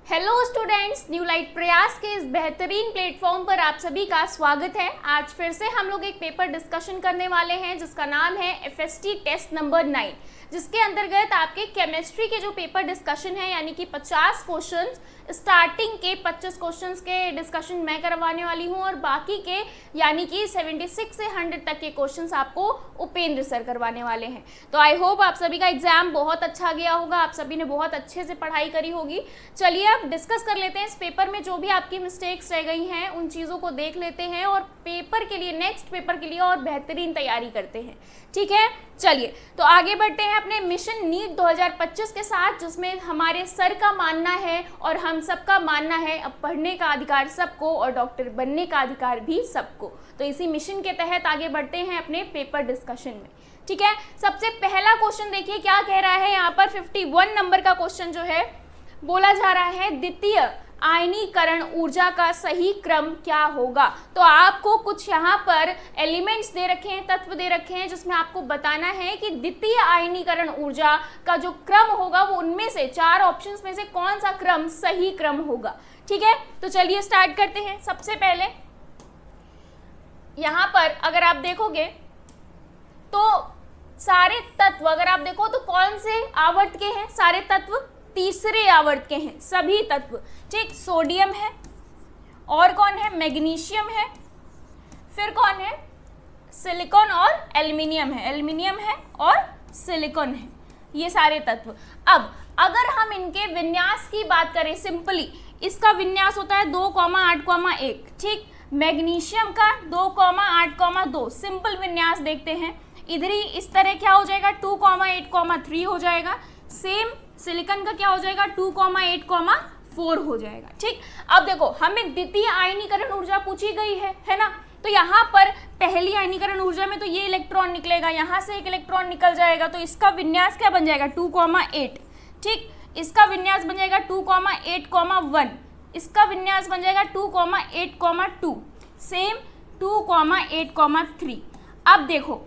Hello students, new light प्रयास के इस बेहतरीन प्लेटफॉर्म पर आप सभी का स्वागत है। आज फिर से हम लोग एक पेपर डिस्कशन करने वाले हैं जिसका नाम है एफएसटी टेस्ट नंबर 9, जिसके अंतर्गत आपके केमिस्ट्री के जो पेपर डिस्कशन है यानी कि 50 क्वेश्चंस, स्टार्टिंग के 25 क्वेश्चंस के डिस्कशन मैं करवाने वाली हूं और बाकी के यानी कि 76 से 100 तक के क्वेश्चंस आपको उपेंद्र सर करवाने वाले हैं। तो आई होप आप सभी का एग्जाम बहुत अच्छा गया होगा, आप सभी ने बहुत अच्छे से पढ़ाई करी होगी। चलिए अब डिस्कस कर लेते हैं इस पेपर में जो भी आपकी मिस्टेक्स रह गई हैं उन चीज़ों को देख लेते हैं और पेपर के लिए, नेक्स्ट पेपर के लिए और बेहतरीन तैयारी करते हैं। ठीक है, चलिए तो आगे बढ़ते हैं अपने मिशन नीट 2025 के साथ, जिसमें हमारे सर का मानना है और हम सबका मानना है अब पढ़ने का अधिकार सबको और डॉक्टर बनने का अधिकार भी सबको। तो इसी मिशन के तहत आगे बढ़ते हैं अपने पेपर डिस्कशन में। ठीक है, सबसे पहला क्वेश्चन देखिए क्या कह रहा है यहाँ पर। 51 नंबर का क्वेश्चन जो है बोला जा रहा है द्वितीय आयनीकरण ऊर्जा का सही क्रम क्या होगा। तो आपको कुछ यहाँ पर एलिमेंट्स दे रखे हैं, तत्व दे रखे हैं, जिसमें आपको बताना है कि द्वितीय आयनीकरण ऊर्जा का जो क्रम होगा वो उनमें से 4 ऑप्शंस में से कौन सा क्रम सही क्रम होगा। ठीक है, तो चलिए स्टार्ट करते हैं। सबसे पहले यहाँ पर अगर आप देखोगे तो सारे तत्व, अगर आप देखो तो कौन से आवर्त के हैं सारे तत्व, तीसरे आवर्त के हैं सभी तत्व। ठीक, सोडियम है और कौन है, मैग्नीशियम है, फिर कौन है, सिलिकॉन और एल्युमिनियम है, एल्युमिनियम है और सिलिकॉन है, ये सारे तत्व। अब अगर हम इनके विन्यास की बात करें, सिंपली इसका विन्यास होता है 2,8,1। ठीक, मैग्नीशियम का 2,8,2 सिंपल विन्यास देखते हैं। इधर ही इस तरह क्या हो जाएगा 2,8,3 हो जाएगा। सेम सिलिकॉन का क्या हो जाएगा 2,8,4 हो जाएगा। ठीक, अब देखो हमें द्वितीय आयनीकरण ऊर्जा पूछी गई है ना। तो यहाँ पर पहली आयनीकरण ऊर्जा में तो ये इलेक्ट्रॉन निकलेगा, यहाँ से एक इलेक्ट्रॉन निकल जाएगा, तो इसका विन्यास क्या बन जाएगा 2,8। ठीक, इसका विन्यास बन जाएगा 2,8,1, इसका विन्यास बन जाएगा 2,8,2, सेम 2,8,3। अब देखो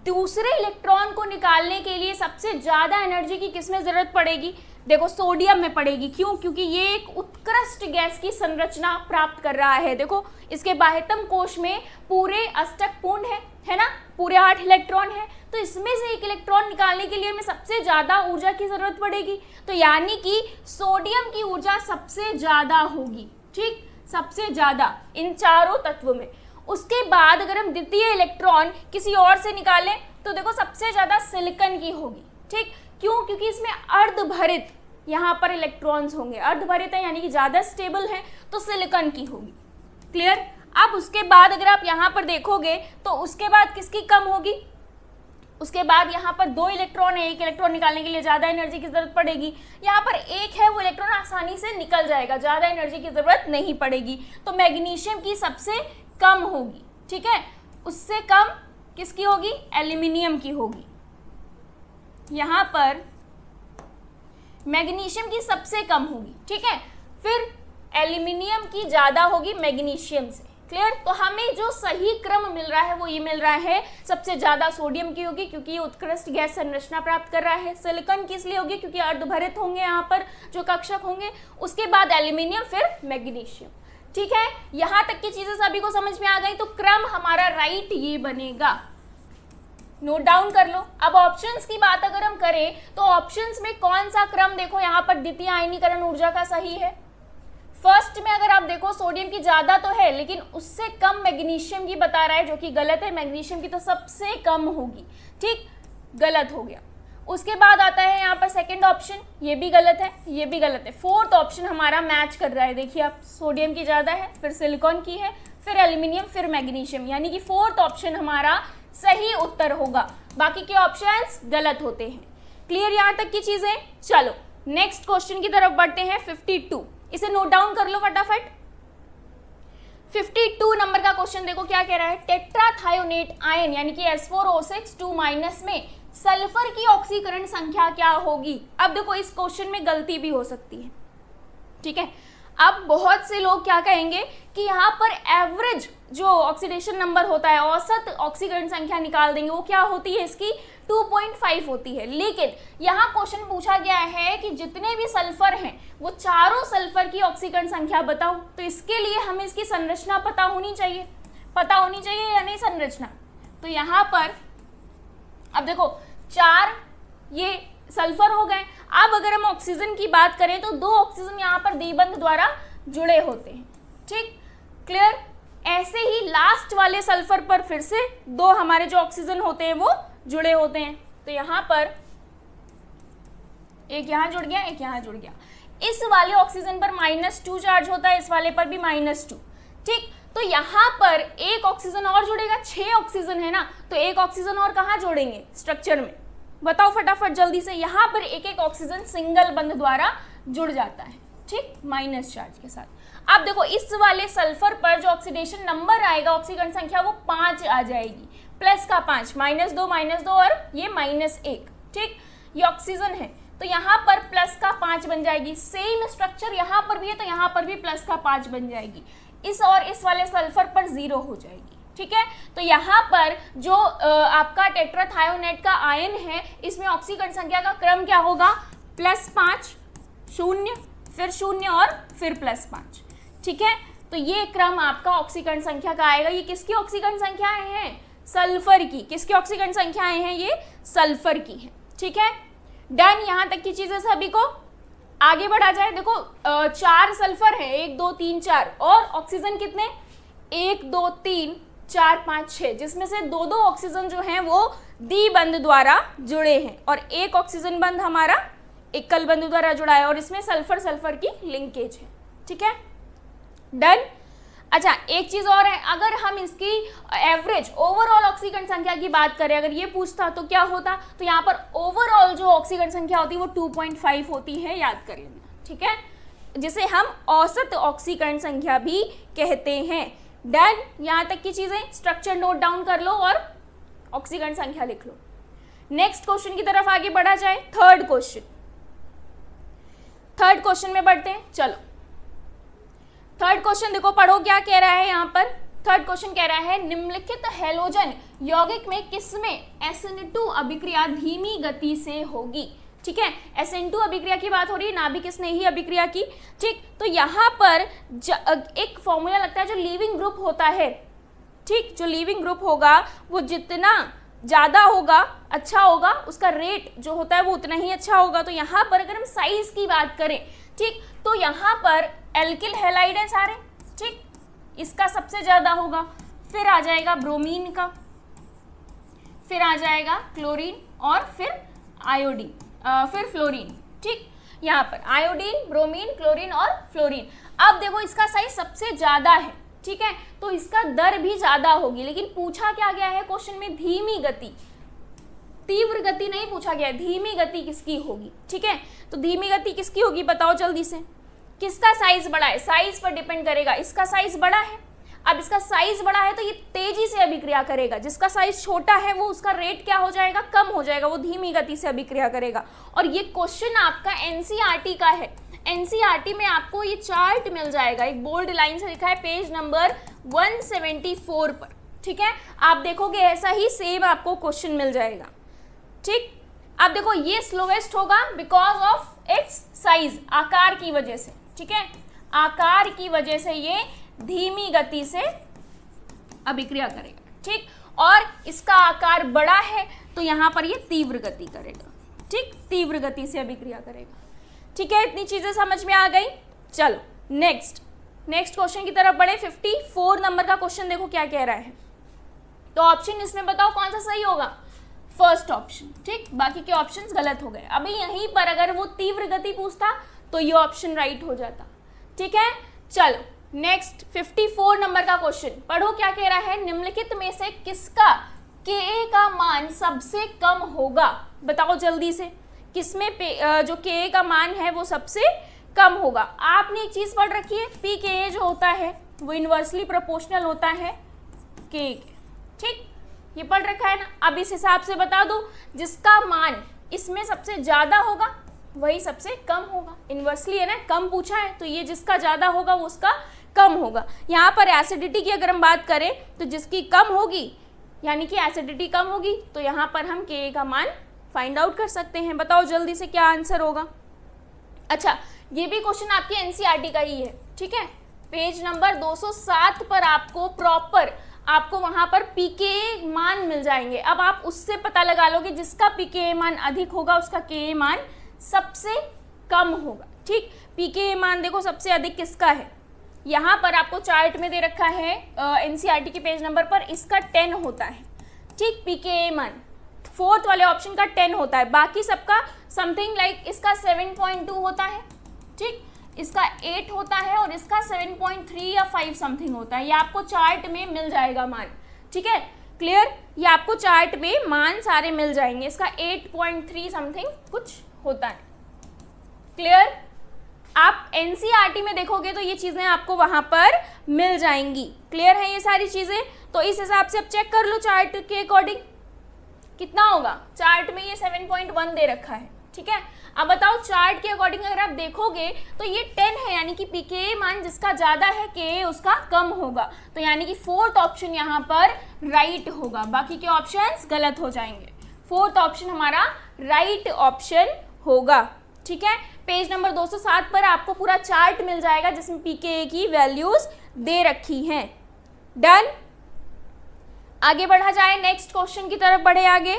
दूसरे इलेक्ट्रॉन को निकालने के लिए सबसे ज्यादा एनर्जी की किसमें जरूरत पड़ेगी, देखो सोडियम में पड़ेगी। क्यों? क्योंकि ये एक उत्कृष्ट गैस की संरचना प्राप्त कर रहा है। देखो इसके बाह्यतम कोश में पूरे अष्टक पूर्ण है ना, पूरे 8 इलेक्ट्रॉन है, तो इसमें से एक इलेक्ट्रॉन निकालने के लिए हमें सबसे ज्यादा ऊर्जा की जरूरत पड़ेगी। तो यानी कि सोडियम की ऊर्जा सबसे ज्यादा होगी। ठीक, सबसे ज्यादा इन चारों तत्वों में। उसके बाद अगर हम द्वितीय इलेक्ट्रॉन किसी और से निकालें तो देखो सबसे ज्यादा सिलिकॉन की होगी। ठीक, क्यों? क्योंकि इसमें अर्धभरित यहाँ पर इलेक्ट्रॉन्स होंगे, अर्धभरित है यानी कि ज्यादा स्टेबल है, तो सिलिकॉन की होगी। क्लियर? अब उसके बाद अगर आप यहाँ पर देखोगे तो उसके बाद किसकी कम होगी, उसके बाद यहाँ पर 2 इलेक्ट्रॉन है, 1 इलेक्ट्रॉन निकालने के लिए ज्यादा एनर्जी की जरूरत पड़ेगी। यहाँ पर 1 है, वो इलेक्ट्रॉन आसानी से निकल जाएगा, ज्यादा एनर्जी की जरूरत नहीं पड़ेगी। तो मैग्नीशियम की सबसे कम होगी। ठीक है, उससे कम किसकी होगी, एल्युमिनियम की होगी। यहां पर मैग्नीशियम की सबसे कम होगी। ठीक है, फिर एल्युमिनियम की ज्यादा होगी मैग्नीशियम से। क्लियर? तो हमें जो सही क्रम मिल रहा है वो ये मिल रहा है, सबसे ज्यादा सोडियम की होगी क्योंकि ये उत्कृष्ट गैस संरचना प्राप्त कर रहा है। सिलिकॉन किस लिए होगी, क्योंकि अर्धभरित होंगे यहाँ पर जो कक्षक होंगे। उसके बाद एल्युमिनियम, फिर मैग्नीशियम। ठीक है, यहां तक की चीजें सभी को समझ में आ गई, तो क्रम हमारा राइट ये बनेगा। नोट डाउन कर लो। अब ऑप्शंस की बात अगर हम करें तो ऑप्शंस में कौन सा क्रम देखो यहाँ पर द्वितीय आयनीकरण ऊर्जा का सही है। फर्स्ट में अगर आप देखो सोडियम की ज्यादा तो है लेकिन उससे कम मैग्नीशियम की बता रहा है, जो कि गलत है। मैग्नीशियम की तो सबसे कम होगी। ठीक, गलत हो गया। उसके बाद आता है यहाँ पर सेकंड ऑप्शन, ये भी गलत है, ये भी गलत है। फोर्थ ऑप्शन हमारा मैच कर रहा है। देखिए आप, सोडियम की ज्यादा है, फिर सिलिकॉन की है, फिर एल्युमिनियम, फिर मैग्नीशियम, यानी कि फोर्थ ऑप्शन हमारा सही उत्तर होगा। बाकी के ऑप्शंस गलत होते हैं। क्लियर यहाँ तक की चीजें? चलो नेक्स्ट क्वेश्चन की तरफ बढ़ते हैं। 52, इसे नोट डाउन कर लो फटाफट। 52 नंबर का क्वेश्चन देखो क्या कह रहा है। टेट्राथायोनेट आयन यानी कि S4O6 2- में सल्फर की ऑक्सीकरण संख्या क्या होगी। अब देखो इस क्वेश्चन में गलती भी हो सकती है। ठीक है, अब बहुत से लोग क्या कहेंगे कि यहाँ पर एवरेज जो ऑक्सीडेशन नंबर होता है, औसत ऑक्सीकरण संख्या निकाल देंगे। वो क्या होती है इसकी 2.5 होती है। लेकिन यहाँ क्वेश्चन पूछा गया है कि जितने भी सल्फर हैं वो चारों सल्फर की ऑक्सीकरण संख्या बताओ। तो इसके लिए हमें इसकी संरचना पता होनी चाहिए या नहीं संरचना। तो यहाँ पर अब देखो 4 ये सल्फर हो गए। अब अगर हम ऑक्सीजन की बात करें तो 2 ऑक्सीजन यहाँ पर द्विबंध द्वारा जुड़े होते हैं। ठीक, क्लियर। ऐसे ही लास्ट वाले सल्फर पर फिर से 2 हमारे जो ऑक्सीजन होते हैं वो जुड़े होते हैं। तो यहाँ पर एक यहाँ जुड़ गया, एक यहाँ जुड़ गया। इस वाले ऑक्सीजन पर -2 चार्ज होता है, इस वाले पर भी -2। ठीक, तो यहाँ पर एक ऑक्सीजन और जुड़ेगा। 6 ऑक्सीजन है ना, तो एक ऑक्सीजन और कहाँ जोड़ेंगे स्ट्रक्चर में, बताओ फटाफट जल्दी से। यहाँ पर एक एक ऑक्सीजन सिंगल बंध द्वारा जुड़ जाता है। ठीक, माइनस चार्ज के साथ। अब देखो इस वाले सल्फर पर जो ऑक्सीडेशन नंबर आएगा, ऑक्सीकरण संख्या, वो 5 आ जाएगी। प्लस का 5, -2 और ये -1। ठीक, ये ऑक्सीजन है तो यहाँ पर प्लस का 5 बन जाएगी। सेम स्ट्रक्चर यहाँ पर भी है तो यहाँ पर भी प्लस का 5 बन जाएगी। इस और इस वाले सल्फर पर 0 हो जाएगी। ठीक है, तो यहाँ पर जो आपका टेट्राथायोनेट का आयन है, इसमें ऑक्सीकरण संख्या का क्रम क्या होगा, +5, 0, फिर 0 और फिर +5। ठीक है, तो ये क्रम आपका ऑक्सीकरण संख्या का आएगा। ये किसकी ऑक्सीकरण संख्याएं हैं, सल्फर की। किसकी ऑक्सीकरण संख्याएं हैं, ये सल्फर की है। ठीक है, डन। यहाँ तक की चीजें सभी को आगे बढ़ा जाए। देखो 4 सल्फर है, 1 2 3 4, और ऑक्सीजन कितने, 1 2 3 4 5 6, जिसमें से 2 ऑक्सीजन जो हैं वो द्विबंध द्वारा जुड़े हैं और एक ऑक्सीजन बंध हमारा एकल बंध द्वारा जुड़ा है, और इसमें सल्फर सल्फर की लिंकेज है। ठीक है, डन। अच्छा, एक चीज और है, अगर हम इसकी एवरेज ओवरऑल ऑक्सीकरण संख्या की बात करें, अगर ये पूछता तो क्या होता, तो यहाँ पर ओवरऑल जो ऑक्सीकरण संख्या होती है वो 2.5 होती है, याद कर लेना। ठीक है, जिसे हम औसत ऑक्सीकरण संख्या भी कहते हैं। डन। यहाँ तक की चीजें स्ट्रक्चर नोट डाउन कर लो और ऑक्सीकरण संख्या लिख लो। नेक्स्ट क्वेश्चन की तरफ आगे बढ़ा जाए। थर्ड क्वेश्चन में बढ़ते हैं। चलो थर्ड क्वेश्चन देखो, पढ़ो क्या कह रहा है यहाँ पर। थर्ड क्वेश्चन कह रहा है, निम्नलिखित हैलोजन यौगिक में किसमें SN2 अभिक्रिया धीमी गति से होगी। ठीक है, SN2 अभिक्रिया की बात हो रही है, नाभिक स्नेही अभिक्रिया की। ठीक, तो यहाँ पर एक फॉर्मूला लगता है, जो लीविंग ग्रुप होता है। ठीक, जो लीविंग ग्रुप होगा वो जितना ज़्यादा होगा अच्छा होगा, उसका रेट जो होता है वो उतना ही अच्छा होगा। तो यहाँ पर अगर हम साइज की बात करें, ठीक, तो यहाँ पर एल्किल हैलाइड है सारे। ठीक, इसका सबसे ज़्यादा होगा, फिर आ जाएगा ब्रोमीन का, फिर आ जाएगा क्लोरीन और फिर आयोडीन, फिर फ्लोरीन। ठीक, यहाँ पर आयोडीन, ब्रोमीन, क्लोरीन और फ्लोरीन। अब देखो इसका साइज सबसे ज़्यादा है। ठीक है, तो इसका दर भी ज़्यादा होगी, लेकिन पूछा क्या गया है क्वेश्चन में, धीमी गति, तीव्र गति नहीं पूछा गया, धीमी गति किसकी होगी। ठीक है, तो धीमी गति किसकी होगी बताओ जल्दी से। किसका साइज बड़ा है, साइज पर डिपेंड करेगा। इसका साइज बड़ा है, अब इसका साइज बड़ा है तो ये तेजी से अभिक्रिया करेगा। जिसका साइज छोटा है वो उसका रेट क्या हो जाएगा, कम हो जाएगा, वो धीमी गति से अभिक्रिया करेगा। और ये क्वेश्चन आपका एनसीईआरटी का है। एनसीईआरटी में आपको ये चार्ट मिल जाएगा, एक बोल्ड लाइन से लिखा है पेज नंबर 174 पर। ठीक है, आप देखोगे ऐसा ही सेम आपको क्वेश्चन मिल जाएगा। ठीक, अब देखो ये स्लोवेस्ट होगा बिकॉज ऑफ इट्स साइज, आकार की वजह से। ठीक है, आकार की वजह से ये धीमी गति से अभिक्रिया करेगा। ठीक, और इसका आकार बड़ा है तो यहाँ पर ये तीव्र गति करेगा। ठीक, तीव्र गति से अभिक्रिया करेगा। ठीक है, इतनी चीजें समझ में आ गई। चलो नेक्स्ट क्वेश्चन की तरफ बढ़े। 54 नंबर का क्वेश्चन देखो क्या कह रहा है। तो ऑप्शन इसमें बताओ कौन सा सही होगा, फर्स्ट ऑप्शन। ठीक, बाकी के ऑप्शंस गलत हो गए। अभी यहीं पर अगर वो तीव्र गति पूछता तो ये ऑप्शन राइट हो जाता। ठीक है, चलो नेक्स्ट 54 नंबर का क्वेश्चन पढ़ो क्या कह रहा है। निम्नलिखित में से किसका Ka का मान सबसे कम होगा, बताओ जल्दी से। किसमें जो Ka का मान है वो सबसे कम होगा। आपने एक चीज पढ़ रखी है, pKa जो होता है वो इनवर्सली प्रोपोर्शनल होता है Ka के। ठीक, ये पढ़ रखा है ना। अब इस हिसाब से बता दो, जिसका मान इसमें सबसे ज्यादा होगा वही सबसे कम होगा। इनवर्सली है ना, कम पूछा है तो ये जिसका ज्यादा होगा वो उसका कम होगा। यहाँ पर एसिडिटी की अगर हम बात करें तो जिसकी कम होगी यानी कि एसिडिटी कम होगी, तो यहाँ पर हम Ka का मान फाइंड आउट कर सकते हैं। बताओ जल्दी से क्या आंसर होगा। अच्छा, ये भी क्वेश्चन आपके एनसीईआरटी का ही है, ठीक है। पेज नंबर 207 पर आपको प्रॉपर आपको वहां पर पीके मान मिल जाएंगे। अब आप उससे पता लगा लोगे, जिसका पीके मान अधिक होगा उसका के मान सबसे कम होगा, ठीक। पीके मान देखो सबसे अधिक किसका है, यहाँ पर आपको चार्ट में दे रखा है एनसीईआरटी के पेज नंबर पर, इसका 10 होता है, ठीक। पीके मान फोर्थ वाले ऑप्शन का 10 होता है, बाकी सबका समथिंग लाइक इसका 7.2 होता है, ठीक, इसका 8 होता है और इसका 7.3 या 5 समथिंग होता है। ये आपको चार्ट में मिल जाएगा मान, ठीक है, क्लियर। ये आपको चार्ट में मान सारे मिल जाएंगे। इसका 8.3 समथिंग कुछ होता है, क्लियर। आप एनसीईआरटी में देखोगे तो ये चीजें आपको वहां पर मिल जाएंगी, क्लियर है ये सारी चीजें। तो इस हिसाब से आप चेक कर लो चार्ट के अकॉर्डिंग कितना होगा। चार्ट में ये 7.1 दे रखा है, ठीक है। अब बताओ चार्ट के अकॉर्डिंग अगर आप देखोगे तो ये 10 है, यानी कि पीके मान जिसका ज्यादा है के उसका कम होगा, तो यानी कि फोर्थ ऑप्शन यहाँ पर राइट होगा, बाकी के ऑप्शंस गलत हो जाएंगे। फोर्थ ऑप्शन हमारा राइट ऑप्शन होगा, ठीक है। पेज नंबर 207 पर आपको पूरा चार्ट मिल जाएगा जिसमें पीके की वैल्यूज दे रखी हैं। डन, आगे बढ़ा जाए, नेक्स्ट क्वेश्चन की तरफ बढ़े आगे।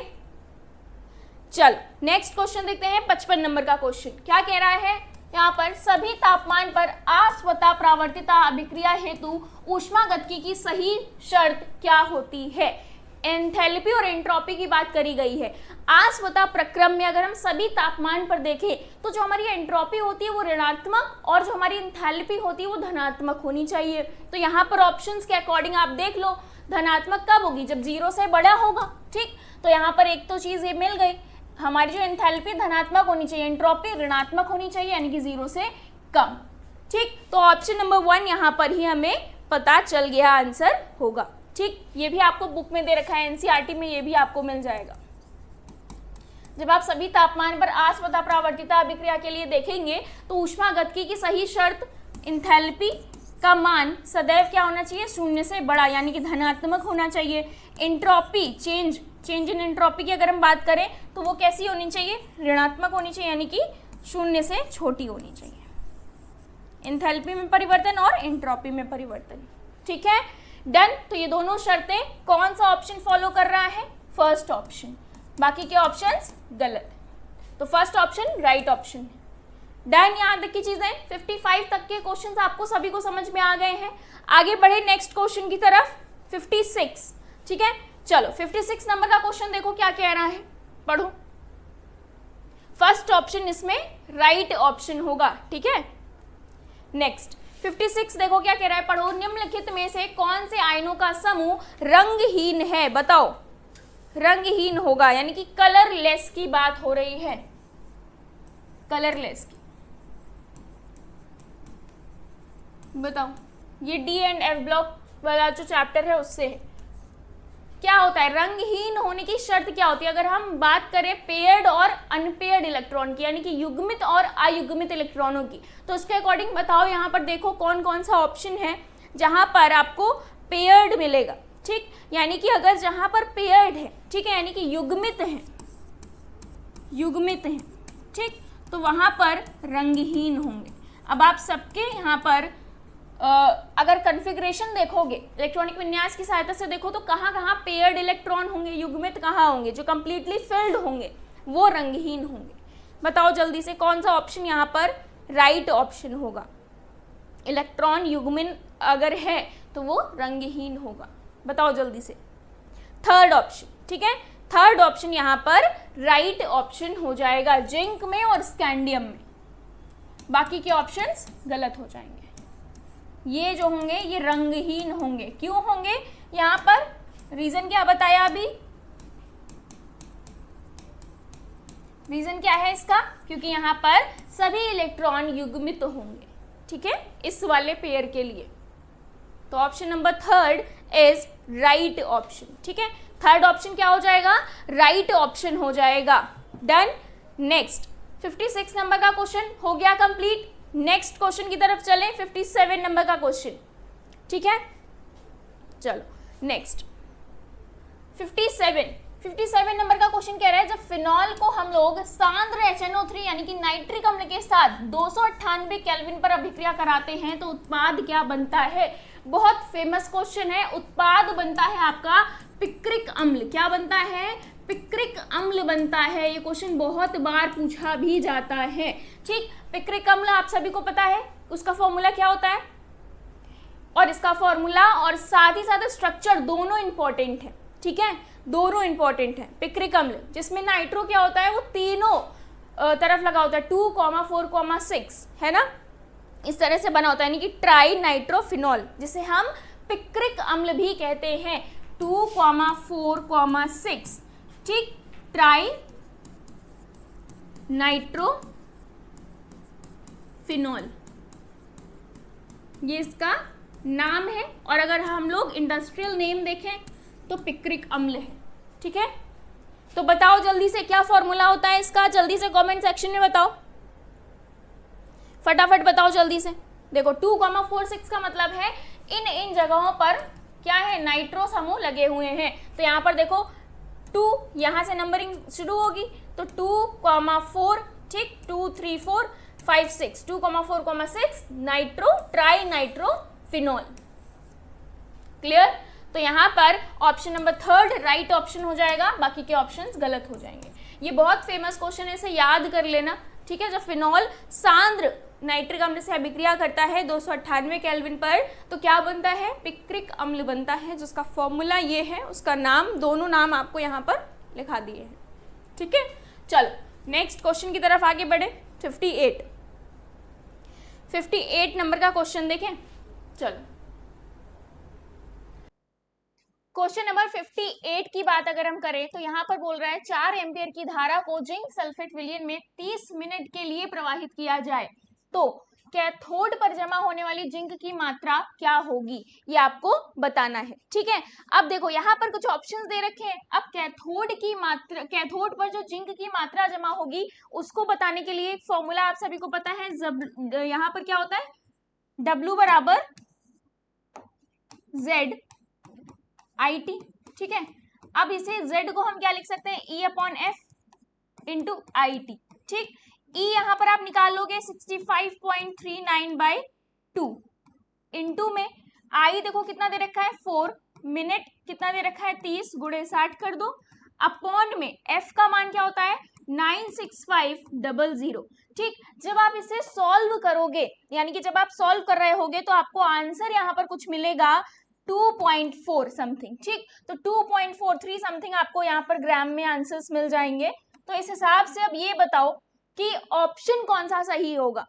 चल नेक्स्ट क्वेश्चन देखते हैं, 55 नंबर का क्वेश्चन। क्या कह रहा है यहाँ पर, सभी तापमान पर अस्वतः प्रावर्तिता अभिक्रिया हेतु ऊष्मागतिकी की सही शर्त क्या होती है। एंथैल्पी और एंट्रोपी की बात करी गई है। अस्वतः प्रक्रम में अगर हम सभी तापमान पर देखें तो जो हमारी एंट्रोपी होती है वो ऋणात्मक और जो हमारी एंथैल्पी होती है वो धनात्मक होनी चाहिए। तो यहाँ पर ऑप्शंस के अकॉर्डिंग आप देख लो, धनात्मक कब होगी, जब 0 से बड़ा होगा, ठीक। तो यहाँ पर एक तो चीज ये मिल गई, हमारी जो एंथैल्पी धनात्मक होनी चाहिए, एंट्रोपी ऋणात्मक होनी चाहिए, यानी कि 0 से कम, ठीक। तो ऑप्शन नंबर 1 यहाँ पर ही हमें पता चल गया आंसर होगा, ठीक। ये भी आपको बुक में दे रखा है एनसीईआरटी में, ये भी आपको मिल जाएगा। जब आप सभी तापमान पर अस्वतः प्रावर्तिता अभिक्रिया के लिए देखेंगे तो ऊष्मागतिकी की सही शर्त एंथैल्पी का मान सदैव क्या होना चाहिए, 0 से बड़ा, यानी कि धनात्मक होना चाहिए। एंट्रोपी चेंज इन एंट्रोपी की अगर हम बात करें तो वो कैसी होनी चाहिए, ऋणात्मक होनी चाहिए, यानी कि 0 से छोटी होनी चाहिए। एंथैल्पी में परिवर्तन और एंट्रोपी में परिवर्तन, ठीक है। डन, तो ये दोनों शर्तें कौन सा ऑप्शन फॉलो कर रहा है, फर्स्ट ऑप्शन, बाकी के ऑप्शंस गलत है, तो फर्स्ट ऑप्शन राइट ऑप्शन है। डन, यहाँ तक की चीजें 55 तक के क्वेश्चंस आपको सभी को समझ में आ गए हैं। आगे बढ़े नेक्स्ट क्वेश्चन की तरफ, 56, ठीक है। चलो 56 नंबर का क्वेश्चन देखो क्या कह रहा है, पढ़ो। फर्स्ट ऑप्शन इसमें राइट ऑप्शन होगा, ठीक है। नेक्स्ट 56 देखो क्या कह रहा है, पढ़ो। निम्नलिखित में से कौन से आयनों का समूह रंगहीन है, बताओ। रंगहीन होगा यानी कि कलरलेस की बात हो रही है, कलरलेस की, बताओ। ये डी एंड एफ ब्लॉक वाला जो चैप्टर है उससे है। क्या होता है, रंगहीन होने की शर्त क्या होती है, अगर हम बात करें पेयर्ड और अनपेयर्ड इलेक्ट्रॉन की, यानी कि युग्मित और अयुग्मित इलेक्ट्रॉनों की, तो उसके अकॉर्डिंग बताओ। यहाँ पर देखो कौन कौन सा ऑप्शन है जहां पर आपको पेयर्ड मिलेगा, ठीक। यानी कि अगर जहां पर पेयर्ड है, ठीक है, यानी कि युग्मित है, युग्मित है, ठीक, तो वहां पर रंगहीन होंगे। अब आप सबके यहाँ पर अगर कॉन्फ़िगरेशन देखोगे, इलेक्ट्रॉनिक विन्यास की सहायता से देखो तो कहाँ कहाँ पेयर्ड इलेक्ट्रॉन होंगे, युग्मित कहाँ होंगे, जो कंप्लीटली फिल्ड होंगे वो रंगहीन होंगे। बताओ जल्दी से कौन सा ऑप्शन यहाँ पर राइट ऑप्शन होगा। इलेक्ट्रॉन युग्मित अगर है तो वो रंगहीन होगा, बताओ जल्दी से। थर्ड ऑप्शन, ठीक है, थर्ड ऑप्शन यहाँ पर राइट ऑप्शन हो जाएगा, जिंक में और स्कैंडियम में। बाकी के ऑप्शंस गलत हो जाएंगे। ये जो होंगे ये रंगहीन होंगे। क्यों होंगे, यहाँ पर रीजन क्या बताया अभी, रीजन क्या है इसका, क्योंकि यहाँ पर सभी इलेक्ट्रॉन युग्मित होंगे, ठीक है, इस वाले पेयर के लिए। तो option number third is right option, ठीक है। थर्ड ऑप्शन क्या हो जाएगा, राइट ऑप्शन हो जाएगा। डन, नेक्स्ट 56 नंबर का क्वेश्चन हो गया कंप्लीट। नेक्स्ट क्वेश्चन की तरफ चलें, 57 नंबर का क्वेश्चन, ठीक है। चलो नेक्स्ट 57 नंबर का क्वेश्चन कह रहा है, जब फिनॉल को हम लोग सांद्र HNO3 यानी कि नाइट्रिक अम्ल के साथ 298 केल्विन पर अभिक्रिया कराते हैं तो उत्पाद क्या बनता है। बहुत फेमस क्वेश्चन है। उत्पाद बनता है आपका पिक्रिक अम्ल। क्या बनता है? पिक्रिक अम्ल बनता है। ये क्वेश्चन बहुत बार पूछा भी जाता है। ठीक, पिक्रिक अम्ल आप सभी को पता है, उसका फॉर्मूला क्या होता है, और इसका फॉर्मूला और साथ ही साथ स्ट्रक्चर दोनों इंपॉर्टेंट है। ठीक है, दोनों इंपॉर्टेंट है। पिक्रिक अम्ल जिसमें नाइट्रो क्या होता है, वो तीनों तरफ लगा होता है, 2,4,6 है ना, इस तरह से बना होता है, यानी कि ट्राई नाइट्रोफिनॉल, जिसे हम पिक्रिक अम्ल भी कहते हैं। 2,4,6 ठीक, ट्राई नाइट्रोफिनॉल ये इसका नाम है। और अगर हम लोग इंडस्ट्रियल नेम देखें तो पिक्रिक अम्ल है। ठीक है, तो बताओ जल्दी से क्या फॉर्मूला होता है इसका, जल्दी से कमेंट सेक्शन में बताओ, फटाफट बताओ जल्दी से। देखो 2,46 का मतलब है इन जगहों पर क्या है, नाइट्रो समूह लगे हुए हैं। तो यहाँ पर देखो 2, यहाँ से नंबरिंग शुरू होगी, तो 2,4 ठीक, 2, 3, 4, 5, 6, 2,4,6 नाइट्रो ट्राई नाइट्रोफिनॉल। क्लियर? तो यहाँ पर ऑप्शन नंबर 3 राइट ऑप्शन हो जाएगा, बाकी के ऑप्शंस गलत हो जाएंगे। ये बहुत फेमस क्वेश्चन है, इसे याद कर लेना। ठीक है, जब फिनॉल सांद्र नाइट्रिक अम्ल से अभिक्रिया करता है 298 केल्विन पर तो क्या बनता है, पिक्रिक अम्ल बनता है, जिसका फॉर्मूला ये है, उसका नाम, दोनों नाम आपको यहाँ पर लिखा दिए हैं। ठीक है, चलो नेक्स्ट क्वेश्चन की तरफ आगे बढ़े। 58 नंबर का क्वेश्चन देखें। चलो क्वेश्चन नंबर 58 की बात अगर हम करें तो यहाँ पर बोल रहा है 4 एम्पियर की धारा को जिंक सल्फेट विलयन में 30 मिनट के लिए प्रवाहित किया जाए तो कैथोड पर जमा होने वाली जिंक की मात्रा क्या होगी, ये आपको बताना है। ठीक है, अब देखो यहाँ पर कुछ ऑप्शंस दे रखे हैं। अब कैथोड पर जो जिंक की मात्रा जमा होगी उसको बताने के लिए एक फॉर्मूला आप सभी को पता है। यहाँ पर क्या होता है, W बराबर Z IT। ठीक है, अब इसे Z को हम क्या लिख सकते हैं, E/F इंटू IT। ठीक, E यहां पर आप निकाल लोगे 65.39/2 इंटू में I देखो कितना दे रखा है 4, मिनट कितना दे रखा है 30 गुणे 60 कर दो, अपॉन में F का मान क्या होता है 96500। ठीक, जब आप इसे सॉल्व करोगे, यानी कि जब आप सॉल्व कर रहे होगे तो आपको आंसर यहाँ पर कुछ मिलेगा 2.4 समथिंग। ठीक, तो 2.43 समथिंग आपको यहाँ पर ग्राम में आंसर्स मिल जाएंगे। तो इस हिसाब से अब ये बताओ कि ऑप्शन कौन सा सही होगा।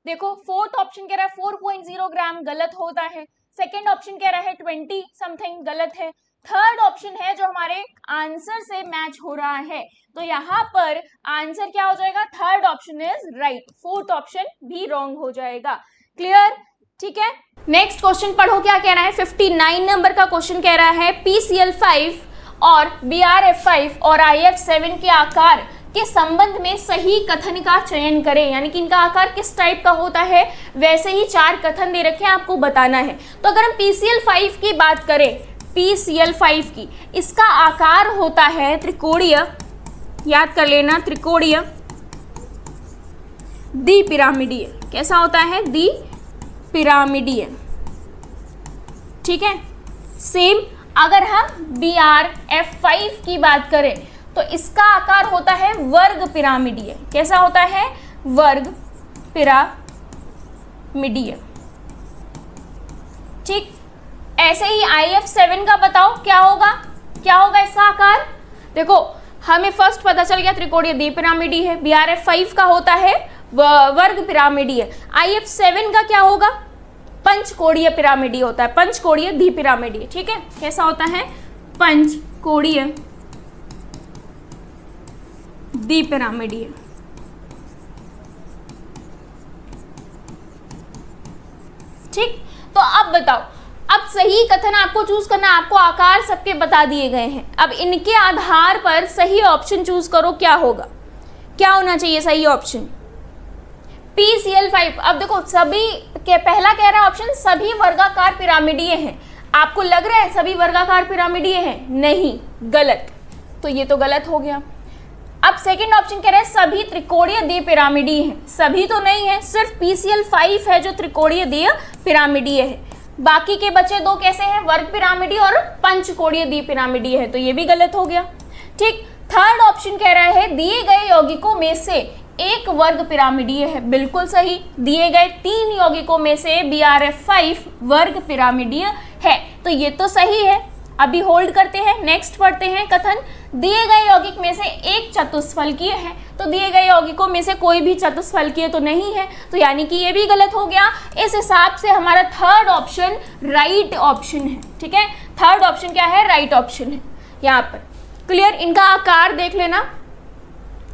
देखो फोर्थ ऑप्शन कह रहा है 4.0 ग्राम, गलत होता है। सेकेंड ऑप्शन कह रहा है 20 समथिंग, गलत है। थर्ड ऑप्शन है जो हमारे आंसर से मैच हो रहा है, तो यहाँ पर आंसर क्या हो जाएगा, third option is right, fourth option भी रॉन्ग हो जाएगा। क्लियर? ठीक है, नेक्स्ट क्वेश्चन पढ़ो क्या कह रहा है। 59 नंबर का क्वेश्चन कह रहा है PCl5 और BrF5 और IF7 के आकार के संबंध में सही कथन का चयन करें, यानी कि इनका आकार किस टाइप का होता है, वैसे ही 4 कथन दे रखे हैं, आपको बताना है। तो अगर हम PCl5 की बात करें, PCl5 की, इसका आकार होता है त्रिकोणीय, याद कर लेना, त्रिकोणीय द्विपिरामिडीय। कैसा होता है, द्विपिरामिडीय। ठीक है, सेम अगर हम BrF5 की बात करें तो इसका आकार होता है वर्ग पिरामिडीय। कैसा होता है, वर्ग पिरामिडीय। ठीक, ऐसे ही IF7 का बताओ क्या होगा, क्या होगा इसका आकार। देखो हमें फर्स्ट पता चल गया त्रिकोणीय द्विपिरामिडीय है, BrF5 का होता है वर्ग पिरामिडीय, IF7 का क्या होगा, पंचकोणीय पिरामिडीय होता है, पंचकोणीय द्विपिरामिडीय। ठीक है, कैसा होता है, पंचकोणीय द्विपिरामिडीय। ठीक, तो अब बताओ, अब सही कथन आपको चूज करना, आपको आकार सबके बता दिए गए हैं, अब इनके आधार पर सही ऑप्शन चूज करो, क्या होगा, क्या होना चाहिए सही ऑप्शन, PCl5। अब देखो सभी के पहला कह रहा है ऑप्शन सभी वर्गाकार पिरामिडीय हैं, आपको लग रहा है सभी वर्गाकार पिरामिडीय हैं? नहीं, गलत। तो ये तो गलत हो गया। अब सेकंड ऑप्शन कह रहे हैं सभी त्रिकोणीय द्वि पिरामिडीय हैं। सभी तो नहीं है, सिर्फ PCl5 है जो त्रिकोणीय द्वि पिरामिडीय है। बाकी के बचे दो कैसे हैं? वर्ग पिरामिडीय और पंचकोणीय द्वि पिरामिडीय है। तो ये भी गलत हो गया। ठीक, थर्ड ऑप्शन कह रहा है दिए गए यौगिकों में से एक वर्ग पिरामिडीय है। बिल्कुल सही, दिए गए 3 यौगिकों में से BRF5 वर्ग पिरामिडीय है। तो ये तो सही है। अभी होल्ड करते हैं, नेक्स्ट पढ़ते हैं कथन। दिए गए यौगिक में से एक चतुष्फलकीय है। तो दिए गए यौगिकों में से कोई भी चतुष्फलकीय तो नहीं है, तो यानी कि ये भी गलत हो गया। इस हिसाब से हमारा थर्ड ऑप्शन राइट ऑप्शन है। ठीक है, थर्ड ऑप्शन क्या है? राइट ऑप्शन है। यहाँ पर क्लियर, इनका आकार देख लेना।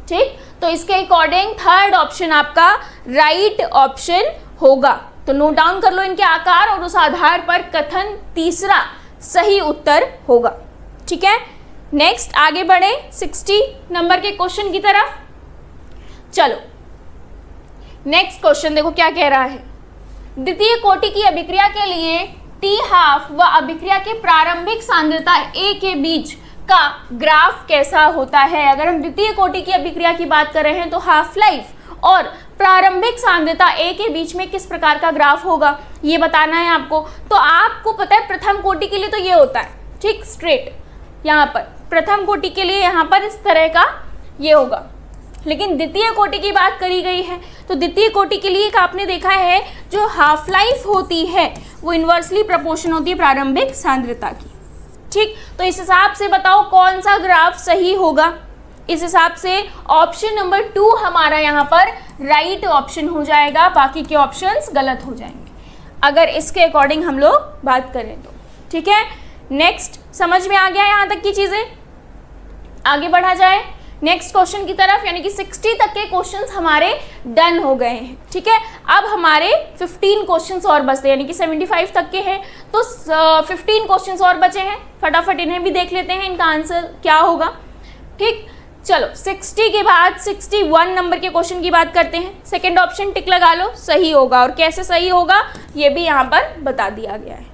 ठीक, तो इसके अकॉर्डिंग थर्ड ऑप्शन आपका राइट ऑप्शन होगा। तो नोट डाउन कर लो इनके आकार और उस आधार पर कथन तीसरा सही उत्तर होगा। ठीक है, नेक्स्ट आगे बढ़े 60 नंबर के क्वेश्चन की तरफ। चलो नेक्स्ट क्वेश्चन देखो क्या कह रहा है। द्वितीय कोटि की अभिक्रिया के लिए T12 व अभिक्रिया के प्रारंभिक सांद्रता A के बीच का ग्राफ कैसा होता है? अगर हम द्वितीय कोटि की अभिक्रिया की बात कर रहे हैं तो हाफ लाइफ और प्रारंभिक सांद्रता A के बीच में किस प्रकार का ग्राफ होगा ये बताना है आपको। तो आपको पता है प्रथम कोटि के लिए तो ये होता है, ठीक, स्ट्रेट। यहाँ पर प्रथम कोटि के लिए यहाँ पर इस तरह का ये होगा, लेकिन द्वितीय कोटि की बात करी गई है तो द्वितीय कोटि के लिए आपने देखा है जो हाफ लाइफ होती है वो इन्वर्सली प्रोपोर्शन होती है प्रारंभिक सांद्रता की। ठीक, तो इस हिसाब से बताओ कौन सा ग्राफ सही होगा। इस हिसाब से ऑप्शन नंबर 2 हमारा यहाँ पर राइट ऑप्शन हो जाएगा, बाकी के ऑप्शंस गलत हो जाएंगे अगर इसके अकॉर्डिंग हम लोग बात करें तो। ठीक है, नेक्स्ट समझ में आ गया यहाँ तक की चीजें? आगे बढ़ा जाए नेक्स्ट क्वेश्चन की तरफ, यानी कि 60 तक के क्वेश्चंस हमारे डन हो गए हैं। ठीक है, अब हमारे 15 क्वेश्चंस और बचते हैं, यानी कि 75 तक के हैं, तो 15 क्वेश्चंस और बचे हैं। फटाफट इन्हें भी देख लेते हैं, इनका आंसर क्या होगा। ठीक, चलो 60 के बाद 61 नंबर के क्वेश्चन की बात करते हैं। सेकंड ऑप्शन टिक लगा लो, सही होगा, और कैसे सही होगा ये भी यहाँ पर बता दिया गया है।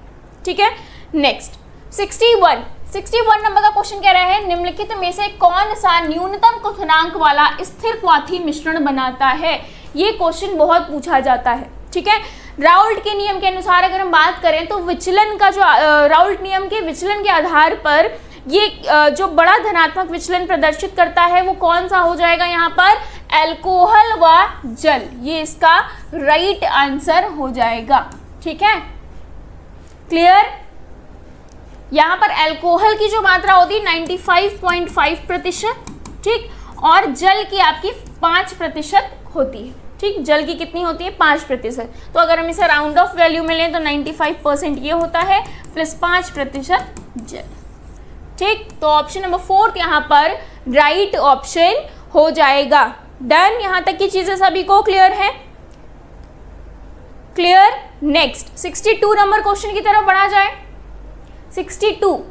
ठीक है, नेक्स्ट 61 नंबर का क्वेश्चन कह रहा है निम्नलिखित में से कौन सा न्यूनतम क्वथनांक वाला स्थिर क्वाथी मिश्रण बनाता है। ये क्वेश्चन बहुत पूछा जाता है। ठीक है, राउल्ट के नियम के अनुसार अगर हम बात करें तो विचलन का जो राउल्ट नियम के विचलन के आधार पर ये जो बड़ा धनात्मक विचलन प्रदर्शित करता है वो कौन सा हो जाएगा यहाँ पर? अल्कोहल व जल। ये इसका राइट आंसर हो जाएगा। ठीक है, क्लियर। यहाँ पर अल्कोहल की जो मात्रा होती है 95.5%, ठीक, और जल की आपकी 5% होती है। ठीक, जल की कितनी होती है? 5%। तो अगर हम इसे राउंड ऑफ वैल्यू में लें तो 95% ये होता है प्लस 5% जल। ठीक, तो ऑप्शन नंबर 4 यहाँ पर राइट ऑप्शन हो जाएगा। डन, यहाँ तक की चीजें सभी को क्लियर है? क्लियर। नेक्स्ट 62 नंबर क्वेश्चन की तरफ बढ़ा जाए। 62,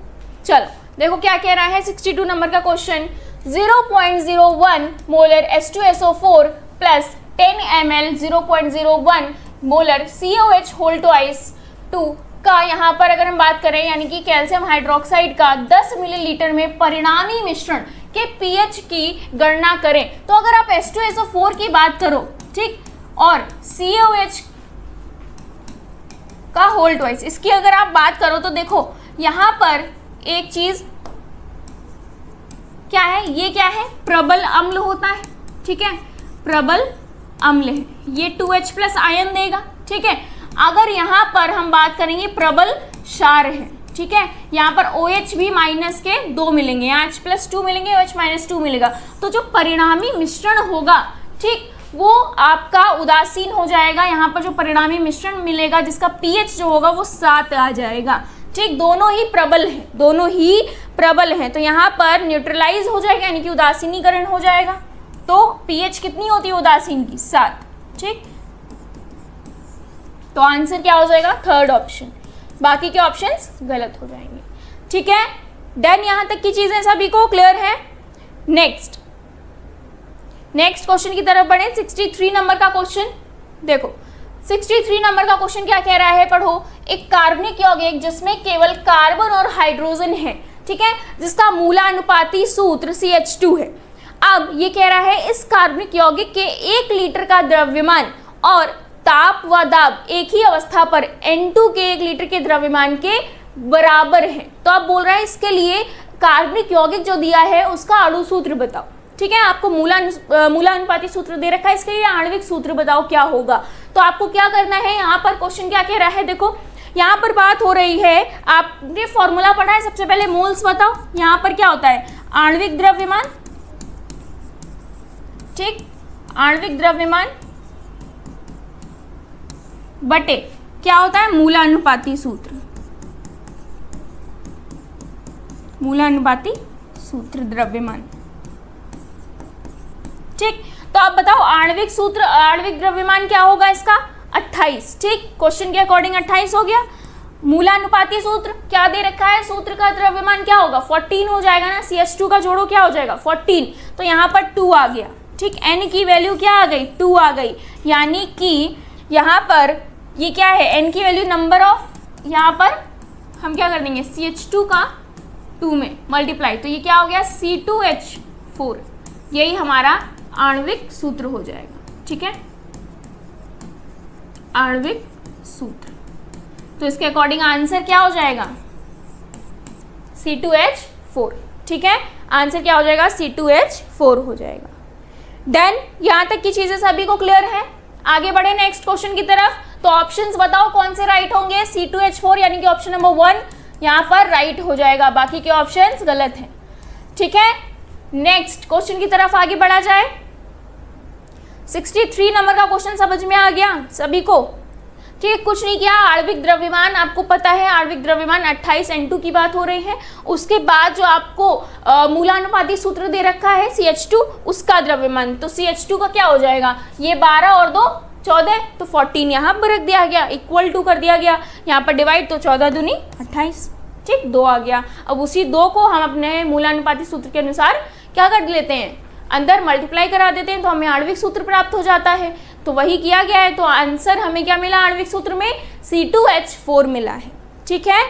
चलो देखो क्या कह रहा है 62 नंबर का question. 0.01 molar H2SO4 plus 10 ml 0.01 molar COH whole twice 2 का यहाँ पर अगर हम बात करें यानी कि कैल्शियम हाइड्रोक्साइड का 10 मिलीलीटर में परिणामी मिश्रण के pH की गणना करें। तो अगर आप H2SO4 की बात करो, ठीक, और COH का होल ट्वाइस, इसकी अगर आप बात करो तो देखो यहाँ पर एक चीज क्या है, ये क्या है? प्रबल अम्ल होता है। ठीक है, प्रबल अम्ल है, ये 2H प्लस आयन देगा। ठीक है, अगर यहाँ पर हम बात करेंगे प्रबल क्षार है, ठीक है, यहाँ पर OH भी माइनस के 2 मिलेंगे, यहाँ H+2 मिलेंगे, OH -2 मिलेगा। तो जो परिणामी मिश्रण होगा, ठीक, वो आपका उदासीन हो जाएगा। यहाँ पर जो परिणामी मिश्रण मिलेगा जिसका pH जो होगा वो 7 आ जाएगा। ठीक, दोनों ही प्रबल हैं, दोनों ही प्रबल हैं, तो यहाँ पर न्यूट्रलाइज हो जाएगा यानी कि उदासीनीकरण हो जाएगा। तो pH कितनी होती है उदासीन की? 7। ठीक, तो आंसर क्या हो जाएगा? Third option. बाकी के ऑप्शंस गलत हो जाएंगे। ठीक है, डन, यहाँ तक की चीजें सभी को क्लियर है? नेक्स्ट क्वेश्चन की तरफ बढ़े। 63 नंबर का क्वेश्चन देखो। 63 नंबर का क्वेश्चन क्या कह रहा है, पढ़ो। एक कार्बनिक यौगिक जिसमें केवल कार्बन और हाइड्रोजन है, ठीक है, जिसका मूलानुपाती सूत्र CH2 है। अब ये कह रहा है इस कार्बनिक यौगिक के 1 लीटर का द्रव्यमान और ताप व दाब एक ही अवस्था पर N2 के 1 लीटर के द्रव्यमान के बराबर है। तो अब बोल रहा है इसके लिए कार्बनिक यौगिक जो दिया है उसका अणु सूत्र बताओ, ठीक है। आपको मूलानुपाती सूत्र दे रखा है, इसके लिए आणविक सूत्र बताओ क्या होगा। तो आपको क्या करना है, यहाँ पर क्वेश्चन क्या कह रहा है, देखो यहाँ पर बात हो रही है, आपने फॉर्मूला पढ़ा है, सबसे पहले मोल्स बताओ। यहाँ पर क्या होता है, आणविक द्रव्यमान, ठीक, आणविक द्रव्यमान बटे क्या होता है, मूलानुपाती सूत्र, मूलानुपाती सूत्र द्रव्यमान, ठीक। तो आप बताओ आणविक सूत्र, आणविक द्रव्यमान क्या होगा इसका, 28, ठीक। क्वेश्चन के अकॉर्डिंग 28 हो गया। मूलानुपाती सूत्र क्या दे रखा है, सूत्र का द्रव्यमान क्या होगा, 14 हो जाएगा ना, CH2 का जोड़ो क्या हो जाएगा 14, तो यहाँ पर 2 आ गया, ठीक। N की वैल्यू क्या आ गई, 2 आ गई, यानी कि यहाँ पर ये क्या है, N की वैल्यू नंबर ऑफ, यहाँ पर हम क्या कर देंगे CH2 का 2 में मल्टीप्लाई, तो ये क्या हो गया C2H4, यही हमारा आणविक सूत्र हो जाएगा, ठीक है, आणविक सूत्र। तो इसके अकॉर्डिंग आंसर क्या हो जाएगा, C2H4, ठीक है, आंसर क्या हो जाएगा, C2H4 हो जाएगा। डन, यहां तक की चीजें सभी को क्लियर है। आगे बढ़े नेक्स्ट क्वेश्चन की तरफ। तो ऑप्शंस बताओ कौन से राइट होंगे, C2H4 यानी कि ऑप्शन नंबर 1 यहाँ पर राइट हो जाएगा, बाकी के ऑप्शंस गलत हैं, ठीक है। नेक्स्ट क्वेश्चन की तरफ आगे बढ़ा जाए। 63 नंबर का क्वेश्चन समझ में आ गया सभी को, ठीक। कुछ नहीं किया, आणविक द्रव्यमान आपको पता है, आणविक द्रव्यमान 28 N2 की बात हो रही है। उसके बाद जो आपको मूलानुपाती सूत्र दे रखा है CH2, उसका द्रव्यमान, तो CH2 का क्या हो जाएगा, ये 12 और 2 14, तो 14 यहाँ पर रख दिया गया, इक्वल टू कर दिया गया, यहाँ पर डिवाइड, तो 14 दूनी 28, ठीक, 2 आ गया। अब उसी 2 को हम अपने मूलानुपाती सूत्र के अनुसार क्या कर लेते हैं, अंदर मल्टीप्लाई करा देते हैं, तो हमें आणविक सूत्र प्राप्त हो जाता है। तो वही किया गया है, तो आंसर हमें क्या मिला आणविक सूत्र में, C2H4 मिला है, ठीक है।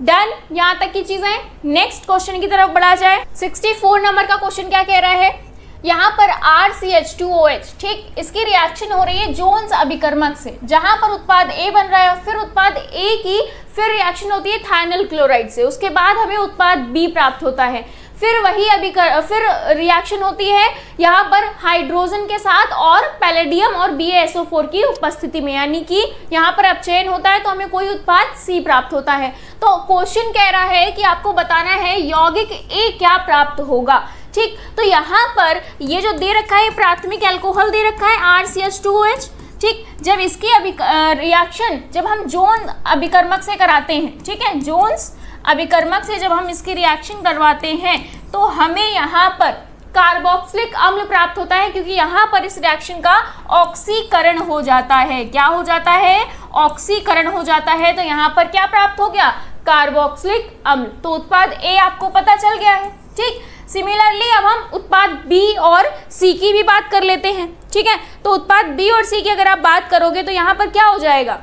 डन, यहाँ तक की चीजें। नेक्स्ट क्वेश्चन की तरफ बढ़ा जाए। 64 नंबर का क्वेश्चन क्या कह रहा है, यहाँ पर RCH2OH, ठीक, इसकी रिएक्शन हो रही है जोन्स अभिकर्मक से, जहां पर उत्पाद A बन रहा है, फिर उत्पाद A की फिर रिएक्शन होती है थायनल क्लोराइड से, उसके बाद हमें उत्पाद B प्राप्त होता है, फिर वही फिर रिएक्शन होती है यहाँ पर हाइड्रोजन के साथ और पैलेडियम और BaSO4 की उपस्थिति में, यानी कि यहाँ पर अपचयन होता है, तो हमें कोई उत्पाद C प्राप्त होता है। तो क्वेश्चन कह रहा है कि आपको बताना है यौगिक A क्या प्राप्त होगा, ठीक। तो यहाँ पर ये जो दे रखा है प्राथमिक अल्कोहल दे रखा है RCH2OH, ठीक। जब इसकी रिएक्शन जब हम जोन अभिकर्मक से कराते हैं, ठीक है, जोन्स अभिकर्मक से जब हम इसकी रिएक्शन करवाते हैं, तो हमें यहाँ पर कार्बोक्सिलिक अम्ल प्राप्त होता है, क्योंकि यहाँ पर इस रिएक्शन का ऑक्सीकरण हो जाता है। क्या हो जाता है, ऑक्सीकरण हो जाता है। तो यहाँ पर क्या प्राप्त हो गया, कार्बोक्सिलिक अम्ल। तो उत्पाद A आपको पता चल गया है, ठीक। सिमिलरली अब हम उत्पाद B और C की भी बात कर लेते हैं, ठीक है। तो उत्पाद B और C की अगर आप बात करोगे तो यहाँ पर क्या हो जाएगा,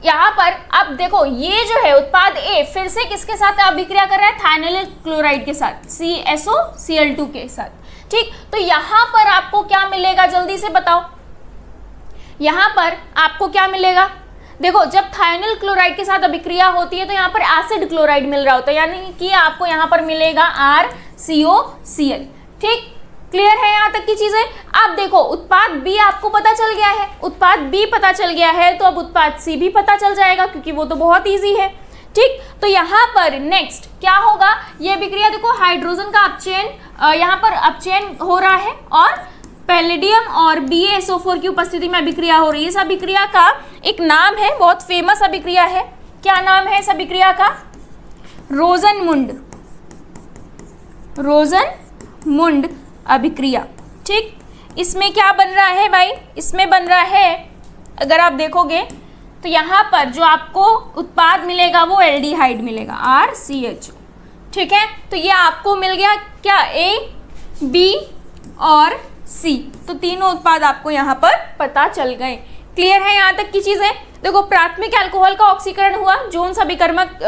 यहाँ पर अब देखो ये जो है उत्पाद A फिर से किसके साथ अभिक्रिया कर रहा है, थायनल क्लोराइड के साथ, CSOCl2 के साथ, ठीक। तो यहाँ पर आपको क्या मिलेगा, जल्दी से बताओ, यहाँ पर आपको क्या मिलेगा। देखो जब थायनल क्लोराइड के साथ अभिक्रिया होती है तो यहाँ पर एसिड क्लोराइड मिल रहा होता है, यानी कि आपको यहाँ पर मिलेगा RCOCl, ठीक। क्लियर है यहाँ तक की चीजें। अब देखो उत्पाद B आपको पता चल गया है, उत्पाद B पता चल गया है, तो अब उत्पाद C भी पता चल जाएगा, क्योंकि वो तो बहुत इजी है, ठीक। तो यहाँ पर नेक्स्ट क्या होगा, ये अभिक्रिया देखो हाइड्रोजन का अपचयन, यहाँ पर अपचयन हो रहा है और पैलेडियम और BaSO4 की उपस्थिति में अभिक्रिया हो रही है। इस अभिक्रिया का एक नाम है, बहुत फेमस अभिक्रिया है। क्या नाम है इस अभिक्रिया का, रोजनमुंड अभिक्रिया, ठीक। इसमें क्या बन रहा है भाई, इसमें बन रहा है, अगर आप देखोगे तो यहाँ पर जो आपको उत्पाद मिलेगा वो एल्डिहाइड मिलेगा, RCHO, ठीक है। तो ये आपको मिल गया क्या, A, B और C, तो तीनों उत्पाद आपको यहाँ पर पता चल गए। क्लियर है यहाँ तक की चीजें? देखो प्राथमिक अल्कोहल का ऑक्सीकरण हुआ जोन सभिकर्मक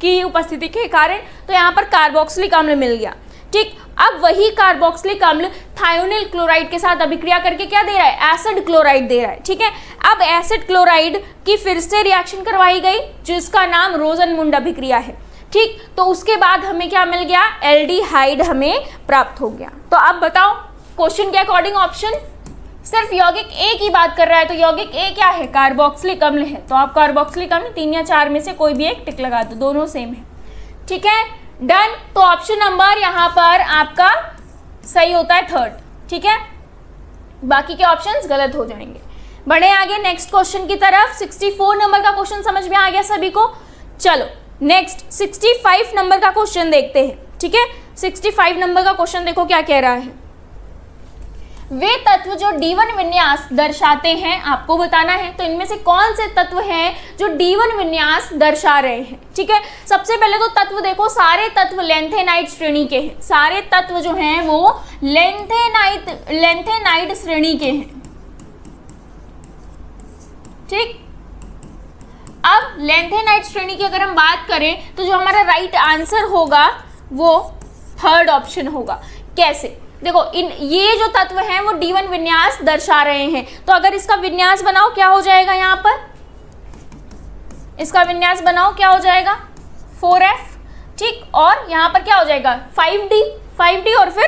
की उपस्थिति के कारण, तो यहाँ पर कार्बोक्सिलिक अम्ल मिल गया। ठीक, अब वही कार्बोक्सिलिक अम्ल थायोनिल क्लोराइड के साथ अभिक्रिया करके क्या दे रहा है? एसिड क्लोराइड दे रहा है। ठीक है, अब एसिड क्लोराइड की फिर से रिएक्शन करवाई गई जिसका नाम रोजनमुंड अभिक्रिया है। ठीक, तो उसके बाद हमें क्या मिल गया? एल्डिहाइड हमें प्राप्त हो गया। तो अब बताओ क्वेश्चन के अकॉर्डिंग ऑप्शन सिर्फ यौगिक ए की बात कर रहा है, तो यौगिक ए क्या है? कार्बोक्सिलिक अम्ल है। तो आप कार्बोक्सिलिक अम्ल 3 या 4 में से कोई भी एक टिक लगा दो, दोनों सेम है। ठीक है, डन। तो ऑप्शन नंबर यहाँ पर आपका सही होता है 3rd। ठीक है, बाकी के ऑप्शंस गलत हो जाएंगे। बढ़े आगे नेक्स्ट क्वेश्चन की तरफ। 64 नंबर का क्वेश्चन समझ में आ गया सभी को? चलो नेक्स्ट 65 नंबर का क्वेश्चन देखते हैं। ठीक है, 65 नंबर का क्वेश्चन देखो क्या कह रहा है। वे तत्व जो D1 विन्यास दर्शाते हैं आपको बताना है। तो इनमें से कौन से तत्व हैं जो D1 विन्यास दर्शा रहे हैं? ठीक है, सबसे पहले तो तत्व देखो, सारे तत्व लेंथेनाइड श्रेणी के हैं। सारे तत्व जो हैं वो लेंथेनाइड श्रेणी के हैं। ठीक, अब लेंथेनाइड श्रेणी की अगर हम बात करें तो जो हमारा राइट आंसर होगा वो 3rd ऑप्शन होगा। कैसे? देखो ये जो तत्व हैं वो D1 विन्यास दर्शा रहे हैं, तो अगर इसका विन्यास बनाओ क्या हो जाएगा? यहाँ पर इसका विन्यास बनाओ क्या हो जाएगा? 4F। ठीक, और यहाँ पर क्या हो जाएगा? 5D और फिर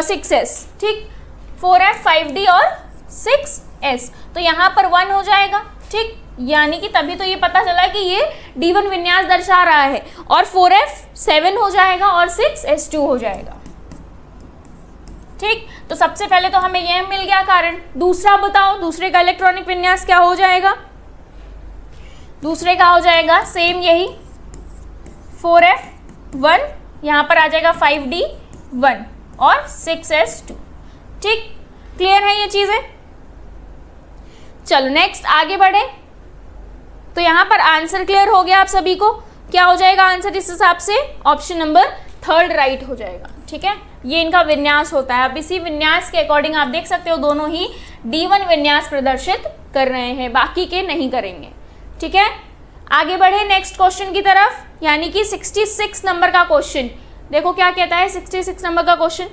6S। ठीक, 4F 5D और 6S, तो यहाँ पर 1 हो जाएगा। ठीक, यानी कि तभी तो ये पता चला कि ये D1 विन्यास दर्शा रहा है। और 4F 7 हो जाएगा और 6S2 हो जाएगा। ठीक, तो सबसे पहले तो हमें यह मिल गया कारण। दूसरा बताओ, दूसरे का इलेक्ट्रॉनिक विन्यास क्या हो जाएगा? दूसरे का हो जाएगा सेम यही 4F1, यहाँ पर आ जाएगा 5D1 और 6S2। ठीक, क्लियर है ये चीजें? चलो नेक्स्ट आगे बढ़े। तो यहाँ पर आंसर क्लियर हो गया आप सभी को? क्या हो जाएगा आंसर इस हिसाब से? ऑप्शन नंबर 3rd राइट हो जाएगा। ठीक है, ये इनका विन्यास होता है। अब इसी विन्यास के अकॉर्डिंग आप देख सकते हो दोनों ही D1 विन्यास प्रदर्शित कर रहे हैं, बाकी के नहीं करेंगे। ठीक है, आगे बढ़े नेक्स्ट क्वेश्चन की तरफ, यानी कि 66 नंबर का क्वेश्चन। देखो क्या कहता है 66 नंबर का क्वेश्चन,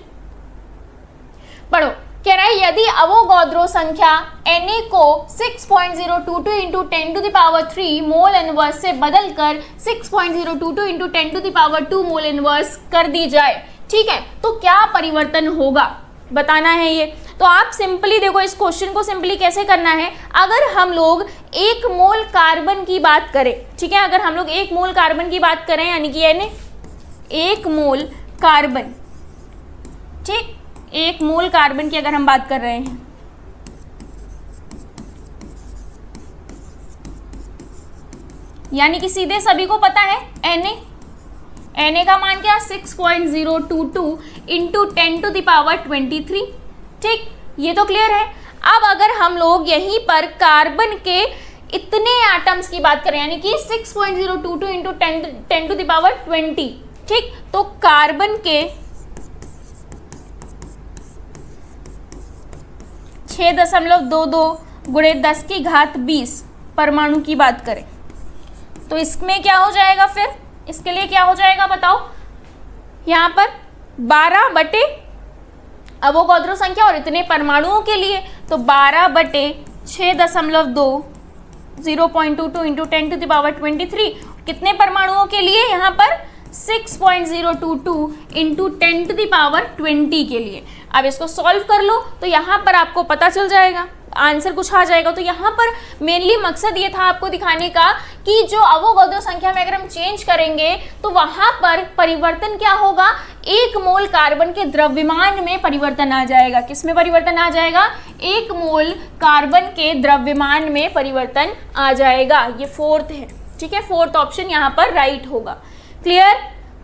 पढ़ो। कह रहा है यदि अवोगाद्रो संख्या Na को 6.022 इंटू 10⁻³ मोल इनवर्स से बदलकर 6.022 इंटू 10⁻² मोल इनवर्स कर दी जाए, ठीक है, तो क्या परिवर्तन होगा बताना है ये। तो आप सिंपली देखो इस क्वेश्चन को सिंपली कैसे करना है। अगर हम लोग 1 मोल कार्बन की बात करें, ठीक है, अगर हम लोग 1 मोल कार्बन की बात करें, यानी कि यानी 1 मोल कार्बन, ठीक, 1 मोल कार्बन की अगर हम बात कर रहे हैं, यानी कि सीधे सभी को पता है Na का मान क्या 6.022 इंटू 10⁻23, ठीक, ये तो क्लियर है। अब अगर हम लोग यहीं पर कार्बन के इतने एटम्स की बात करें, यानी कि 6.022 इंटू 10⁻20, ठीक, तो कार्बन के 6.22 गुणे 10⁻20 परमाणु की बात करें, तो इसमें क्या हो जाएगा फिर, इसके लिए क्या हो जाएगा बताओ। यहाँ पर 12 बटे अवोगाद्रो संख्या और इतने परमाणुओं के लिए, तो 12 बटे 6.2 0.22 इंटू 10⁻23 कितने परमाणुओं के लिए, यहाँ पर 6.022 इंटू 10⁻20 के लिए। अब इसको सॉल्व कर लो तो यहाँ पर आपको पता चल जाएगा, आंसर कुछ आ जाएगा। तो यहाँ पर मेनली मकसद ये था आपको दिखाने का कि जो अवोगाद्रो संख्या में अगर हम चेंज करेंगे तो वहाँ पर परिवर्तन क्या होगा, 1 मोल कार्बन के द्रव्यमान में परिवर्तन आ जाएगा। किस में परिवर्तन आ जाएगा, 1 मोल कार्बन के द्रव्यमान में परिवर्तन आ जाएगा। ये 4th है, ठीक है, 4th ऑप्शन यहाँ पर राइट होगा। क्लियर?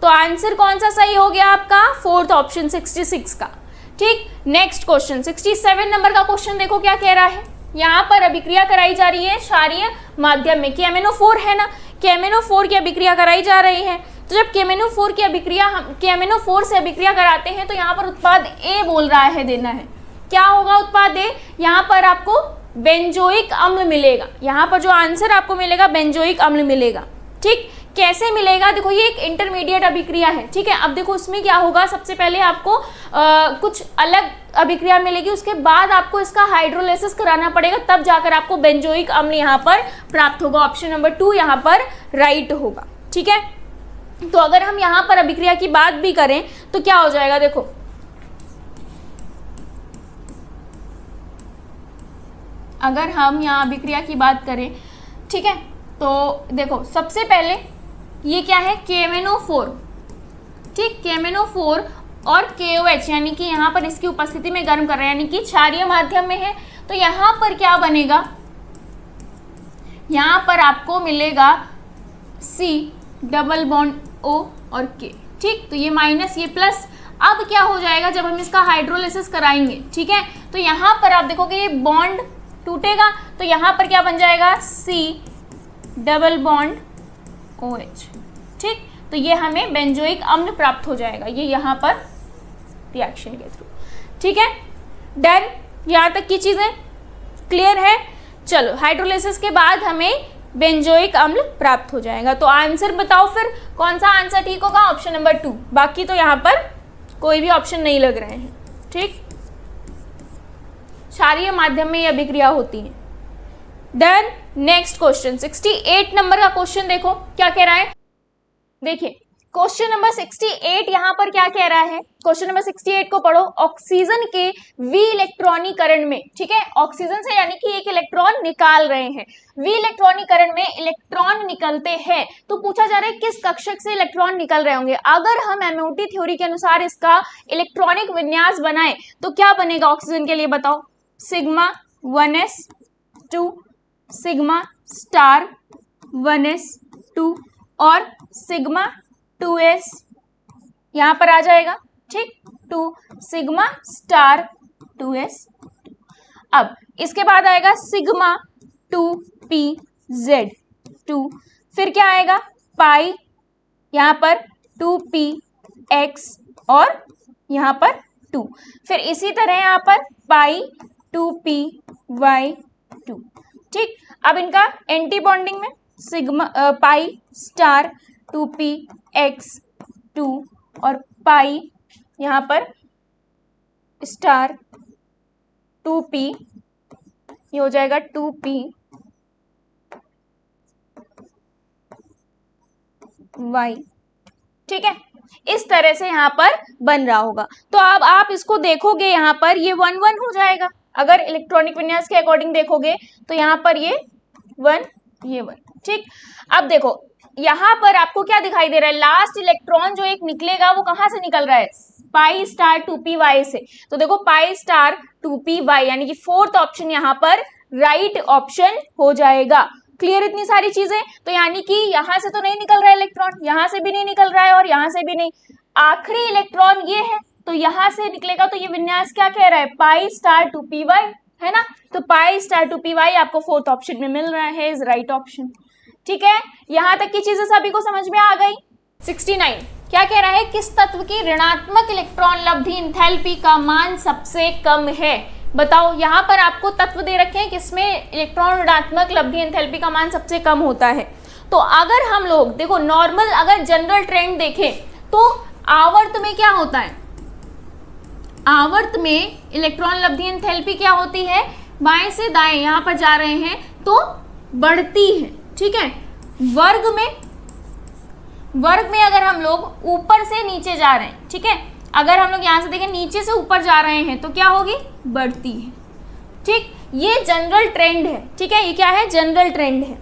तो आंसर कौन सा सही हो गया आपका, 4th ऑप्शन 66 का। ठीक, नेक्स्ट क्वेश्चन 67 नंबर का क्वेश्चन देखो क्या कह रहा है। यहाँ पर अभिक्रिया कराई जा रही है क्षारीय माध्यम में, KMnO4 है ना, KMnO4 की अभिक्रिया कराई जा रही है। तो जब KMnO4 की अभिक्रिया KMnO4 से अभिक्रिया कराते हैं तो यहाँ पर उत्पाद A बोल रहा है देना है। क्या होगा उत्पाद A, यहाँ पर आपको बेंजोइक अम्ल मिलेगा। यहाँ पर जो आंसर आपको मिलेगा बेंजोइक अम्ल मिलेगा। ठीक, कैसे मिलेगा? देखो ये एक इंटरमीडिएट अभिक्रिया है, ठीक है। अब देखो इसमें क्या होगा, सबसे पहले आपको कुछ अलग अभिक्रिया मिलेगी, उसके बाद आपको इसका हाइड्रोलाइसिस कराना पड़ेगा, तब जाकर आपको बेंजोइक अम्ल यहाँ पर प्राप्त होगा। ऑप्शन नंबर 2 यहाँ पर राइट होगा। ठीक है, तो अगर हम यहाँ पर अभिक्रिया की बात भी करें तो क्या हो जाएगा, देखो अगर हम यहाँ अभिक्रिया की बात करें, ठीक है, तो देखो सबसे पहले ये क्या है, KMnO4, ठीक, KMnO4 और KOH, यानी कि यहाँ पर इसकी उपस्थिति में गर्म कर रहे हैं, यानी कि क्षारीय माध्यम में है। तो यहाँ पर क्या बनेगा, यहाँ पर आपको मिलेगा C डबल बॉन्ड O और K, ठीक, तो ये माइनस ये प्लस। अब क्या हो जाएगा जब हम इसका हाइड्रोलाइसिस कराएंगे, ठीक है, तो यहाँ पर आप देखोगे ये बॉन्ड टूटेगा, तो यहाँ पर क्या बन जाएगा, C डबल बॉन्ड OH, ठीक, तो ये हमें बेंजोइक अम्ल प्राप्त हो जाएगा, ये यहाँ पर रिएक्शन के थ्रू। ठीक है, डन, यहाँ तक की चीज़ें क्लियर है। चलो, हाइड्रोलाइसिस के बाद हमें बेंजोइक अम्ल प्राप्त हो जाएगा। तो आंसर बताओ फिर कौन सा आंसर ठीक होगा, ऑप्शन नंबर 2, बाकी तो यहाँ पर कोई भी ऑप्शन नहीं लग रहे हैं। ठीक, क्षारीय माध्यम में ये अभिक्रिया होती है। डन, नेक्स्ट क्वेश्चन 68 नंबर का क्वेश्चन देखो क्या कह रहा है। देखिए क्वेश्चन नंबर 68 यहाँ पर क्या कह रहा है, क्वेश्चन नंबर 68 को पढ़ो। ऑक्सीजन के विइलेक्ट्रॉनीकरण में, ठीक है, ऑक्सीजन से यानी कि एक इलेक्ट्रॉन निकाल रहे हैं, विइलेक्ट्रॉनीकरण में इलेक्ट्रॉन निकलते हैं, तो पूछा जा रहा है किस कक्षक से इलेक्ट्रॉन निकल रहे होंगे। अगर हम एमओटी थ्योरी के अनुसार इसका इलेक्ट्रॉनिक विन्यास बनाए तो क्या बनेगा ऑक्सीजन के लिए, बताओ। Sigma 1s2, sigma star 1s2 और सिग्मा 2s यहां पर आ जाएगा, ठीक, 2 सिग्मा स्टार 2s। अब इसके बाद आएगा सिग्मा 2pz2, फिर क्या आएगा, पाई, यहां पर 2px और यहां पर 2, फिर इसी तरह यहां पर पाई 2py2, ठीक। अब इनका एंटी बॉन्डिंग में सिग्मा पाई स्टार 2px2 और पाई यहाँ पर स्टार 2p, ये हो जाएगा 2py, ठीक है, इस तरह से यहाँ पर बन रहा होगा। तो अब आप इसको देखोगे यहाँ पर ये 1-1 हो जाएगा, अगर इलेक्ट्रॉनिक विन्यास के अकॉर्डिंग देखोगे तो यहाँ पर ये 1 ये 1, ठीक। अब देखो यहाँ पर आपको क्या दिखाई दे रहा है, लास्ट इलेक्ट्रॉन जो एक निकलेगा वो कहाँ से निकल रहा है, पाई स्टार 2py से। तो देखो पाई स्टार 2py यानी कि फोर्थ ऑप्शन यहाँ पर राइट ऑप्शन हो जाएगा। क्लियर इतनी सारी चीजें, तो यानी कि यहाँ से तो नहीं निकल रहा है इलेक्ट्रॉन, यहाँ से भी नहीं निकल रहा है और यहाँ से भी नहीं, आखिरी इलेक्ट्रॉन ये है, तो यहाँ से निकलेगा। तो ये विन्यास क्या कह रहा है, पाई स्टार 2py है ना, तो पाई स्टार 2py आपको फोर्थ ऑप्शन में मिल रहा है, इज राइट ऑप्शन। ठीक है, यहां तक की चीजें सभी को समझ में आ गई। 69 क्या कह रहा है, किस तत्व की ऋणात्मक इलेक्ट्रॉन लब्धि एंथैल्पी का मान सबसे कम है, बताओ। यहाँ पर आपको तत्व दे रखे हैं किसमें इलेक्ट्रॉन ऋणात्मक लब्धि एंथैल्पी का मान सबसे कम होता है। तो अगर हम लोग देखो नॉर्मल अगर जनरल ट्रेंड देखें तो आवर्त में क्या होता है, आवर्त में इलेक्ट्रॉन लब्धि एंथैल्पी क्या होती है, बाएं से दाएं यहाँ पर जा रहे हैं तो बढ़ती है, ठीक है। वर्ग में अगर हम लोग ऊपर से नीचे जा रहे हैं, ठीक है, अगर हम लोग यहाँ से देखें नीचे से ऊपर जा रहे हैं तो क्या होगी, बढ़ती है, ठीक। ये जनरल ट्रेंड है, ठीक है, ये क्या है, जनरल ट्रेंड है।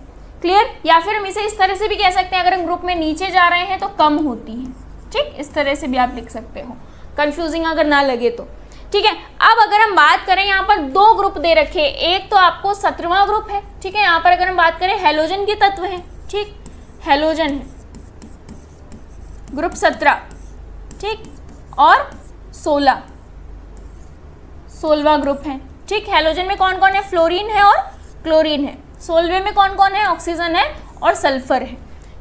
क्लियर, या फिर हम इसे इस तरह से भी कह सकते हैं, अगर हम ग्रुप में नीचे जा रहे हैं तो कम होती है, ठीक, इस तरह से भी आप लिख सकते हो, कंफ्यूजिंग अगर ना लगे तो, ठीक है। अब अगर हम बात करें, यहाँ पर 2 ग्रुप दे रखे, एक तो आपको 17वां ग्रुप है, ठीक है, यहाँ पर अगर हम बात करें हेलोजन के तत्व हैं, ठीक, हेलोजन है ग्रुप 17, ठीक, और 16वां ग्रुप है, ठीक। हेलोजन में कौन कौन है, फ्लोरीन है और क्लोरीन है। 16वें में कौन कौन है, ऑक्सीजन है और सल्फर है,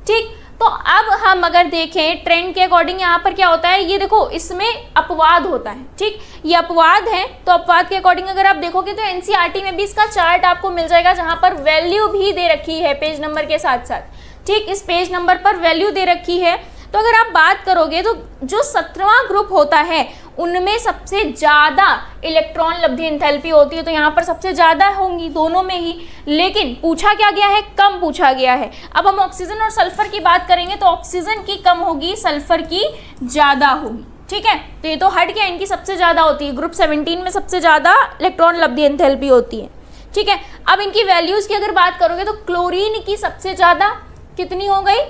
ठीक। तो अब हम अगर देखें ट्रेंड के अकॉर्डिंग यहाँ पर क्या होता है, ये देखो इसमें अपवाद होता है, ठीक, ये अपवाद है। तो अपवाद के अकॉर्डिंग अगर आप देखोगे तो एनसीईआरटी में भी इसका चार्ट आपको मिल जाएगा, जहां पर वैल्यू भी दे रखी है पेज नंबर के साथ साथ, ठीक, इस पेज नंबर पर वैल्यू दे रखी है। तो अगर आप बात करोगे तो जो 17वां ग्रुप होता है उनमें सबसे ज़्यादा इलेक्ट्रॉन लब्धि एंथैल्पी होती है, तो यहाँ पर सबसे ज़्यादा होंगी दोनों में ही, लेकिन पूछा क्या गया है, कम पूछा गया है। अब हम ऑक्सीजन और सल्फर की बात करेंगे तो ऑक्सीजन की कम होगी, सल्फर की ज़्यादा होगी, ठीक है। तो ये तो हट गया, इनकी सबसे ज़्यादा होती है, ग्रुप 17 में सबसे ज़्यादा इलेक्ट्रॉन लब्धि एंथैल्पी होती है, ठीक है। अब इनकी वैल्यूज़ की अगर बात करोगे तो क्लोरीन की सबसे ज़्यादा कितनी हो गई,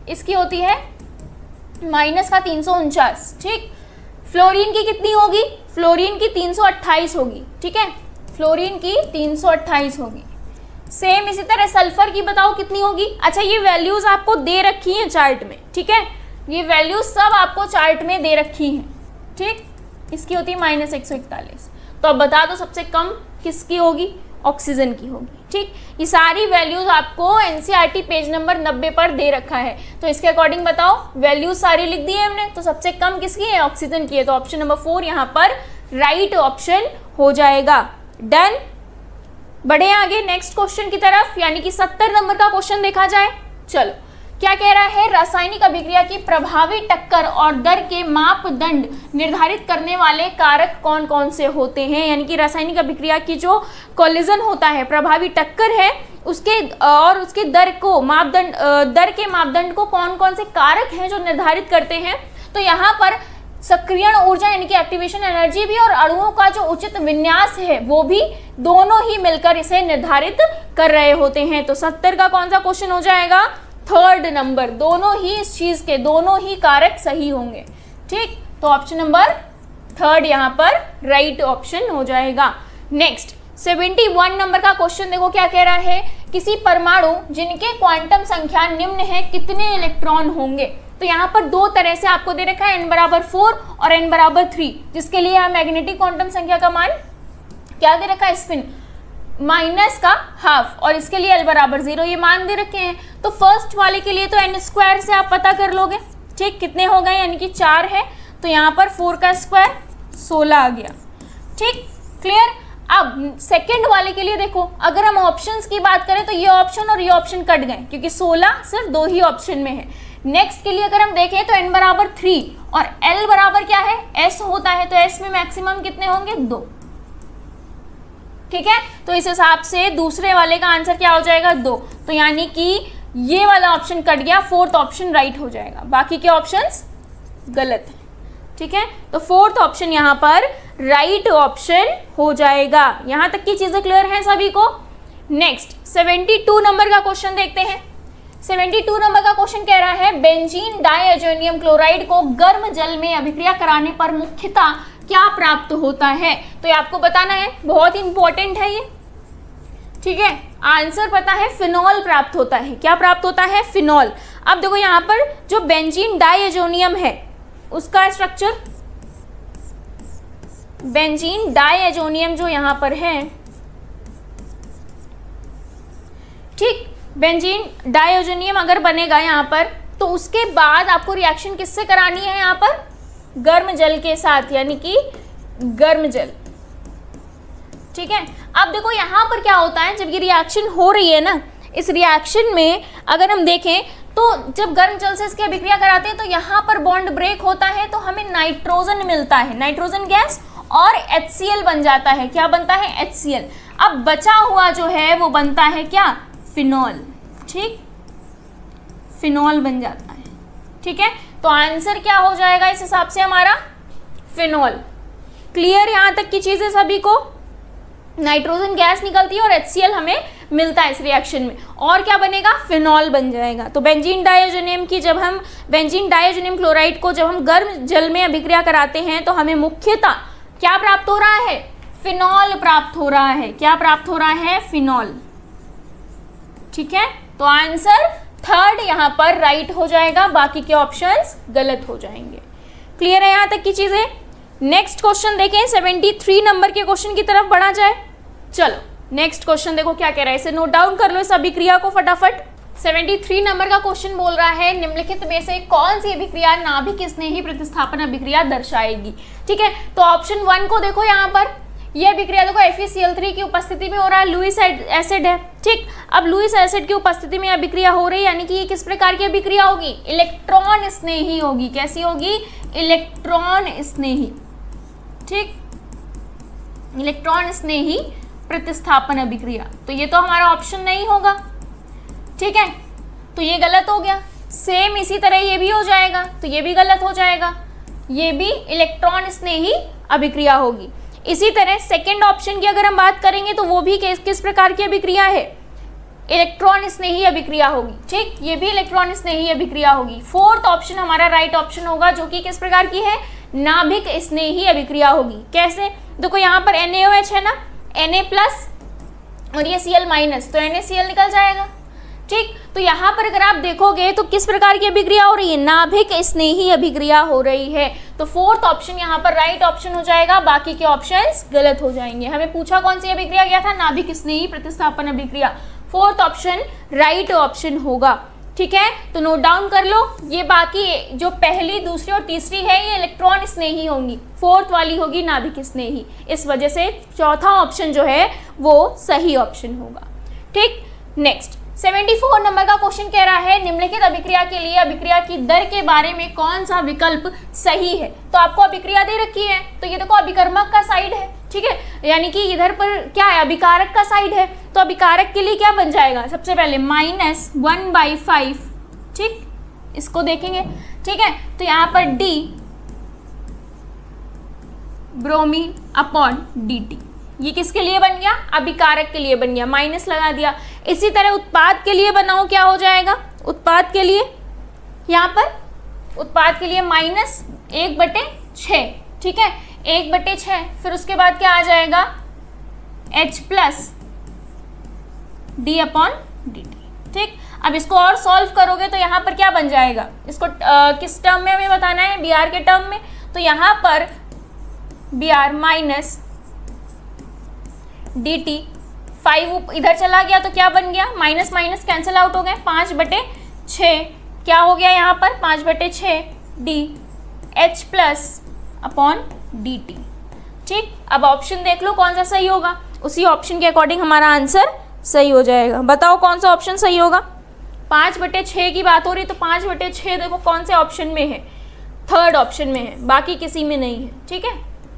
इसकी होती है माइनस का 349, ठीक। फ्लोरीन की कितनी होगी, फ्लोरीन की 328 होगी, ठीक है, फ्लोरीन की 328 होगी। सेम इसी तरह सल्फर की बताओ कितनी होगी। अच्छा, ये वैल्यूज आपको दे रखी हैं चार्ट में, ठीक है, ये वैल्यूज सब आपको चार्ट में दे रखी हैं, ठीक। इसकी होती है -141। तो अब बता दो सबसे कम किसकी होगी, ऑक्सीजन की होगी, ठीक। ये सारी वैल्यूज आपको एनसीईआरटी पेज नंबर 90 पर दे रखा है। तो इसके अकॉर्डिंग बताओ, वैल्यूज सारी लिख दी है हमने, तो सबसे कम किसकी है, ऑक्सीजन की है। तो ऑप्शन नंबर 4 यहाँ पर राइट ऑप्शन हो जाएगा। डन। बढ़े आगे नेक्स्ट क्वेश्चन की तरफ, यानी कि 70 नंबर का क्वेश्चन देखा जाए। चलो, क्या कह रहा है, रासायनिक अभिक्रिया की प्रभावी टक्कर और दर के मापदंड निर्धारित करने वाले कारक कौन कौन से होते हैं। यानी कि रासायनिक अभिक्रिया की जो कोलिजन होता है, प्रभावी टक्कर है, उसके और उसके दर को मापदंड, दर के मापदंड को कौन कौन से कारक हैं जो निर्धारित करते हैं। तो यहाँ पर सक्रियण ऊर्जा यानी कि एक्टिवेशन एनर्जी भी और अणुओं का जो उचित विन्यास है वो भी, दोनों ही मिलकर इसे निर्धारित कर रहे होते हैं। तो 70 का कौन सा क्वेश्चन हो जाएगा, 3rd नंबर। दोनों ही इस चीज के दोनों ही कारक सही होंगे, ठीक। तो ऑप्शन नंबर 3rd यहाँ पर राइट ऑप्शन हो जाएगा। नेक्स्ट 71 नंबर का क्वेश्चन देखो क्या कह रहा है, किसी परमाणु जिनके क्वांटम संख्या निम्न है कितने इलेक्ट्रॉन होंगे। तो यहाँ पर दो तरह से आपको दे रखा है, n = 4 और n = 3, जिसके लिए यहाँ मैग्नेटिक क्वांटम संख्या का मान क्या दे रखा है, स्पिन -½ और इसके लिए l = 0 ये मान दे रखे हैं। तो फर्स्ट वाले के लिए तो n² से आप पता कर लोगे, ठीक, कितने हो गए, यानी कि 4 है। तो यहाँ पर 4 का स्क्वायर 16 आ गया, ठीक, क्लियर। अब सेकंड वाले के लिए देखो, अगर हम ऑप्शंस की बात करें तो ये ऑप्शन और ये ऑप्शन कट गए, क्योंकि 16 सिर्फ 2 ही ऑप्शन में है। नेक्स्ट के लिए अगर हम देखें तो n = 3 और l बराबर क्या है, s होता है, तो s में मैक्सिमम कितने होंगे, 2, ठीक है। तो इस हिसाब से दूसरे वाले का आंसर क्या हो जाएगा, 2। तो यानी कि ये वाला ऑप्शन कट गया, 4th ऑप्शन राइट हो जाएगा, बाकी के ऑप्शंस गलत हैं, ठीक है। तो 4th ऑप्शन यहाँ पर राइट ऑप्शन हो जाएगा। यहाँ तक की चीजें क्लियर हैं सभी को। नेक्स्ट 72 नंबर का क्वेश्चन देखते हैं। 72 नंबर का क्वेश्चन कह रहा है, बेंजीन डाइअजोनियम क्लोराइड को गर्म जल में अभिक्रिया कराने पर मुख्यतः क्या प्राप्त होता है। तो ये आपको बताना है, बहुत इंपॉर्टेंट है ये, ठीक है। आंसर पता है, फिनॉल प्राप्त होता है। क्या प्राप्त होता है, फिनॉल। अब देखो यहाँ पर जो बेंजीन डाइअजोनियम है उसका स्ट्रक्चर, बेंजीन डाइअजोनियम जो यहाँ पर है, ठीक, बेंजीन डाइअजोनियम अगर बनेगा यहाँ पर, तो उसके बाद आपको रिएक्शन किससे करानी है, यहाँ पर गर्म जल के साथ, यानी कि गर्म जल, ठीक है। अब देखो यहाँ पर क्या होता है, जब ये रिएक्शन हो रही है ना, इस रिएक्शन में अगर हम देखें तो जब गर्म जल से इसकी अभिक्रिया कराते हैं तो यहाँ पर बॉन्ड ब्रेक होता है, तो हमें नाइट्रोजन मिलता है, नाइट्रोजन गैस, और HCl बन जाता है। क्या बनता है, HCl। अब बचा हुआ जो है वो बनता है क्या, फिनॉल, ठीक, फिनॉल बन जाता है, ठीक है। तो आंसर क्या हो जाएगा इस हिसाब से हमारा, फिनॉल। क्लियर यहाँ तक की चीजें सभी को। नाइट्रोजन गैस निकलती है और HCl हमें मिलता है इस रिएक्शन में, और क्या बनेगा, फिनॉल बन जाएगा। तो बेंजीन डाइअजोनियम की जब हम, बेंजीन डाइअजोनियम क्लोराइड को जब हम गर्म जल में अभिक्रिया कराते हैं तो हमें मुख्यतः क्या प्राप्त हो रहा है, फिनॉल प्राप्त हो रहा है। क्या प्राप्त हो रहा है, फिनॉल, ठीक है। तो आंसर 3rd यहाँ पर राइट हो जाएगा, बाकी के ऑप्शंस गलत हो जाएंगे। क्लियर है यहाँ तक की चीजें। नेक्स्ट क्वेश्चन देखें, 73 नंबर के क्वेश्चन की तरफ बढ़ा जाए। चलो नेक्स्ट क्वेश्चन देखो क्या कह रहा है, इसे नोट डाउन कर लो इस अभिक्रिया को फटाफट। 73 नंबर का क्वेश्चन बोल रहा है निम्नलिखित में से कौन सी अभिक्रिया नाभिक स्नेही प्रतिस्थापन अभिक्रिया दर्शाएगी। ठीक है, तो ऑप्शन 1 को देखो, यहाँ पर यह अभिक्रिया देखो FeCl3 की उपस्थिति में हो रहा है, लुईस एसिड है। ठीक, अब लुईस एसिड की उपस्थिति में अभिक्रिया हो रही है, यानी कि ये किस प्रकार की अभिक्रिया होगी, इलेक्ट्रॉन स्नेही होगी। कैसी होगी, इलेक्ट्रॉन स्नेही। ठीक, इलेक्ट्रॉन स्नेही प्रतिस्थापन अभिक्रिया, तो ये तो हमारा ऑप्शन नहीं होगा। ठीक है, तो ये गलत हो गया। सेम इसी तरह ये भी हो जाएगा, तो ये भी गलत हो जाएगा, ये भी इलेक्ट्रॉन स्नेही अभिक्रिया होगी। इसी तरह सेकंड ऑप्शन की अगर हम बात करेंगे तो वो भी किस प्रकार की अभिक्रिया है, इलेक्ट्रॉन स्नेही अभिक्रिया होगी। ठीक, ये भी इलेक्ट्रॉन स्नेही अभिक्रिया होगी। फोर्थ ऑप्शन हमारा राइट ऑप्शन होगा, जो कि किस प्रकार की है, नाभिक स्नेही अभिक्रिया होगी। कैसे, देखो यहाँ पर NaOH है ना, Na+ और ये Cl- तो NaCl निकल जाएगा। ठीक, तो यहाँ पर अगर आप देखोगे तो किस प्रकार की अभिक्रिया हो रही है, नाभिक स्नेही अभिक्रिया हो रही है। तो फोर्थ ऑप्शन यहाँ पर राइट ऑप्शन हो जाएगा, बाकी के ऑप्शंस गलत हो जाएंगे। हमें पूछा कौन सी अभिक्रिया गया था, नाभिक स्नेही प्रतिस्थापन अभिक्रिया। फोर्थ ऑप्शन राइट ऑप्शन होगा। ठीक है, तो नोट डाउन कर लो, ये बाकी जो पहली, दूसरी और तीसरी है ये इलेक्ट्रॉन स्नेही होंगी, फोर्थ वाली होगी नाभिक स्नेही। इस वजह से चौथा ऑप्शन जो है वो सही ऑप्शन होगा। ठीक, नेक्स्ट 74 नंबर का क्वेश्चन कह रहा है निम्नलिखित अभिक्रिया के लिए अभिक्रिया की दर के बारे में कौन सा विकल्प सही है। तो आपको अभिक्रिया दे रखी है, तो ये देखो अभिकर्मक का साइड है। ठीक है, यानी कि इधर पर क्या है, अभिकारक का साइड है, तो अभिकारक के लिए क्या बन जाएगा, सबसे पहले -1/5। ठीक, इसको देखेंगे। ठीक है, तो यहाँ पर D ब्रोमीन अपॉन DT, ये किसके लिए बन गया, अभिकारक के लिए बन गया, माइनस लगा दिया। इसी तरह उत्पाद के लिए बनाओ, क्या हो जाएगा, उत्पाद के लिए यहाँ पर उत्पाद के लिए -1/6। ठीक है, 1/6, फिर उसके बाद क्या आ जाएगा, H+ D/dt। ठीक, अब इसको और सॉल्व करोगे तो यहाँ पर क्या बन जाएगा, इसको किस टर्म में हमें बताना है, Br के टर्म में। तो यहाँ पर Br dt, 5 इधर चला गया तो क्या बन गया, माइनस माइनस कैंसिल आउट हो गए, 5/6 क्या हो गया यहाँ पर, 5/6 D H+/dt। ठीक, अब ऑप्शन देख लो कौन सा सही होगा, उसी ऑप्शन के अकॉर्डिंग हमारा आंसर सही हो जाएगा। बताओ कौन सा ऑप्शन सही होगा। 5/6 की बात हो रही, तो 5/6 देखो कौन से ऑप्शन में है, थर्ड ऑप्शन में है, बाकी किसी में नहीं है। ठीक है,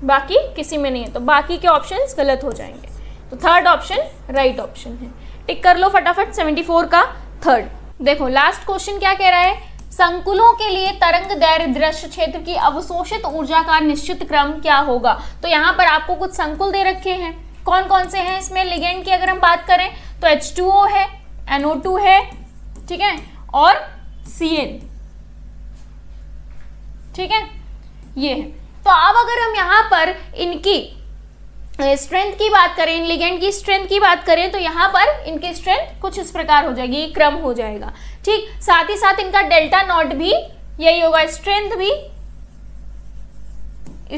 बाकी किसी में नहीं है, तो बाकी के ऑप्शंस गलत हो जाएंगे। तो थर्ड ऑप्शन राइट ऑप्शन है। टिक कर लो फटाफट 74 का थर्ड। देखो लास्ट क्वेश्चन क्या कह रहा है, संकुलों के लिए तरंग दैर्घ्य दृश्य क्षेत्र की अवशोषित ऊर्जा का निश्चित क्रम क्या होगा। तो यहाँ पर आपको कुछ संकुल दे रखे हैं, कौन कौन से हैं इसमें, लिगेंड की अगर हम बात करें तो H2O है, NO2 है, ठीक है, और CN। ठीक है, ये है। तो अब अगर हम यहाँ पर इनकी स्ट्रेंथ की बात करें, इन लिगेंड की स्ट्रेंथ की बात करें, तो यहाँ पर इनकी स्ट्रेंथ कुछ इस प्रकार हो जाएगी, क्रम हो जाएगा। ठीक, साथ ही साथ इनका डेल्टा नॉट भी यही होगा, स्ट्रेंथ भी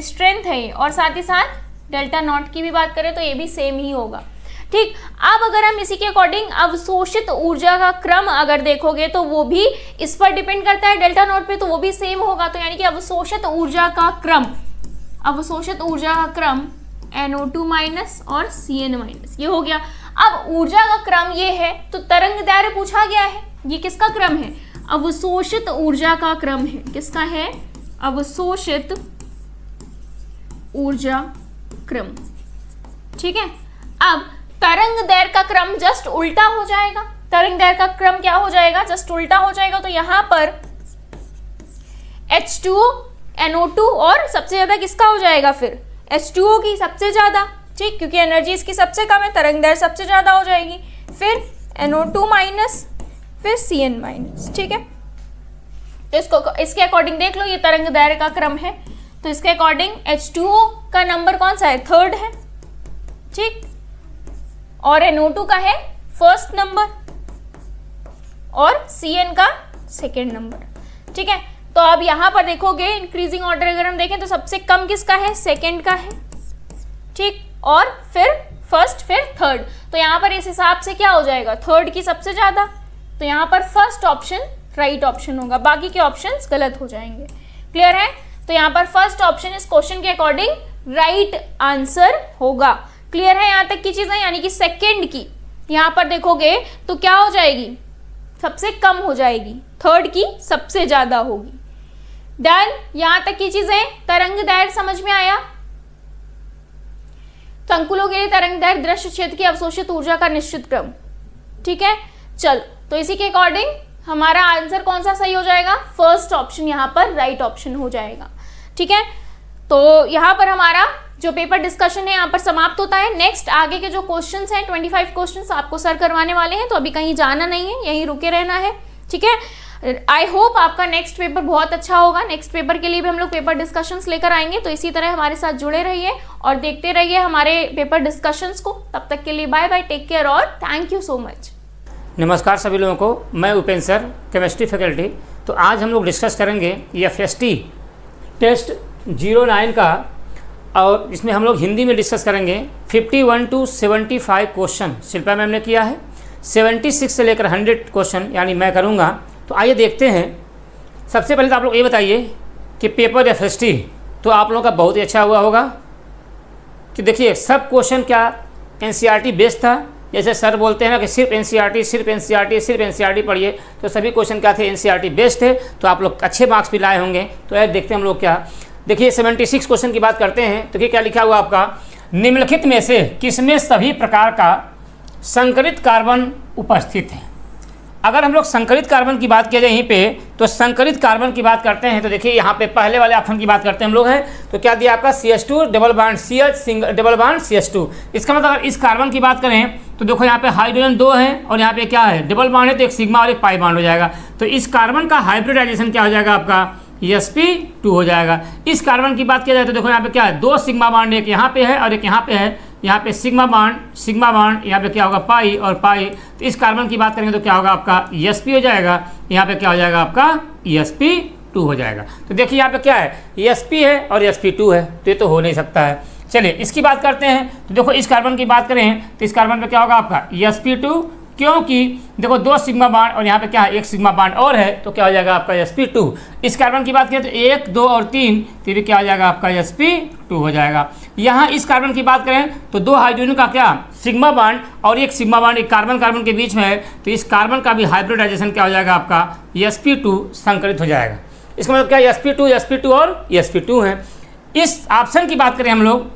स्ट्रेंथ है ये, और साथ ही साथ डेल्टा नॉट की भी बात करें तो ये भी सेम ही होगा। ठीक, अब अगर हम इसी के अकॉर्डिंग अवशोषित ऊर्जा का क्रम अगर देखोगे तो वो भी इस पर डिपेंड करता है डेल्टा नॉट पे, तो वो भी सेम होगा। तो यानी कि अवशोषित ऊर्जा का क्रम NO2- और CN- ये हो गया। अब ऊर्जा का क्रम ये है, तो तरंग दैर्घ्य पूछा गया है, ये किसका क्रम है, अवशोषित ऊर्जा का क्रम है। किसका है, अवशोषित ऊर्जा क्रम। ठीक है, अब तरंग दैर्घ्य का क्रम जस्ट उल्टा हो जाएगा, तरंग दैर्घ्य का क्रम क्या हो जाएगा, जस्ट उल्टा हो जाएगा। तो यहाँ पर H2O NO2 और सबसे ज्यादा किसका हो जाएगा, फिर H2O की सबसे ज्यादा। ठीक, क्योंकि एनर्जी इसकी सबसे कम है, तरंग दैर्घ्य सबसे ज्यादा हो जाएगी, फिर NO2-, फिर CN-। ठीक है, तो इसके अकॉर्डिंग देख लो, ये तरंग दैर्घ्य का क्रम है, तो इसके अकॉर्डिंग H2O का नंबर कौन सा है, थर्ड है। ठीक, और NO2 का है फर्स्ट नंबर, और CN का सेकेंड नंबर। ठीक है, तो अब यहाँ पर देखोगे इंक्रीजिंग ऑर्डर अगर हम देखें तो सबसे कम किसका है, सेकेंड का है। ठीक, और फिर फर्स्ट, फिर थर्ड। तो यहाँ पर इस हिसाब से क्या हो जाएगा, थर्ड की सबसे ज्यादा, तो यहाँ पर फर्स्ट ऑप्शन राइट ऑप्शन होगा, बाकी के ऑप्शंस गलत हो जाएंगे। क्लियर है? तो यहाँ पर फर्स्ट ऑप्शन इस क्वेश्चन के अकॉर्डिंग राइट आंसर होगा। क्लियर है यहाँ तक की चीजें? यानी कि सेकेंड की यहाँ पर देखोगे तो क्या हो जाएगी, सबसे कम हो जाएगी, थर्ड की सबसे ज्यादा होगी। डन? यहाँ तक की चीजें तरंग दैर्घ्य समझ में आया? तो अंकुलों के लिए तरंग दैर्घ्य दृश्य क्षेत्र की अवशोषित ऊर्जा का निश्चित क्रम। ठीक है, चल तो इसी के अकॉर्डिंग हमारा आंसर कौन सा सही हो जाएगा? फर्स्ट ऑप्शन यहाँ पर राइट ऑप्शन हो जाएगा। ठीक है, तो यहाँ पर हमारा जो पेपर डिस्कशन है यहाँ पर समाप्त होता है। नेक्स्ट आगे के जो क्वेश्चंस हैं 25 क्वेश्चंस आपको सर करवाने वाले हैं, तो अभी कहीं जाना नहीं है, यहीं रुके रहना है। ठीक है, आई होप आपका नेक्स्ट पेपर बहुत अच्छा होगा। नेक्स्ट पेपर के लिए भी हम लोग पेपर डिस्कशंस लेकर आएंगे, तो इसी तरह हमारे साथ जुड़े रहिए और देखते रहिए हमारे पेपर डिस्कशंस को। तब तक के लिए बाय बाय, टेक केयर और थैंक यू सो मच। नमस्कार सभी लोगों को, मैं उपेंद्र सर, केमिस्ट्री फैकल्टी। तो आज हम लोग डिस्कस करेंगे FST टेस्ट 09 का, और इसमें हम लोग हिंदी में डिस्कस करेंगे 51 to 75 क्वेश्चन शिल्पा मैम ने किया है। 76 से लेकर 100 क्वेश्चन यानी मैं करूँगा। तो आइए देखते हैं। सबसे पहले तो आप लोग ये बताइए कि पेपर FST तो आप लोगों का बहुत ही अच्छा हुआ होगा कि देखिए सब क्वेश्चन क्या NCERT बेस्ड था। जैसे सर बोलते हैं ना कि सिर्फ NCERT पढ़िए, तो सभी क्वेश्चन क्या थे, NCERT बेस्ड थे। तो आप लोग अच्छे मार्क्स भी लाए होंगे। तो यार देखते हैं हम लोग क्या। देखिए 76 क्वेश्चन की बात करते हैं तो क्या लिखा हुआ आपका, निम्नलिखित में से किसमें सभी प्रकार का संकरित कार्बन उपस्थित है। अगर हम लोग संकरित कार्बन की बात किया जाए यहीं पे, तो संकरित कार्बन की बात करते हैं तो देखिए यहाँ पे पहले वाले ऑप्शन की बात करते हैं हम लोग हैं। तो क्या दिया आपका CH2 double bond CH single double bond CH2। इसका मतलब अगर इस कार्बन की बात करें तो देखो यहाँ पे हाइड्रोजन 2 है और यहाँ पे क्या है, डबल बॉन्ड है, तो एक सिग्मा और एक पाई बॉन्ड हो जाएगा। तो इस कार्बन का हाइब्रिडाइजेशन क्या हो जाएगा आपका, sp2 हो जाएगा। इस कार्बन की बात किया जाए तो देखो यहाँ पे क्या है, 2 सिग्मा बॉन्ड, एक यहाँ पे है और एक यहाँ पे है। यहाँ पे सिग्मा बॉन्ड, यहाँ पे क्या होगा पाई और पाई। तो इस कार्बन की बात करेंगे तो क्या होगा आपका sp हो जाएगा। यहाँ पे क्या हो जाएगा आपका sp2 हो जाएगा। तो देखिए यहाँ पे क्या है, sp है और sp2 है, तो ये तो हो नहीं सकता है। चलिए इसकी बात करते हैं। तो देखो इस कार्बन की बात करें तो इस कार्बन पे क्या होगा आपका sp2, क्योंकि देखो 2 सिग्मा बॉन्ड और यहाँ पे क्या है, 1 सिग्मा बॉन्ड और है, तो क्या हो जाएगा आपका sp2। इस कार्बन की बात करें तो 1, 2 और 3, तो भी क्या हो जाएगा आपका sp2 हो जाएगा। यहाँ इस कार्बन की बात करें तो 2 हाइड्रोजन का क्या, सिग्मा बॉन्ड और 1 सिग्मा बॉन्ड एक कार्बन के बीच में है, तो इस कार्बन का भी हाइब्रिडाइजेशन क्या हो जाएगा आपका sp2 संकरित हो जाएगा। इसका मतलब क्या, sp2 और sp2 है। इस ऑप्शन की बात करें हम लोग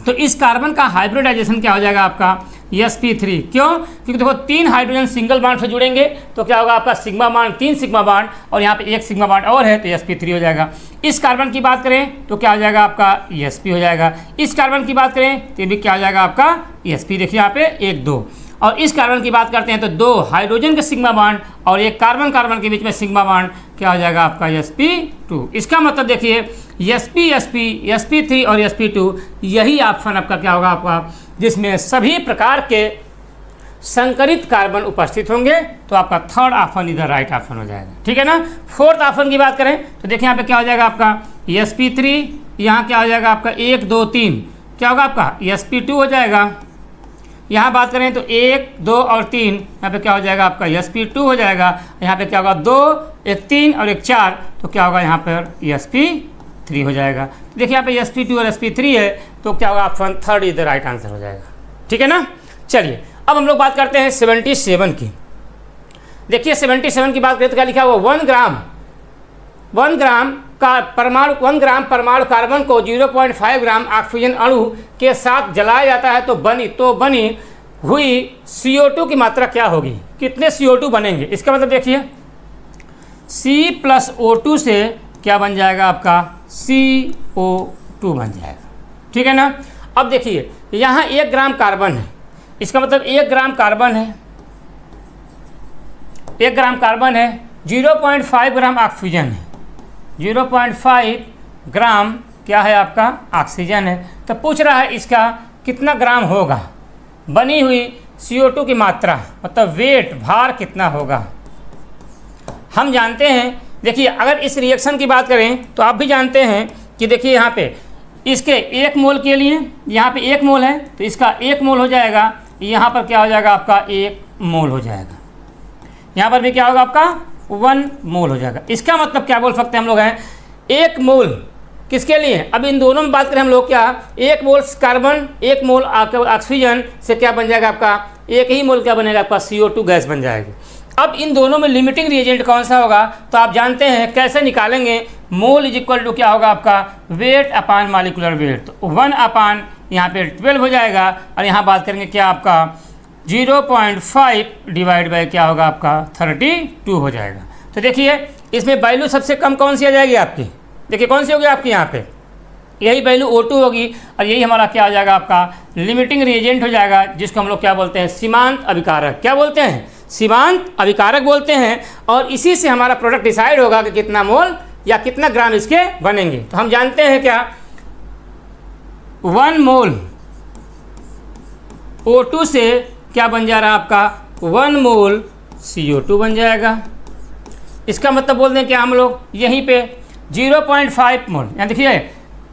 तो इस कार्बन का हाइब्रिडाइजेशन क्या हो जाएगा आपका sp3। क्यों? क्योंकि देखो 3 हाइड्रोजन सिंगल बॉन्ड से जुड़ेंगे तो क्या होगा आपका सिग्मा बॉन्ड, 3 सिग्मा बॉन्ड और यहाँ पे 1 सिग्मा बॉन्ड और है, तो sp3 हो जाएगा। इस कार्बन की बात करें तो क्या हो जाएगा आपका sp हो जाएगा। इस कार्बन की बात करें तो भी क्या हो जाएगा आपका sp। देखिए यहाँ पे 1, 2। और इस कार्बन की बात करते हैं तो 2 हाइड्रोजन के सिग्मा बॉन्ड और एक कार्बन के बीच में सिग्मा बॉन्ड, क्या हो जाएगा आपका sp2। इसका मतलब देखिए sp3 और sp2 यही ऑप्शन आपका क्या होगा आपका, जिसमें सभी प्रकार के संकरित कार्बन उपस्थित होंगे। तो आपका थर्ड ऑप्शन इधर राइट ऑप्शन हो जाएगा। ठीक है ना। फोर्थ ऑप्शन की बात करें तो देखिए यहाँ पे क्या हो जाएगा आपका sp3, यहाँ क्या हो जाएगा आपका 1, 2, 3, क्या होगा आपका sp2 हो जाएगा। यहाँ बात करें तो 1, 2 और 3, यहाँ पे क्या हो जाएगा आपका sp2 हो जाएगा। यहाँ पे क्या होगा 2, 1, 3 और 1, 4, तो क्या होगा यहाँ पर sp3 हो जाएगा। तो देखिए यहाँ पे sp2 और sp3 है, तो क्या होगा ऑप्शन थर्ड इधर राइट आंसर हो जाएगा। ठीक है ना। चलिए अब हम लोग बात करते हैं 77 की। देखिए 77 की बात करें तो क्या लिखा हुआ, 1 ग्राम परमाणु कार्बन को 0.5 ग्राम ऑक्सीजन अणु के साथ जलाया जाता है तो बनी हुई CO2 की मात्रा क्या होगी, कितने CO2 बनेंगे। इसका मतलब देखिए C+O2 से क्या बन जाएगा आपका CO2 बन जाएगा। ठीक है ना। अब देखिए यहाँ 1 ग्राम कार्बन है, इसका मतलब 1 ग्राम कार्बन है, 1 ग्राम कार्बन है, 0.5 ग्राम ऑक्सीजन है, 0.5 ग्राम क्या है आपका ऑक्सीजन है। तो पूछ रहा है इसका कितना ग्राम होगा, बनी हुई CO2 की मात्रा, मतलब वेट भार कितना होगा। हम जानते हैं, देखिए अगर इस रिएक्शन की बात करें तो आप भी जानते हैं कि देखिए यहाँ पे इसके 1 मोल के लिए, यहाँ पे 1 मोल है तो इसका 1 मोल हो जाएगा, यहाँ पर क्या हो जाएगा आपका 1 मोल हो जाएगा। यहाँ पर भी क्या होगा आपका 1 मोल हो जाएगा। इसका मतलब क्या बोल सकते हैं हम लोग हैं, 1 मोल किसके लिए, अब इन दोनों में बात करें हम लोग क्या, 1 मोल कार्बन 1 मोल ऑक्सीजन से क्या बन जाएगा आपका, 1 ही मोल क्या बनेगा आपका CO2 गैस बन जाएगी। अब इन दोनों में लिमिटिंग रिएजेंट कौन सा होगा, तो आप जानते हैं कैसे निकालेंगे, मोल इज इक्वल टू क्या होगा आपका वेट अपान मॉलिक्यूलर वेट, तो 1 अपान यहाँ पे 12 हो जाएगा, और यहाँ बात करेंगे क्या आपका 0.5 डिवाइड बाई क्या होगा आपका 32 हो जाएगा। तो देखिए इसमें वैल्यू सबसे कम कौन सी आ जाएगी आपकी, देखिए कौन सी होगी आपकी यहाँ पे, यही वैल्यू O2 होगी, और यही हमारा क्या हो जाएगा आपका लिमिटिंग रिएजेंट हो जाएगा, जिसको हम लोग क्या बोलते हैं सीमांत अभिकारक, क्या बोलते हैं सीमांत अभिकारक बोलते हैं। और इसी से हमारा प्रोडक्ट डिसाइड होगा कि कितना मोल या कितना ग्राम इसके बनेंगे। तो हम जानते हैं क्या 1 मोल O2 से क्या बन जा रहा है आपका 1 मोल CO2 बन जाएगा। इसका मतलब बोल दें क्या हम लोग यहीं पे 0.5 मोल, यहाँ देखिए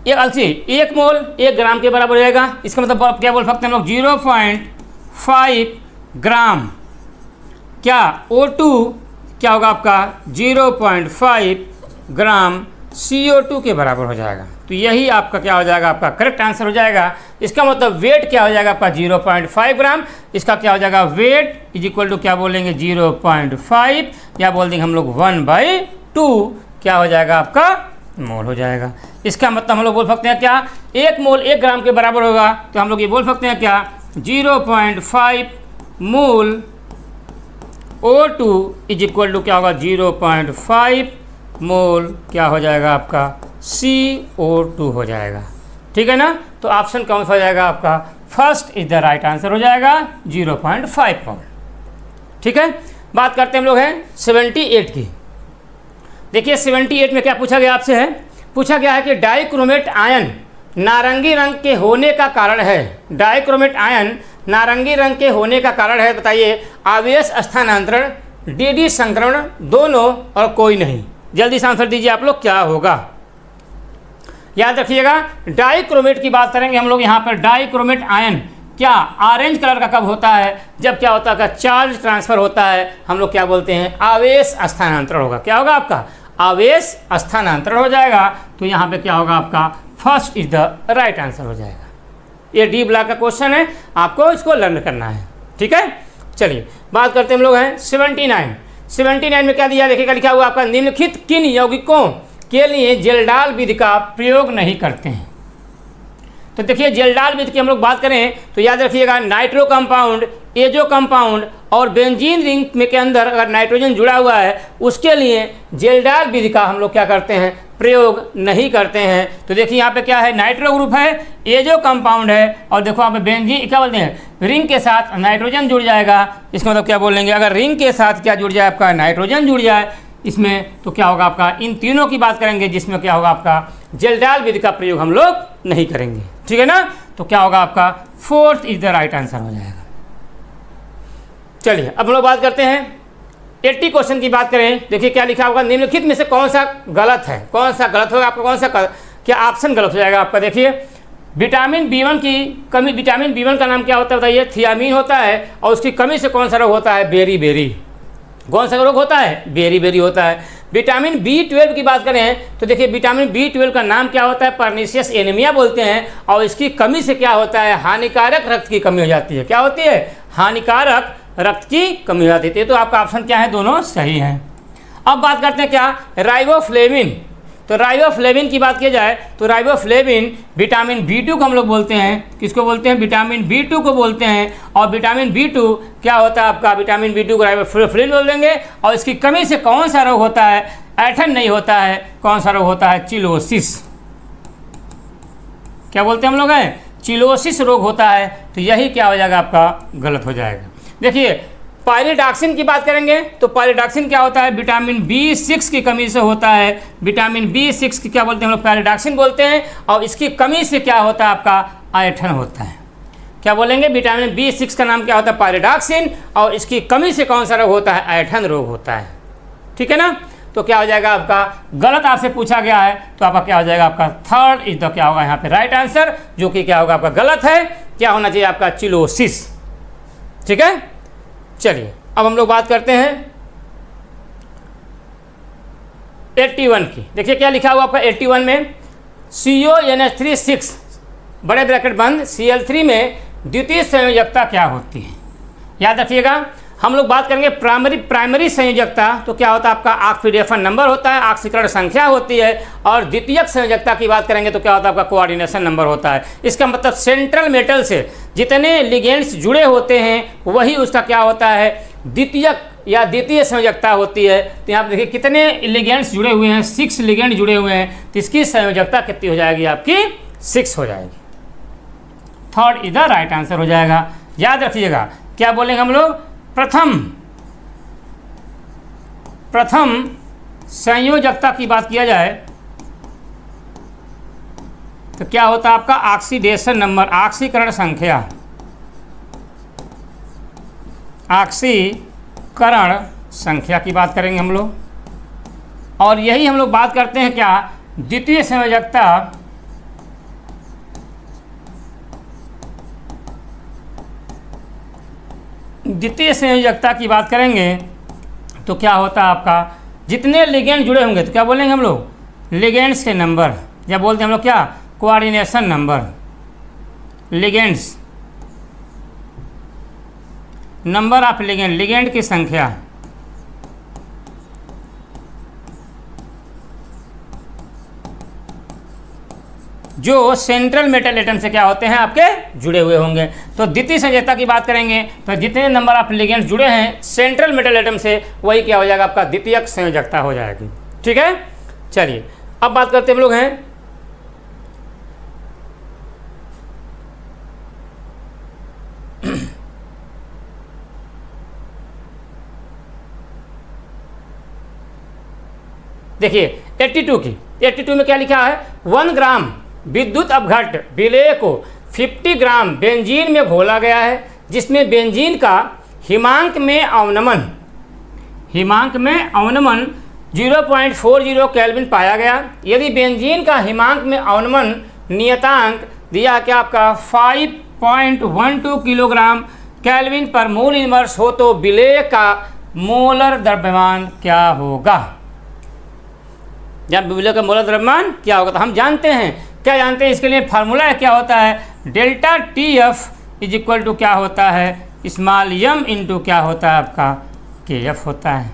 एक अलसी 1 मोल 1 ग्राम के बराबर हो जाएगा। इसका मतलब क्या बोल सकते हैं हम लोग 0.5 ग्राम क्या O2 क्या होगा आपका 0.5 ग्राम CO2 के बराबर हो जाएगा। तो यही आपका क्या हो जाएगा आपका करेक्ट आंसर हो जाएगा। इसका मतलब वेट क्या हो जाएगा आपका 0.5 ग्राम, इसका क्या हो जाएगा वेट इज इक्वल टू क्या बोलेंगे 0.5 या बोल देंगे हम लोग 1/2 क्या हो जाएगा आपका मोल हो जाएगा। इसका मतलब हम लोग बोल सकते हैं क्या 1 मोल 1 ग्राम के बराबर होगा, तो हम लोग ये बोल सकते हैं क्या 0.5 मोल O2 इज इक्वल टू क्या होगा 0.5 मोल क्या हो जाएगा आपका CO2 हो जाएगा। ठीक है ना, तो ऑप्शन कौन सा हो जाएगा आपका first is the right answer हो जाएगा 0.5 मोल। ठीक है, बात करते हैं हम लोग हैं 78 की। देखिए 78 में क्या पूछा गया आपसे है, पूछा गया है कि डाइक्रोमेट आयन नारंगी रंग के होने का कारण है, डाइक्रोमेट आयन नारंगी रंग के होने का कारण है, बताइए आवेश स्थानांतरण, DD संक्रमण, दोनों और कोई नहीं। जल्दी से आंसर दीजिए आप लोग क्या होगा। याद रखिएगा डाइक्रोमेट की बात करेंगे हम लोग यहाँ पर, डाइक्रोमेट आयन क्या ऑरेंज कलर का कब होता है, जब क्या होता है चार्ज ट्रांसफर होता है, हम लोग क्या बोलते हैं आवेश स्थानांतरण होगा। क्या होगा आपका आवेश स्थानांतरण हो जाएगा। तो यहाँ पे क्या होगा आपका first is the right answer हो जाएगा। ये डी ब्लॉक का क्वेश्चन है, आपको इसको लर्न करना है। ठीक है, चलिए बात करते हैं हम लोग हैं 79 में क्या दिया देखिएगा, लिखा हुआ आपका निम्नलिखित किन यौगिकों के लिए जेल्डाल विधि का प्रयोग नहीं करते हैं। तो देखिए जेल्डाल विधि की हम लोग बात करें तो याद रखिएगा नाइट्रो कंपाउंड, एजो कंपाउंड और बेंजीन रिंग में के अंदर अगर नाइट्रोजन जुड़ा हुआ है उसके लिए जेल्डाल विधि का हम लोग क्या करते हैं प्रयोग नहीं करते हैं। तो देखिए यहाँ पे क्या है नाइट्रो ग्रुप है, एजो कंपाउंड है, और देखो यहाँ पे बेंजीन क्या बोलते हैं रिंग के साथ नाइट्रोजन जुड़ जाएगा। इसका मतलब क्या बोलेंगे अगर रिंग के साथ क्या जुड़ जाए आपका नाइट्रोजन जुड़ जाए इसमें, तो क्या होगा आपका इन तीनों की बात करेंगे जिसमें क्या होगा आपका जेल्डाल विधि का प्रयोग हम लोग नहीं करेंगे। ठीक है ना, तो क्या होगा आपका fourth is the right answer हो जाएगा। चलिए अब हम लोग बात करते हैं 80 क्वेश्चन की बात करें। देखिए क्या लिखा होगा निम्नलिखित में से कौन सा गलत है, कौन सा गलत होगा आपका, कौन सा क्या ऑप्शन गलत हो जाएगा आपका। देखिए विटामिन B1 की कमी, विटामिन B1 का नाम क्या होता है बताइए थियामीन होता है, और उसकी कमी से कौन सा रोग होता है बेरी। कौन सा रोग होता है बेरी होता है। विटामिन B12 की बात करें तो देखिए विटामिन B12 का नाम क्या होता है पर्नीशियस एनीमिया बोलते हैं, और इसकी कमी से क्या होता है हानिकारक रक्त की कमी हो जाती है। क्या होती है हानिकारक रक्त की कमी हो जाती है। तो आपका ऑप्शन क्या है दोनों सही हैं। अब बात करते हैं क्या राइबोफ्लेविन। तो राइबोफ्लेविन की बात की जाए तो राइबोफ्लेविन विटामिन B2 को हम लोग बोलते हैं, किसको बोलते हैं विटामिन B2 को बोलते हैं। और विटामिन B2 क्या होता है आपका विटामिन B2 को राइबोफ्लेविन बोल देंगे, और इसकी कमी से कौन सा रोग होता है ऐठन नहीं होता है, कौन सा रोग होता है चिलोसिस। क्या बोलते हैं हम लोग हैं चिलोसिस रोग होता है। तो यही क्या हो जाएगा आपका गलत हो जाएगा। देखिए पायरिडॉक्सिन की बात करेंगे तो पायरिडॉक्सिन क्या होता है विटामिन B6 की कमी से होता है। विटामिन B6 की क्या बोलते हैं हम लोग पायरिडॉक्सिन बोलते हैं, और इसकी कमी से क्या होता है आपका ऐठन होता है। क्या बोलेंगे विटामिन B6 का नाम क्या होता है पायरिडॉक्सिन, और इसकी कमी से कौन सा रोग होता है ऐठन रोग होता है। ठीक है ना, तो क्या हो जाएगा आपका गलत आपसे पूछा गया है, तो आपका क्या हो जाएगा आपका थर्ड इज द क्या होगा यहाँ पे राइट आंसर, जो कि क्या होगा आपका गलत है। क्या होना चाहिए आपका चिलोसिस। ठीक है, चलिए अब हम लोग बात करते हैं 81 की। देखिए क्या लिखा हुआ आपका 81 में, CONH3 6 बड़े ब्रैकेट बंद Cl3 में द्वितीय संयोजकता क्या होती है। याद रखिएगा, हम लोग बात करेंगे प्राइमरी संयोजकता, तो क्या होता है आपका ऑक्सीडेशन नंबर होता है, ऑक्सीकरण संख्या होती है। और द्वितीयक संयोजकता की बात करेंगे तो क्या होता है आपका कोऑर्डिनेशन नंबर होता है। इसका मतलब सेंट्रल मेटल से जितने लिगेंड्स जुड़े होते हैं वही उसका क्या होता है, द्वितीयक या द्वितीय संयोजकता होती है। तो यहाँ पर देखिए कितने लिगेंड्स जुड़े हुए हैं, 6 लिगेंड जुड़े हुए हैं, तो इसकी संयोजकता कितनी हो जाएगी आपकी, 6 हो जाएगी। Third is the right answer हो जाएगा। याद रखिएगा क्या बोलेंगे हम लोग, प्रथम संयोजकता की बात किया जाए तो क्या होता है आपका ऑक्सीडेशन नंबर, ऑक्सीकरण संख्या, ऑक्सीकरण संख्या की बात करेंगे हम लोग। और यही हम लोग बात करते हैं क्या, द्वितीय संयोजकता, द्वितीय संयोजकता की बात करेंगे तो क्या होता है आपका, जितने लिगेंड जुड़े होंगे तो क्या बोलेंगे हम लोग, लिगेंड्स के नंबर, या बोलते हैं हम लोग क्या, coordination number, ligands, number of ligand, ligand की संख्या। जो सेंट्रल मेटल एटम से क्या होते हैं आपके जुड़े हुए होंगे। तो द्वितीय संयोजकता की बात करेंगे तो जितने नंबर ऑफ लिगेंड्स जुड़े हैं सेंट्रल मेटल एटम से वही क्या हो जाएगा आपका द्वितीयक संयोजकता हो जाएगी। ठीक है, चलिए अब बात करते हैं हम लोग हैं देखिए 82 की। 82 में क्या लिखा है, 1 ग्राम विद्युत अपघट्ट विलेय को 50 ग्राम बेंजीन में घोला गया है, जिसमें बेंजीन का हिमांक में अवनमन 0.40 केल्विन पाया गया। यदि बेंजीन का हिमांक में अवनमन नियतांक दिया क्या आपका 5.12 किलोग्राम केल्विन पर मोल इनवर्स हो तो विलेय का मोलर द्रव्यमान क्या होगा। जब विलेय का मोलर द्रव्यमान क्या होगा तो हम जानते हैं, क्या जानते हैं, इसके लिए फार्मूला क्या होता है, delta TF is equal to क्या होता है, स्मॉल m इंटू क्या होता है आपका KF होता है।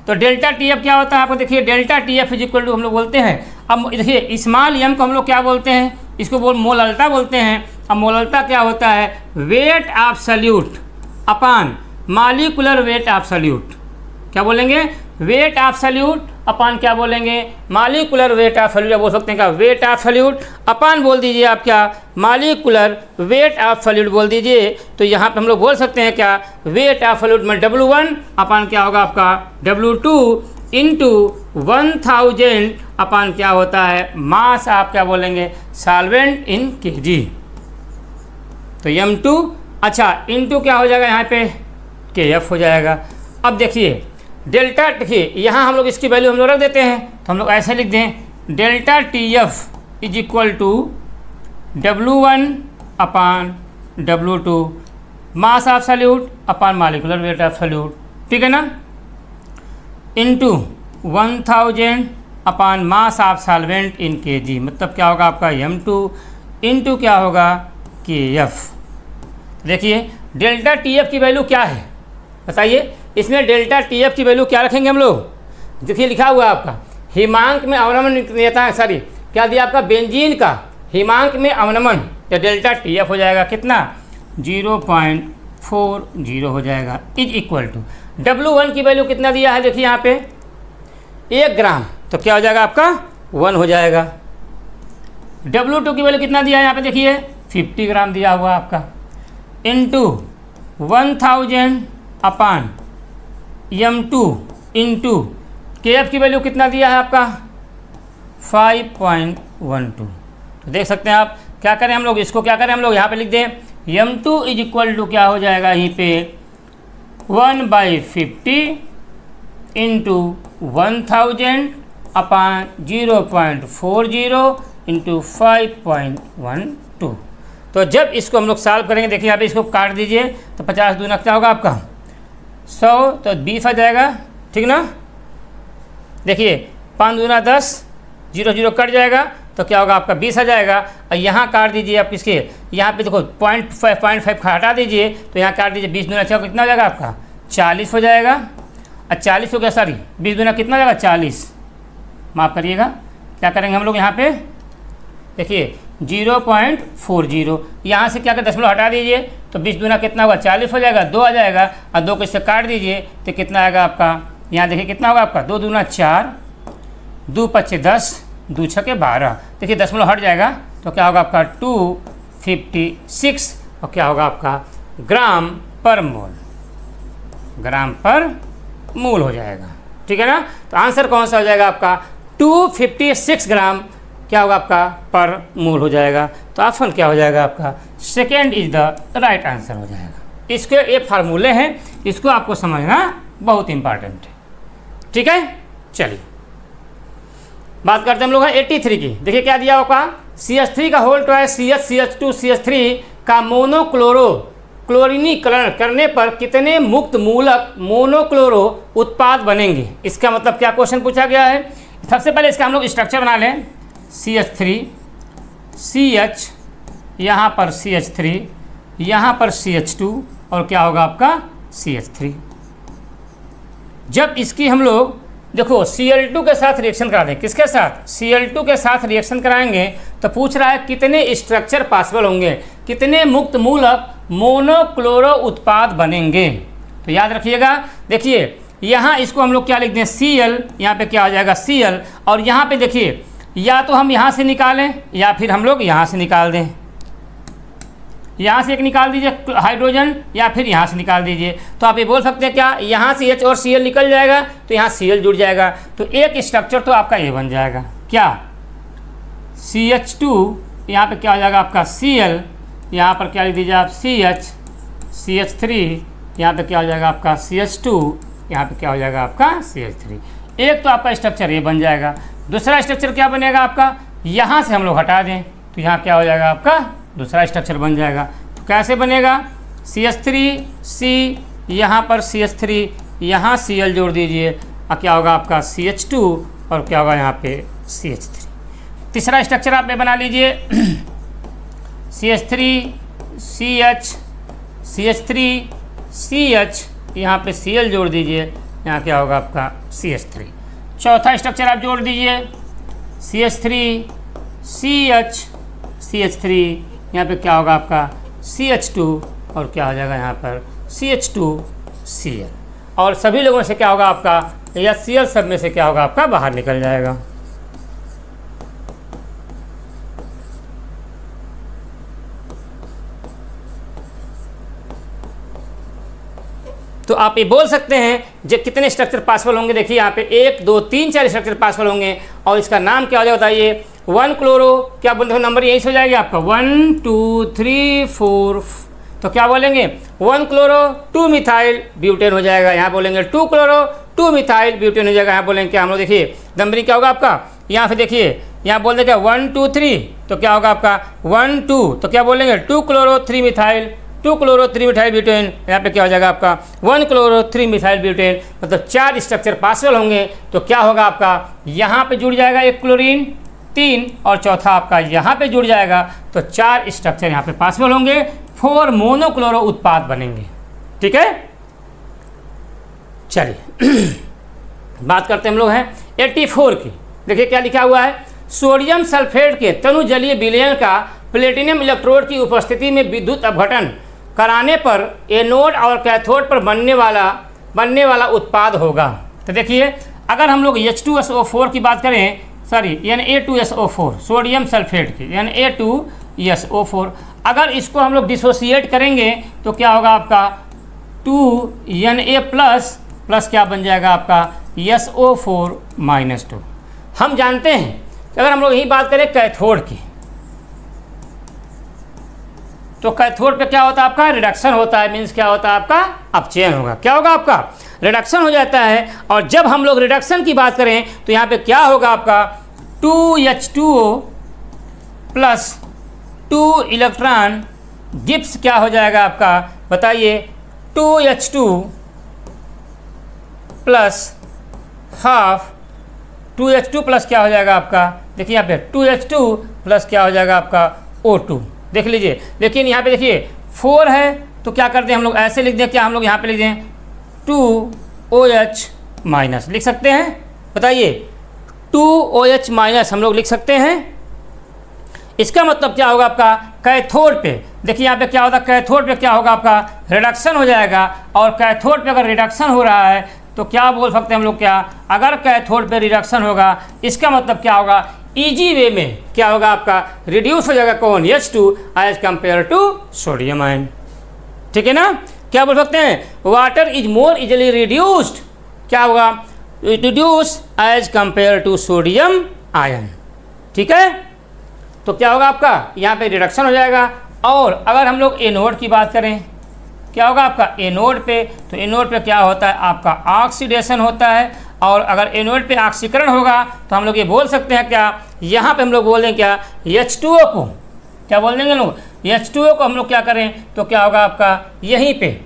तो डेल्टा TF क्या होता है आपको देखिए, delta TF is equal to हम लोग बोलते हैं, अब देखिए स्मॉल m को हम लोग क्या बोलते हैं, इसको मोललता बोलते हैं। अब मोललता क्या होता है, wait of solute upon molecular weight of salute, क्या बोलेंगे, वेट ऑफ सल्यूट अपान क्या बोलेंगे, मॉलिक्यूलर वेट ऑफ सल्यूट, बोल सकते हैं क्या, वेट ऑफ सल्यूट अपान बोल दीजिए आप क्या, मॉलिक्यूलर वेट ऑफ सल्यूट बोल दीजिए। तो यहाँ पे हम लोग बोल सकते हैं क्या, वेट ऑफ सल्यूट में W1 अपान क्या होगा आपका W2 इंटू 1000 अपान क्या होता है, मास आप क्या बोलेंगे, सॉल्वेंट इन kg। तो M2 अच्छा इंटू क्या हो जाएगा यहाँ पे KF हो जाएगा। अब देखिए डेल्टा, देखिए यहाँ हम लोग इसकी वैल्यू हम लोग रख देते हैं, तो हम लोग ऐसे लिख दें, delta TF is equal to W1 upon W2 mass of solute upon molecular weight of solute, ठीक है ना, into 1000 upon mass of solvent in kg, मतलब क्या होगा आपका M2 इंटू क्या होगा KF। देखिए डेल्टा TF की वैल्यू क्या है बताइए, इसमें डेल्टा TF की वैल्यू क्या रखेंगे हम लोग, देखिए लिखा हुआ है आपका हिमांक में अवनमन नियतांक, सॉरी क्या दिया आपका, बेंजीन का हिमांक में अवनमन, तो डेल्टा TF हो जाएगा कितना 0.40 हो जाएगा, इज इक्वल टू W1 की वैल्यू कितना दिया है, देखिए यहाँ पे 1 ग्राम, तो क्या हो जाएगा आपका 1 हो जाएगा। W2 की वैल्यू कितना दिया है यहाँ पे देखिए 50 ग्राम दिया हुआ आपका, इंटू 1000 अपान M2 इंटू KF की वैल्यू कितना दिया है आपका 5.12। तो देख सकते हैं आप, क्या करें हम लोग, इसको क्या करें हम लोग यहाँ पे लिख दें, M2 इज इक्वल टू क्या हो जाएगा यहीं पे 1/50 इंटू 1000 अपान 0.40 इंटू 5.12। तो जब इसको हम लोग सॉल्व करेंगे, देखिए यहाँ पे इसको काट दीजिए तो 50 दूना क्या होगा आपका 100, तो 20 आ जाएगा, ठीक ना। देखिए 5 दूना 10, 0 0 कट जाएगा तो क्या होगा आपका 20 आ जाएगा। और यहाँ काट दीजिए आप इसके, यहाँ पे देखो 0.5 हटा दीजिए तो यहाँ काट दीजिए, 20 दूना 6 कितना हो जाएगा आपका 40 हो जाएगा। और 40 हो गया, सॉरी 20 दूना कितना हो जाएगा 40, माफ़ करिएगा। क्या करेंगे हम लोग यहाँ पे देखिए 0.40, यहाँ से क्या कर दशमलव हटा दीजिए तो 20 दूना कितना होगा 40 हो जाएगा, 2 आ जाएगा। और 2 को इससे काट दीजिए तो कितना आएगा आपका, यहाँ देखिए कितना होगा आपका 2 दूना 4, 2 पच्चे 10, 2 छके 12। देखिए दशमलव हट जाएगा तो क्या होगा आपका 256 और क्या होगा आपका ग्राम पर मोल, ग्राम पर मोल हो जाएगा। ठीक है ना। तो आंसर कौन सा हो जाएगा आपका 256 ग्राम क्या होगा आपका पर मोल हो जाएगा। तो ऑप्शन क्या हो जाएगा आपका second is the right answer हो जाएगा। इसके ये फार्मूले हैं, इसको आपको समझना बहुत इंपॉर्टेंट है। ठीक है, चलिए बात करते हैं हम लोग 83 की। देखिए क्या दिया होगा, CH3 का होल ट्वाइस CH2 CH3 का मोनोक्लोरो क्लोरीनीकरण करने पर कितने मुक्त मूलक मोनोक्लोरो उत्पाद बनेंगे। इसका मतलब क्या क्वेश्चन पूछा गया है। सबसे पहले इसका हम लोग स्ट्रक्चर बना लें। CH3 CH, यहाँ पर CH3, यहाँ पर CH2 और क्या होगा आपका CH3। जब इसकी हम लोग देखो Cl2 के साथ रिएक्शन करा दें, किसके साथ Cl2 के साथ रिएक्शन कराएंगे तो पूछ रहा है कितने स्ट्रक्चर पॉसिबल होंगे, कितने मुक्त मूलक मोनोक्लोरो उत्पाद बनेंगे। तो याद रखिएगा, देखिए यहाँ इसको हम लोग क्या लिख दें Cl, यहाँ पे क्या हो जाएगा Cl, और यहाँ पे देखिए या तो हम यहाँ से निकालें या फिर हम लोग यहाँ से निकाल दें। यहाँ से एक निकाल दीजिए हाइड्रोजन या फिर यहाँ से निकाल दीजिए। तो आप ये बोल सकते हैं क्या यहाँ से H और Cl निकल जाएगा तो यहाँ Cl जुड़ जाएगा, तो एक स्ट्रक्चर तो आपका ये बन जाएगा क्या CH2, यहाँ पे क्या हो जाएगा आपका Cl, यहाँ पर क्या लिख दीजिए आप CH, CH3, यहाँ पे क्या हो जाएगा आपका CH2, यहाँ पे क्या हो जाएगा आपका CH3। एक तो आपका स्ट्रक्चर ये बन जाएगा। दूसरा स्ट्रक्चर क्या बनेगा आपका, यहाँ से हम लोग हटा दें तो यहाँ क्या हो जाएगा आपका दूसरा स्ट्रक्चर बन जाएगा। तो कैसे बनेगा CH3C, यहाँ पर CH3, यहाँ Cl जोड़ दीजिए और क्या होगा आपका CH2 और क्या होगा यहाँ पे CH3। तीसरा स्ट्रक्चर आप में बना लीजिए CH3CH, CH3CH, यहाँ पे Cl जोड़ दीजिए, यहाँ क्या होगा आपका CH3। चौथा स्ट्रक्चर आप जोड़ दीजिए CH3CH, CH3, यहाँ पे क्या होगा आपका CH2 और क्या हो जाएगा यहाँ पर CH2Cl। और सभी लोगों से क्या होगा आपका या Cl सब में से क्या होगा आपका बाहर निकल जाएगा। तो आप ये बोल सकते हैं जो कितने स्ट्रक्चर पॉसिबल होंगे। देखिए यहाँ पे 1 2 3 4 स्ट्रक्चर पॉसिबल होंगे और इसका नाम क्या हो जाएगा बताइए 1 क्लोरो, क्या बोलते हो नंबर यही से हो जाएगा आपका 1 2 3 4, तो क्या बोलेंगे 1 क्लोरो 2 मिथाइल ब्यूटेन हो जाएगा। यहाँ बोलेंगे 2 क्लोरो 2 मिथाइल ब्यूटेन हो जाएगा। यहाँ बोलेंगे क्या हम लोग देखिए नंबरिंग क्या होगा आपका, यहाँ पे देखिए यहाँ बोल देगा 1 2 3 तो क्या होगा आपका 1 2, तो क्या बोलेंगे 2 chloro 3 methyl, 2 chloro 3 methyl butane, यहाँ पे क्या हो जाएगा आपका 1 क्लोरो 3 मिथाइल ब्यूटेन। मतलब 4 स्ट्रक्चर पॉसिबल होंगे तो क्या होगा आपका यहाँ पे जुड़ जाएगा एक क्लोरीन 3 और चौथा आपका यहाँ पे जुड़ जाएगा, तो 4 स्ट्रक्चर यहाँ पे पॉसिबल होंगे, 4 मोनोक्लोरो उत्पाद बनेंगे। ठीक है, चलिए बात करते हैं हम लोग हैं 84 की। देखिए क्या लिखा हुआ है, सोडियम सल्फेट के तनु जलीय विलयन का प्लेटिनम इलेक्ट्रोड की उपस्थिति में विद्युत अपघटन कराने पर एनोड और कैथोड पर बनने वाला उत्पाद होगा। तो देखिए अगर हम लोग H2SO4 की बात करें, सॉरी Na2SO4 सोडियम सल्फेट की Na2SO4, अगर इसको हम लोग डिसोसिएट करेंगे तो क्या होगा आपका 2Na प्लस क्या बन जाएगा आपका SO4-2। हम जानते हैं कि अगर हम लोग यही बात करें कैथोड की, तो कैथोड पे क्या होता है आपका रिडक्शन होता है, मीन्स क्या होता है आपका अपचयन होगा। क्या होगा आपका रिडक्शन हो जाता है। और जब हम लोग रिडक्शन की बात करें तो यहाँ पे क्या होगा आपका 2H2O प्लस 2 इलेक्ट्रॉन गिब्स क्या हो जाएगा आपका बताइए 2H2 plus half 2H2 plus क्या हो जाएगा आपका, देखिए यहाँ पे 2H2 प्लस क्या हो जाएगा आपका O2, देख लीजिए। लेकिन यहाँ पे देखिए 4 है तो क्या करते हैं हम लोग, ऐसे लिख दें, क्या हम लोग यहाँ पे लिख दें 2OH माइनस, लिख सकते हैं, बताइए 2OH माइनस हम लोग लिख सकते हैं। इसका मतलब क्या होगा आपका, कैथोड पे देखिए यहाँ पे क्या होता है, कैथोड पे क्या होगा आपका रिडक्शन हो जाएगा, और कैथोड पे अगर रिडक्शन हो रहा है तो क्या बोल सकते हैं हम लोग, क्या अगर कैथोड पे रिडक्शन होगा इसका मतलब क्या होगा, इजी वे में क्या होगा आपका रिड्यूस हो जाएगा कौन, H2 as compare to sodium ion, ठीक है ना। क्या बोल सकते हैं, water is more easily reduced, क्या होगा, reduce as compare to sodium ion, ठीक है। तो क्या होगा आपका यहाँ पे रिडक्शन हो जाएगा। और अगर हम लोग एनोड की बात करें, क्या होगा आपका एनोड पे, तो एनोड पे क्या होता है आपका ऑक्सीडेशन होता है, और अगर एनोड पे ऑक्सीकरण होगा तो हम लोग ये बोल सकते हैं क्या, यहाँ पे हम लोग बोल दें क्या H2O को, क्या बोल देंगे लोग H2O को हम लोग क्या करें, तो क्या होगा आपका यहीं पे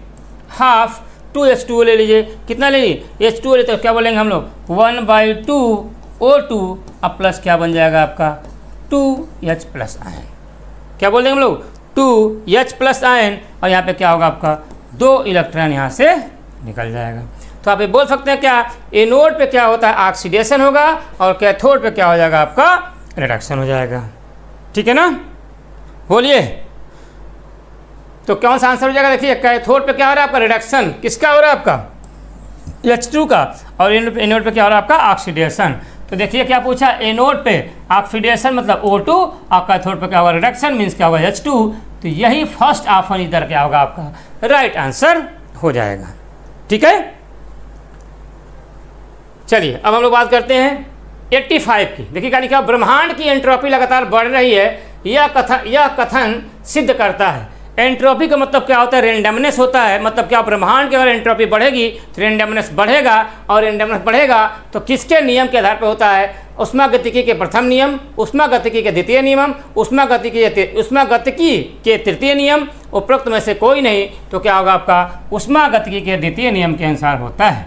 हाफ 2H2O ले लीजिए, कितना ले लीजिए H2O लेते तो क्या बोलेंगे हम लोग 1/2O2 अब प्लस क्या बन जाएगा आपका 2H प्लस आयन, क्या बोल देंगे हम लोग 2H प्लस आयन, और यहाँ पे क्या होगा आपका 2 इलेक्ट्रॉन यहाँ से निकल जाएगा। तो आप ये बोल सकते हैं क्या, एनोड पे क्या होता है ऑक्सीडेशन होगा, और कैथोड पे क्या हो जाएगा आपका रिडक्शन हो जाएगा, ठीक है ना। बोलिए तो कौन सा आंसर हो जाएगा, देखिए कैथोड पे क्या हो रहा है आपका रिडक्शन, किसका हो रहा है आपका H2 का, और एनोड पे क्या हो रहा है आपका ऑक्सीडेशन। तो देखिए क्या पूछा, एनोड पे ऑक्सीडेशन मतलब O2, और कैथोड पे क्या होगा रिडक्शन मीन्स क्या होगा H2। तो यही फर्स्ट ऑप्शन इधर क्या होगा आपका राइट आंसर हो जाएगा, ठीक है। चलिए अब हम लोग बात करते हैं 85 की। देखिए क्या लिखा, ब्रह्मांड की एंट्रोपी लगातार बढ़ रही है, यह कथन सिद्ध करता है। एंट्रोपी का मतलब क्या होता है, रेंडमनेस होता है, मतलब क्या ब्रह्मांड की अगर एंट्रोपी बढ़ेगी तो रेंडमनेस बढ़ेगा, और रेंडमनेस बढ़ेगा तो किसके नियम के आधार पर होता है, उष्मागतिकी के प्रथम नियम, उष्मागतिकी के द्वितीय नियम, उष्मागतिकी के तृतीय नियम, उपरोक्त में से कोई नहीं, तो क्या होगा आपका उष्मागतिकी के द्वितीय नियम के अनुसार होता है।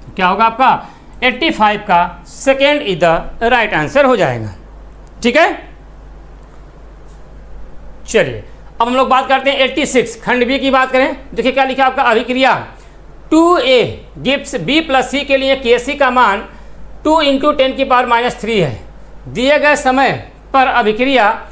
तो क्या होगा आपका 85 का second is the right answer हो जाएगा, ठीक है। चलिए अब हम लोग बात करते हैं 86 खंड बी की बात करें। देखिए क्या लिखा आपका, अभिक्रिया 2A gives B plus C के लिए Kc का मान 2 × 10⁻³ है। दिए गए समय पर अभिक्रिया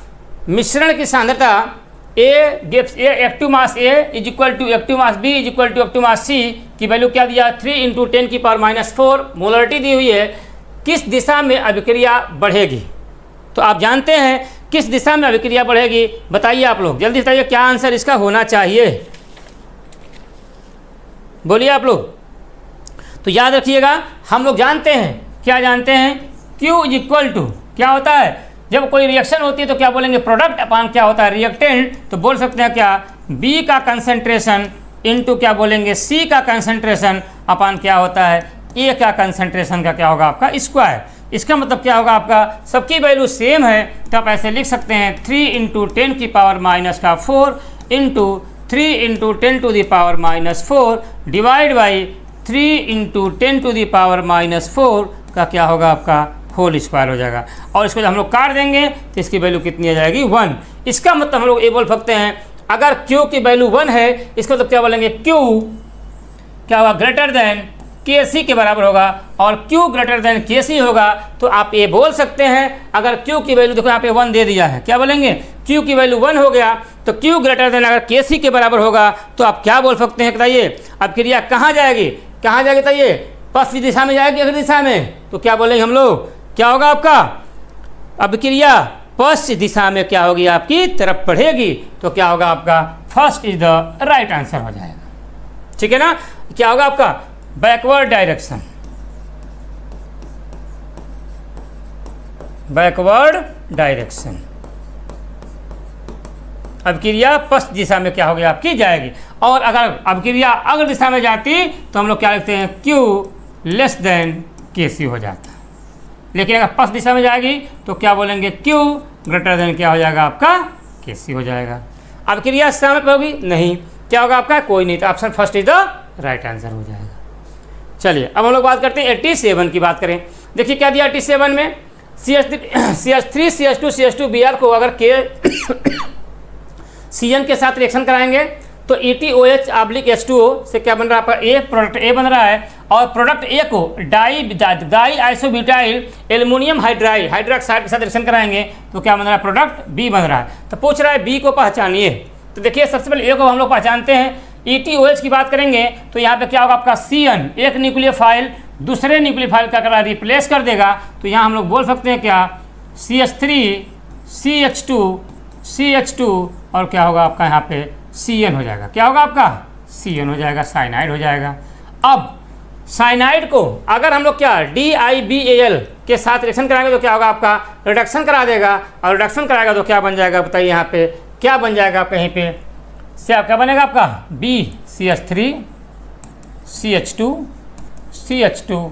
मिश्रण की सांद्रता active mass A is equal to active mass B is equal to active mass C की वैल्यू क्या दिया 3 × 10⁻⁴ मोलरिटी दी हुई है। किस दिशा में अभिक्रिया बढ़ेगी, तो आप जानते हैं किस दिशा में अभिक्रिया बढ़ेगी, बताइए आप लोग जल्दी बताइए क्या आंसर इसका होना चाहिए, बोलिए आप लोग। तो याद रखिएगा हम लोग जानते हैं, क्या जानते हैं, Q इज इक्वल टू क्या होता है, जब कोई रिएक्शन होती है तो क्या बोलेंगे प्रोडक्ट अपान क्या होता है रिएक्टेंट, तो बोल सकते हैं क्या B का कंसंट्रेशन इनटू क्या बोलेंगे C का कंसंट्रेशन अपान क्या होता है A का कंसंट्रेशन का क्या होगा आपका स्क्वायर। इसका मतलब क्या होगा आपका, सबकी वैल्यू सेम है तो आप ऐसे लिख सकते हैं 3 × 10⁻⁴ इंटू 3 × 10⁻⁴ डिवाइड बाई 3 × 10⁻⁴ का क्या होगा आपका होल स्क्वायर हो जाएगा। और इसको जब हम लोग काट देंगे तो इसकी वैल्यू कितनी आ जाएगी 1। इसका मतलब हम लोग ये बोल सकते हैं अगर Q की वैल्यू 1 है इसका मतलब क्या बोलेंगे Q क्या होगा ग्रेटर देन Kc के बराबर होगा, और Q ग्रेटर देन Kc होगा। तो आप ये बोल सकते हैं अगर Q की वैल्यू देखो यहाँ पे 1 दे दिया है, क्या बोलेंगे Q की वैल्यू 1 हो गया तो Q ग्रेटर देन अगर Kc के बराबर होगा तो आप क्या बोल सकते हैं बताइए, अब क्रिया कहाँ जाएगी, कहाँ जाएगी बताइए, पश्चिमी दिशा में जाएगी अगली दिशा में, तो क्या बोलेंगे हम लोग क्या होगा आपका अभिक्रिया पश्चिम दिशा में क्या होगी आपकी तरफ बढ़ेगी, तो क्या होगा आपका first is the right answer हो जाएगा, ठीक है ना। क्या होगा आपका बैकवर्ड डायरेक्शन, बैकवर्ड डायरेक्शन अभिक्रिया पश्चिम दिशा में क्या होगी आपकी जाएगी। और अगर अभिक्रिया अग्र दिशा में जाती तो हम लोग क्या लिखते हैं Q लेस देन Kc हो जाता, लेकिन अगर पश्चिम दिशा में जाएगी तो क्या बोलेंगे Q ग्रेटर देन क्या हो जाएगा आपका Kc हो जाएगा। अभिक्रिया समय पर होगी नहीं, क्या होगा आपका कोई नहीं, तो option first is the right answer हो जाएगा। चलिए अब हम लोग बात करते हैं 87 की बात करें। देखिए क्या दिया T7 में, CH3 CH2 CH2 Br को अगर K Cn के साथ रिएक्शन कराएंगे तो ETOH ऑब्लिक H2O से क्या बन रहा है आपका A, प्रोडक्ट A बन रहा है, और प्रोडक्ट A को डाई आइसोब्यूटाइल एल्युमिनियम हाइड्रोक्साइड के साथ रिएक्शन कराएंगे तो क्या बन रहा है, प्रोडक्ट B बन रहा है। तो पूछ रहा है B को पहचानिए, तो देखिए सबसे पहले A को हम लोग पहचानते हैं। ETOH की बात करेंगे तो यहाँ पे क्या होगा आपका Cn, एक न्यूक्लियोफाइल दूसरे न्यूक्लियोफाइल का करा रिप्लेस कर देगा, तो यहाँ हम लोग बोल सकते हैं क्या, CH3 CH2 और क्या होगा आपका यहाँ पे Cn हो जाएगा। क्या होगा आपका Cn हो जाएगा, साइनाइड हो जाएगा। अब साइनाइड को अगर हम लोग क्या DiBAl के साथ रिएक्शन कराएंगे तो क्या होगा आपका, रिडक्शन करा देगा, और रिडक्शन कराएगा तो क्या बन जाएगा बताइए, यहाँ पे क्या बन जाएगा कहीं पे से क्या बनेगा आपका BCH3 CH2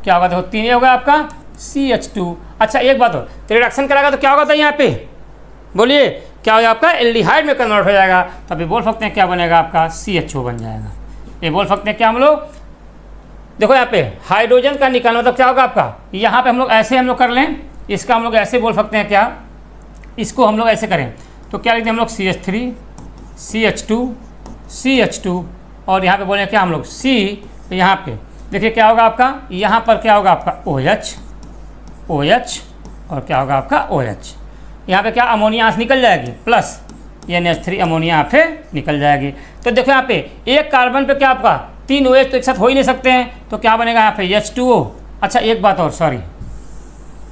क्या होगा, देखो 3 होगा आपका CH2। अच्छा एक बात हो, तो रिडक्शन कराएगा तो क्या होगा था यहाँ पे, बोलिए क्या हो जाएगा आपका, एल्डिहाइड में कन्वर्ट हो जाएगा, तभी बोल सकते हैं क्या बनेगा आपका CHO बन जाएगा। ये बोल सकते हैं क्या हम लोग, देखो यहाँ पे हाइड्रोजन का निकालना मतलब क्या होगा आपका, यहाँ पे हम लोग ऐसे हम लोग कर लें, इसका हम लोग ऐसे बोल सकते हैं क्या, इसको हम लोग ऐसे करें तो क्या लिखते हैं हम लोग CH3 CH2 और यहाँ पे बोले क्या हम लोग C, तो यहाँ पे देखिए क्या होगा आपका, यहाँ पर क्या होगा आपका OH और क्या होगा आपका OH, यहाँ पे क्या अमोनिया यहाँ से निकल जाएगी प्लस NH3 अमोनिया यहाँ पे निकल जाएगी। तो देखो यहाँ पे एक कार्बन पे क्या आपका 3 OH तो एक साथ हो ही नहीं सकते हैं, तो क्या बनेगा यहाँ पे H2O। अच्छा एक बात और, सॉरी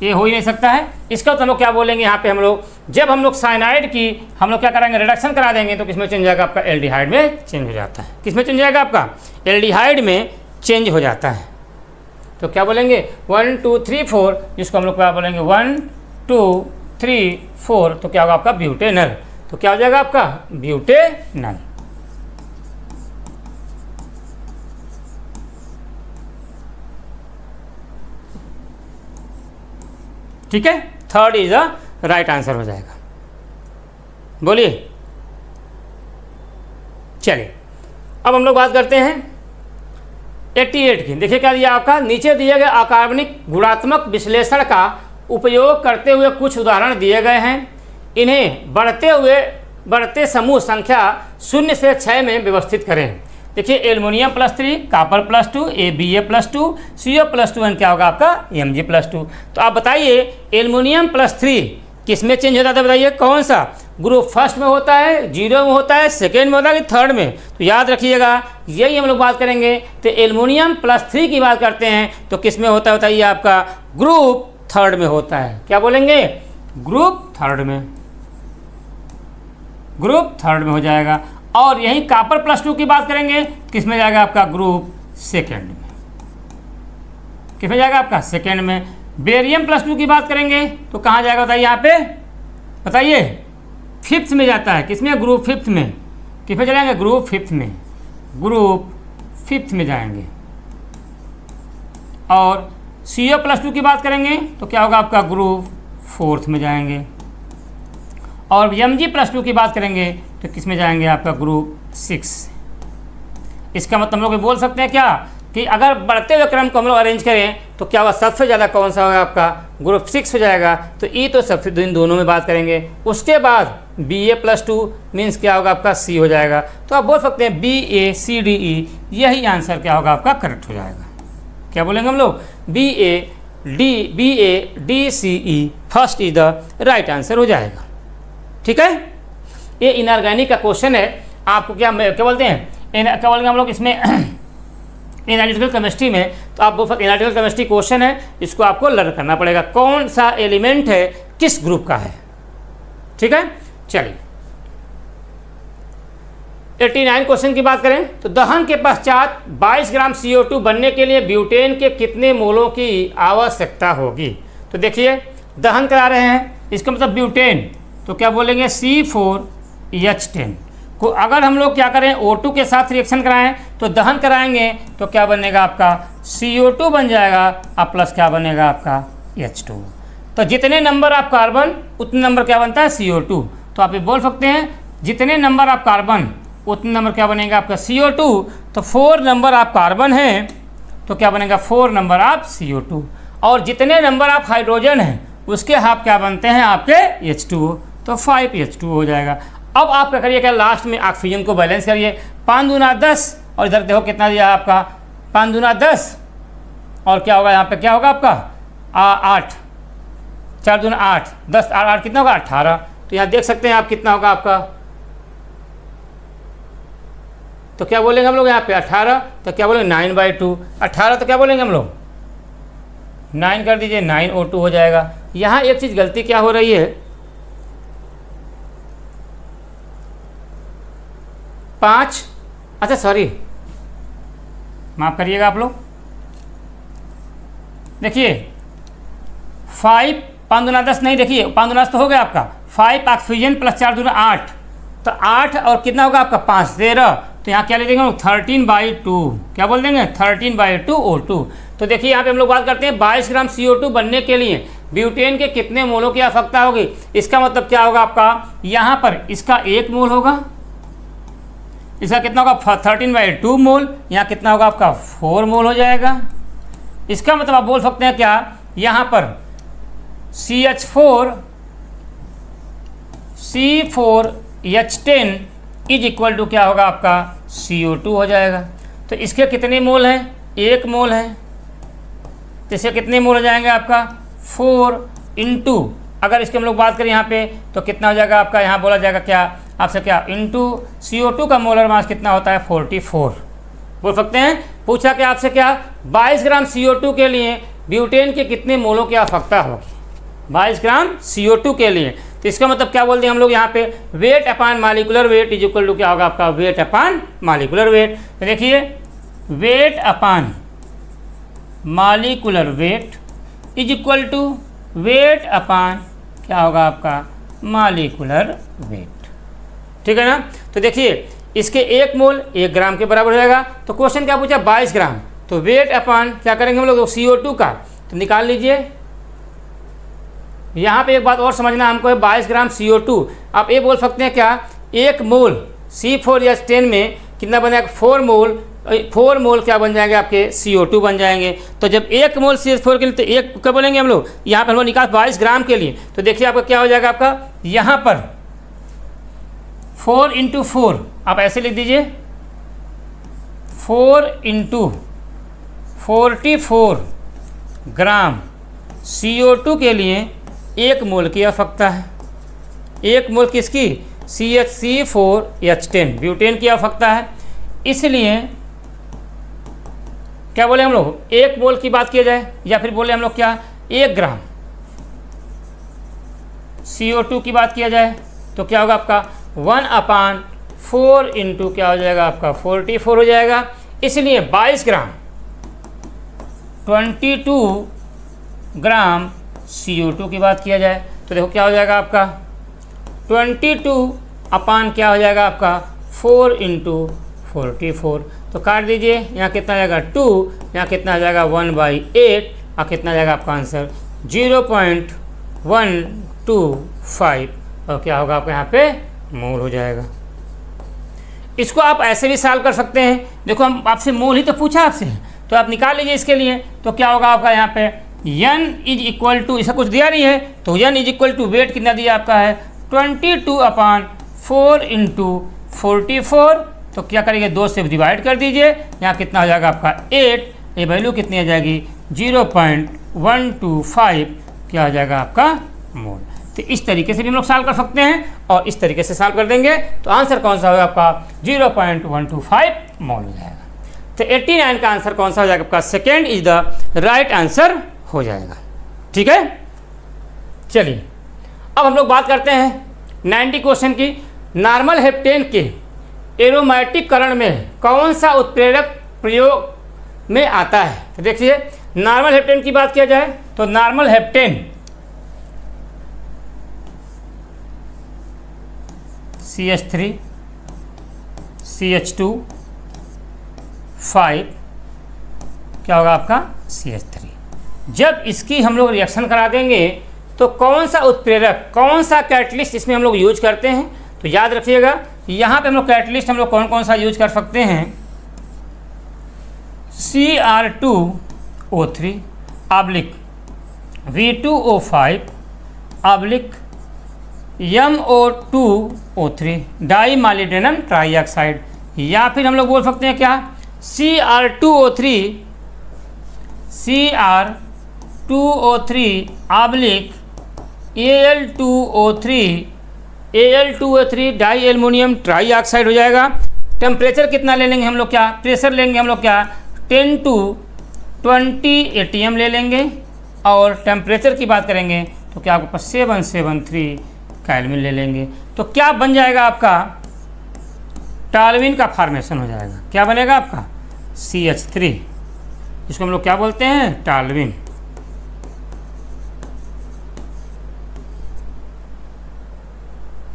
ये हो ही नहीं सकता है, इसका तो हम लोग क्या बोलेंगे यहाँ पे, हम लोग जब हम लोग साइनाइड की हम लोग क्या कराएंगे, रिडक्शन करा देंगे तो किसमें चेंज जाएगा आपका, एल्डिहाइड में चेंज हो जाता है। किसमें चेंज जाएगा आपका, एल्डिहाइड में चेंज हो जाता है। तो क्या बोलेंगे 1 2 3 4, जिसको हम लोग क्या बोलेंगे 1 2 3 4, तो क्या होगा आपका ब्यूटेनल। तो क्या हो जाएगा आपका ब्यूटेनल। ठीक है, third is the right answer हो जाएगा। बोलिए, चलिए अब हम लोग बात करते हैं 88 की। देखिए क्या दिया आपका, नीचे दिए गए अकार्बनिक गुणात्मक विश्लेषण का उपयोग करते हुए कुछ उदाहरण दिए गए हैं। इन्हें बढ़ते समूह संख्या 0 से 6 में व्यवस्थित करें। देखिए aluminium +3, copper +2, Ba +2, CO +2 and क्या होगा आपका Mg +2। तो आप बताइए एल्युमिनियम +3 किस में चेंज होता है, बताइए कौन सा ग्रुप, फर्स्ट में होता है, 0 में होता है, सेकेंड में होता है कि थर्ड में। तो याद रखिएगा यही हम लोग बात करेंगे। तो एल्युमिनियम +3 की बात करते हैं तो किस में होता है बताइए, आपका ग्रुप थर्ड में होता है। क्या बोलेंगे, ग्रुप थर्ड में हो जाएगा। और यही कॉपर +2 की बात करेंगे किस में जाएगा आपका, ग्रुप सेकेंड में। किस में जाएगा आपका, सेकेंड में। बेरियम +2 की बात करेंगे तो कहाँ जाएगा बताइए, यहाँ पे बताइए फिफ्थ में जाता है। किसमें, ग्रुप फिफ्थ में। किस में चलेंगे, ग्रुप फिफ्थ में जाएंगे। और CO +2 की बात करेंगे तो क्या होगा आपका, ग्रुप फोर्थ में जाएंगे। और Mg +2 की बात करेंगे तो किस में जाएंगे आपका, ग्रुप 6। इसका मतलब हम लोग बोल सकते हैं क्या कि अगर बढ़ते हुए क्रम को हम लोग अरेंज करें तो क्या होगा, सबसे ज़्यादा कौन सा होगा आपका, ग्रुप 6 हो जाएगा। तो ई तो सबसे इन दोनों में बात करेंगे। उसके बाद Ba +2 मीन्स क्या होगा आपका, C हो जाएगा। तो आप बोल सकते हैं BACDE, यही आंसर क्या होगा आपका, करेक्ट हो जाएगा। क्या बोलेंगे हम लोग, BADCE first is the right answer हो जाएगा। ठीक है, ये इनऑर्गेनिक का क्वेश्चन है। आपको क्या बोलते हैं, क्या बोलेंगे हम लोग इसमें एनालिटिकल केमिस्ट्री में। तो आप बोल एनालिटिकल केमिस्ट्री क्वेश्चन है, इसको आपको लर्न करना पड़ेगा कौन सा एलिमेंट है किस ग्रुप का है। ठीक है, चलिए 89 क्वेश्चन की बात करें तो दहन के पश्चात 22 ग्राम CO2 बनने के लिए ब्यूटेन के कितने मोलों की आवश्यकता होगी। तो देखिए दहन करा रहे हैं, इसका मतलब ब्यूटेन, तो क्या बोलेंगे C4H10 को अगर हम लोग क्या करें O2 के साथ रिएक्शन कराएं तो दहन कराएंगे तो क्या बनेगा आपका, CO2 बन जाएगा और प्लस क्या बनेगा आपका H2। तो जितने नंबर आप कार्बन उतने नंबर क्या बनता है, CO2। तो आप ये बोल सकते हैं जितने नंबर आप कार्बन उतने नंबर क्या बनेगा आपका CO2। तो 4 नंबर आप कार्बन हैं तो क्या बनेगा, 4 नंबर आप CO2। और जितने नंबर ऑफ हाइड्रोजन हैं उसके हाफ क्या बनते हैं आपके H2O, तो 5H2O हो जाएगा। अब आप क्या करिए, क्या लास्ट में ऑक्सीजन को बैलेंस करिए, 5 दूना 10 और इधर देखो कितना दिया है आपका 5 दूना 10 और क्या होगा यहाँ पे, क्या होगा आपका 8, 4 दूना 8, 10 8 8 कितना होगा 18। तो यहाँ देख सकते हैं आप कितना होगा आपका, तो क्या बोलेंगे हम लोग यहाँ पे 18, तो क्या बोलेंगे 9/2, 18 तो क्या बोलेंगे हम लोग 9 कर दीजिए, 9O2 हो जाएगा। यहाँ एक चीज़ गलती क्या हो रही है, 5, अच्छा सॉरी माफ़ करिएगा आप लोग, देखिए 5 दूना 10 नहीं, देखिए 5 दूना 10 तो हो गया आपका 5 ऑक्सीजन प्लस 4 दूना 8, तो 8 और कितना होगा आपका 5 13, तो यहाँ क्या ले देंगे हम लोग 13/2, क्या बोल देंगे 13/2O2। तो देखिए यहाँ पे हम लोग बात करते हैं 22 ग्राम CO2 बनने के लिए ब्यूटेन के कितने मोलों की आवश्यकता होगी। इसका मतलब क्या होगा आपका, यहाँ पर इसका 1 मोल होगा, इसका कितना होगा 13/2 मोल, यहाँ कितना होगा आपका 4 मोल हो जाएगा। इसका मतलब आप बोल सकते हैं क्या, यहाँ पर C4H10 इज इक्वल टू क्या होगा आपका CO2 हो जाएगा। तो इसके कितने मोल हैं, 1 मोल है, तो इसके कितने मोल हो जाएंगे आपका 4 इंटू, अगर इसके हम लोग बात करें यहाँ पे तो कितना हो जाएगा आपका, यहाँ बोला जाएगा क्या आपसे, क्या इंटू CO2 का मोलर मास कितना होता है 44 बोल सकते हैं। पूछा कि आपसे क्या 22 ग्राम CO2 के लिए ब्यूटेन के कितने मोलों की आवश्यकता होगी, 22 ग्राम CO2 के लिए। तो इसका मतलब क्या बोलते हैं हम लोग यहाँ पे, weight upon molecular weight is equal to क्या होगा आपका वेट अपान मालिकुलर वेट। तो देखिए weight upon molecular weight is equal to weight upon क्या होगा आपका मालिकुलर वेट, ठीक है ना। तो देखिए इसके 1 मोल 1 ग्राम के बराबर हो जाएगा। तो क्वेश्चन क्या पूछा 22 ग्राम, तो वेट अपान क्या करेंगे हम लोग CO2 का, तो निकाल लीजिए। यहाँ पे एक बात और समझना हमको है, 22 ग्राम CO2 आप ये बोल सकते हैं क्या, 1 मोल C4H10 में कितना बन जाएगा 4 मोल क्या बन जाएंगे आपके CO2 बन जाएंगे। तो जब 1 मोल CH4 के लिए तो 1 क्या बोलेंगे हम लोग, यहाँ पर हम लोग निकाल 22 ग्राम के लिए, तो देखिए आपका क्या हो जाएगा आपका, यहाँ पर 4 इंटू 4 आप ऐसे लिख दीजिए, 4 इंटू 44 ग्राम CO2 के लिए 1 मोल की आवश्यकता है। 1 मोल किसकी, C4H10 ब्यूटेन की आवश्यकता है। इसलिए क्या बोले हम लोग, 1 मोल की बात किया जाए या फिर बोले हम लोग क्या 1 ग्राम CO2 की बात किया जाए तो क्या होगा आपका 1/4 इंटू क्या हो जाएगा आपका 44 हो जाएगा। इसलिए 22 ग्राम 22 ग्राम CO2 की बात किया जाए तो देखो क्या हो जाएगा आपका 22 अपान क्या हो जाएगा आपका 4 इंटू 44, तो काट दीजिए, यहाँ कितना आ जाएगा 2, यहाँ कितना आ जाएगा 1/8 और कितना आ जाएगा आपका आंसर 0.125 और क्या होगा आपका यहाँ पे मोल हो जाएगा। इसको आप ऐसे भी सॉल्व कर सकते हैं, देखो हम आपसे मोल ही तो पूछा आपसे, तो आप निकाल लीजिए इसके लिए। तो क्या होगा आपका यहाँ पे n इज इक्वल टू, इसका कुछ दिया नहीं है तो n is equal to weight कितना दिया आपका है 22/4 इंटू 44, तो क्या करेंगे 2 से डिवाइड कर दीजिए, यहाँ कितना हो जाएगा आपका 8, ये वैल्यू कितनी आ जाएगी 0.125 क्या हो जाएगा आपका मोल। तो इस तरीके से भी हम लोग सॉल्व कर सकते हैं और इस तरीके से सॉल्व कर देंगे तो आंसर कौन सा होगा आपका 0.125 मोल हो जाएगा। तो 89 का आंसर कौन सा हो जाएगा आपका, second is the right answer हो जाएगा, ठीक है। चलिए अब हम लोग बात करते हैं 90 क्वेश्चन की। नॉर्मल हेप्टेन के एरोमेटिककरण में कौन सा उत्प्रेरक प्रयोग में आता है। तो देखिए नॉर्मल हेप्टेन की बात किया जाए तो नॉर्मल हेप्टेन CH3 CH2 5 क्या होगा आपका CH3। जब इसकी हम लोग रिएक्शन करा देंगे तो कौन सा उत्प्रेरक, कौन सा कैटलिस्ट इसमें हम लोग यूज करते हैं, तो याद रखिएगा यहाँ पे हम लोग कैटलिस्ट हम लोग कौन कौन सा यूज कर सकते हैं, Cr2O3 oblique V2O5 oblique MO2O3 di molybdenum trioxide, या फिर हम लोग बोल सकते हैं क्या Cr2O3 oblique Al2O3 die aluminium trioxide हो जाएगा। टेम्परेचर कितना ले लेंगे हम लोग, क्या प्रेशर लेंगे हम लोग, क्या 10 to 20 atm ले लेंगे, और टेम्परेचर की बात करेंगे तो क्या आपको 773 केल्विन ले लेंगे। तो क्या बन जाएगा आपका, टॉल्यूइन का फॉर्मेशन हो जाएगा। क्या बनेगा आपका CH3, इसको हम लोग क्या बोलते हैं, टॉल्यूइन।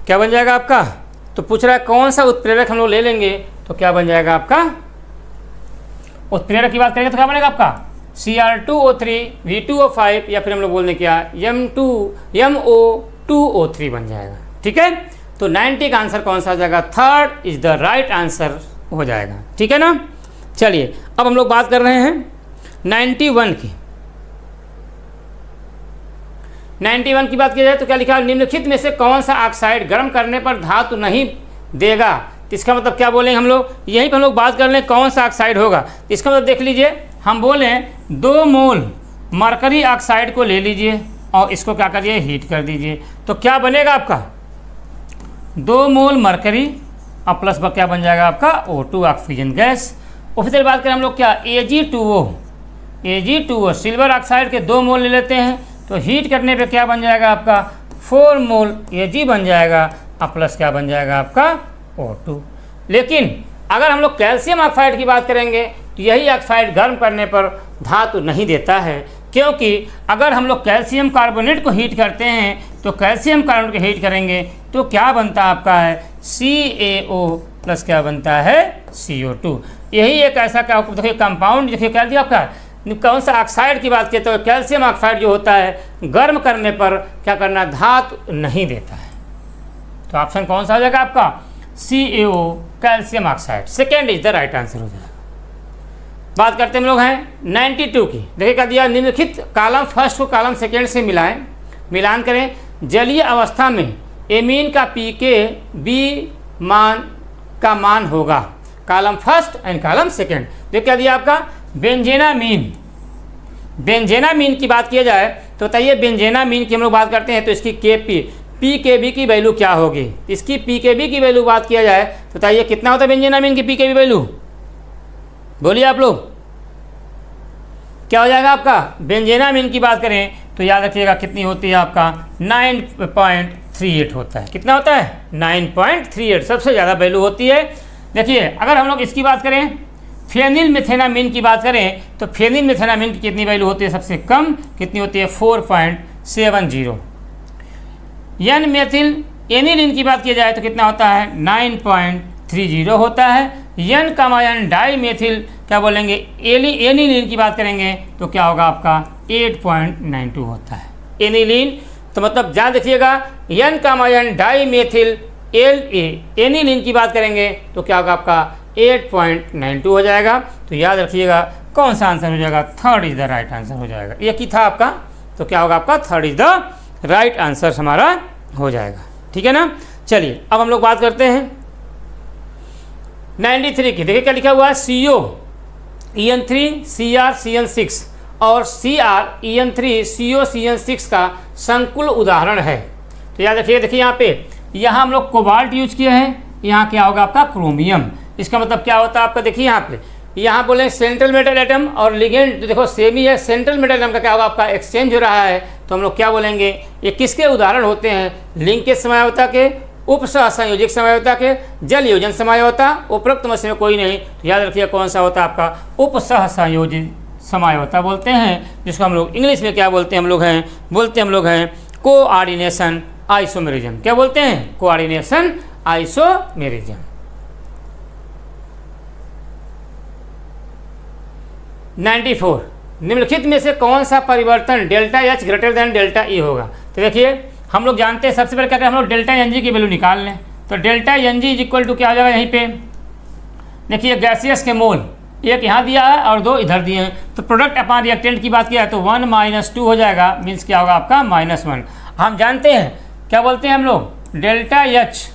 क्या बन जाएगा आपका, तो पूछ रहा है कौन सा उत्प्रेरक हम लोग ले लेंगे, तो क्या बन जाएगा आपका, उत्प्रेरक की बात करेंगे तो क्या बनेगा आपका Cr2O3 V2O5, या फिर हम लोग बोल दें क्या MO2O3 बन जाएगा। ठीक है, तो 90 का आंसर कौन सा आ जाएगा, third is the right answer हो जाएगा। ठीक है ना। चलिए अब हम लोग बात कर रहे हैं 91 की। 91 की बात की जाए तो क्या लिखा है, निम्नलिखित में से कौन सा ऑक्साइड गर्म करने पर धातु नहीं देगा। तो इसका मतलब क्या बोलेंगे हम लोग, यहीं पर हम लोग बात कर लें कौन सा ऑक्साइड होगा। तो इसका मतलब देख लीजिए, हम बोलें 2 मोल मरकरी ऑक्साइड को ले लीजिए और इसको क्या करिए, हीट कर दीजिए। तो क्या बनेगा आपका 2 मोल मरकरी और प्लस क्या बन जाएगा आपका O2 ऑक्सीजन गैस। और फिर बात करें हम लोग क्या Ag2O सिल्वर ऑक्साइड के 2 मोल ले लेते हैं, तो हीट करने पे क्या बन जाएगा आपका 4 मोल Ag बन जाएगा और प्लस क्या बन जाएगा आपका O2। लेकिन अगर हम लोग कैल्शियम ऑक्साइड की बात करेंगे तो यही ऑक्साइड गर्म करने पर धातु नहीं देता है, क्योंकि अगर हम लोग कैल्शियम कार्बोनेट को हीट करते हैं तो कैल्शियम कार्बोनेट को हीट करेंगे तो क्या बनता है आपका है CaO प्लस क्या बनता है CO2। यही एक ऐसा क्या देखिए कंपाउंड, देखिए क्या दिया आपका, कौन सा ऑक्साइड की बात किए तो कैल्शियम ऑक्साइड जो होता है गर्म करने पर क्या करना, धातु नहीं देता है। तो ऑप्शन कौन सा हो जाएगा आपका CaO calcium oxide, second is the right answer हो जाएगा। बात करते हम लोग हैं 92 की। देखिए क्या दिया, निम्नलिखित कॉलम फर्स्ट को कॉलम सेकेंड से मिलान करें। जलीय अवस्था में एमीन का pKb का मान होगा, column first and column second. देखिए क्या दिया आपका बेंजेनामीन की बात किया जाए तो बताइए बेंजेनामीन की हम लोग बात करते हैं तो इसकी pKb की वैल्यू क्या होगी। इसकी pKb की वैल्यू बात किया जाए तो बताइए कितना होता है बेंजेनामीन की pKb वैल्यू, बोलिए आप लोग क्या हो जाएगा आपका। बेंजेनामीन की बात करें तो याद रखिएगा कितनी होती है आपका 9.38 होता है। कितना होता है 9.38, सबसे ज़्यादा वैल्यू होती है। देखिए अगर हम लोग इसकी बात करें फेनिल मेथेनामीन की बात करें तो फेनिल मेथेनामीन की कितनी वैल्यू होती है, सबसे कम कितनी होती है 4.70। एन मेथिल एनिलीन की बात की जाए तो कितना होता है 9.30 होता है। एन कामायन डाई मेथिल क्या बोलेंगे एनिलीन की बात करेंगे तो क्या होगा आपका 8.92 होता है। एनिलीन तो मतलब ध्यान देखिएगा एन कामायन डाई मेथिल एनिलीन की बात करेंगे तो क्या होगा आपका 8.92 हो जाएगा। तो याद रखिएगा कौन सा आंसर हो जाएगा, third is the right answer हो जाएगा। एक ही था आपका तो क्या होगा आपका third is the right answer हमारा हो जाएगा। ठीक है ना। चलिए अब हम लोग बात करते हैं 93 की। देखिए क्या लिखा हुआ है CO EN3 Cr CN6 और Cr EN3 CO CN6 का संकुल उदाहरण है। तो याद रखिए, देखिए यहाँ हम लोग कोबाल्ट यूज किए हैं, यहाँ क्या होगा आपका क्रोमियम। इसका मतलब क्या होता है आपका, देखिए यहाँ बोले सेंट्रल मेटल एटम और लिगेंड तो देखो सेम ही है। सेंट्रल मेटल एटम का क्या होगा आपका एक्सचेंज हो रहा है, तो हम लोग क्या बोलेंगे ये किसके उदाहरण होते हैं, लिंकेज समझौता के, उप सहसंयोजक समझौता के, जल योजन समझौता। उपरोक्त में से कोई नहीं, तो याद रखिए कौन सा होता है आपका उप सहसंयोजित समझौता बोलते हैं, जिसको हम लोग इंग्लिश में क्या बोलते हैं हम लोग हैं कोऑर्डिनेशन आइसोमेरिज्म। क्या बोलते हैं कोऑर्डिनेशन आइसोमेरिज्म। 94 निम्नलिखित में से कौन सा परिवर्तन delta H greater than delta E होगा। तो देखिए हम लोग जानते हैं सबसे पहले क्या करें, हम लोग डेल्टा NG की वैल्यू निकाल लें। तो delta NG is equal to क्या हो जाएगा, यहीं पे देखिए गैसियस के मोल एक यहाँ दिया है और 2 इधर दिए हैं, तो प्रोडक्ट अपॉन रिएक्टेंट की बात किया है तो 1 - 2 हो जाएगा, मीन्स क्या होगा आपका -1। हम जानते हैं क्या बोलते हैं हम लोग, delta H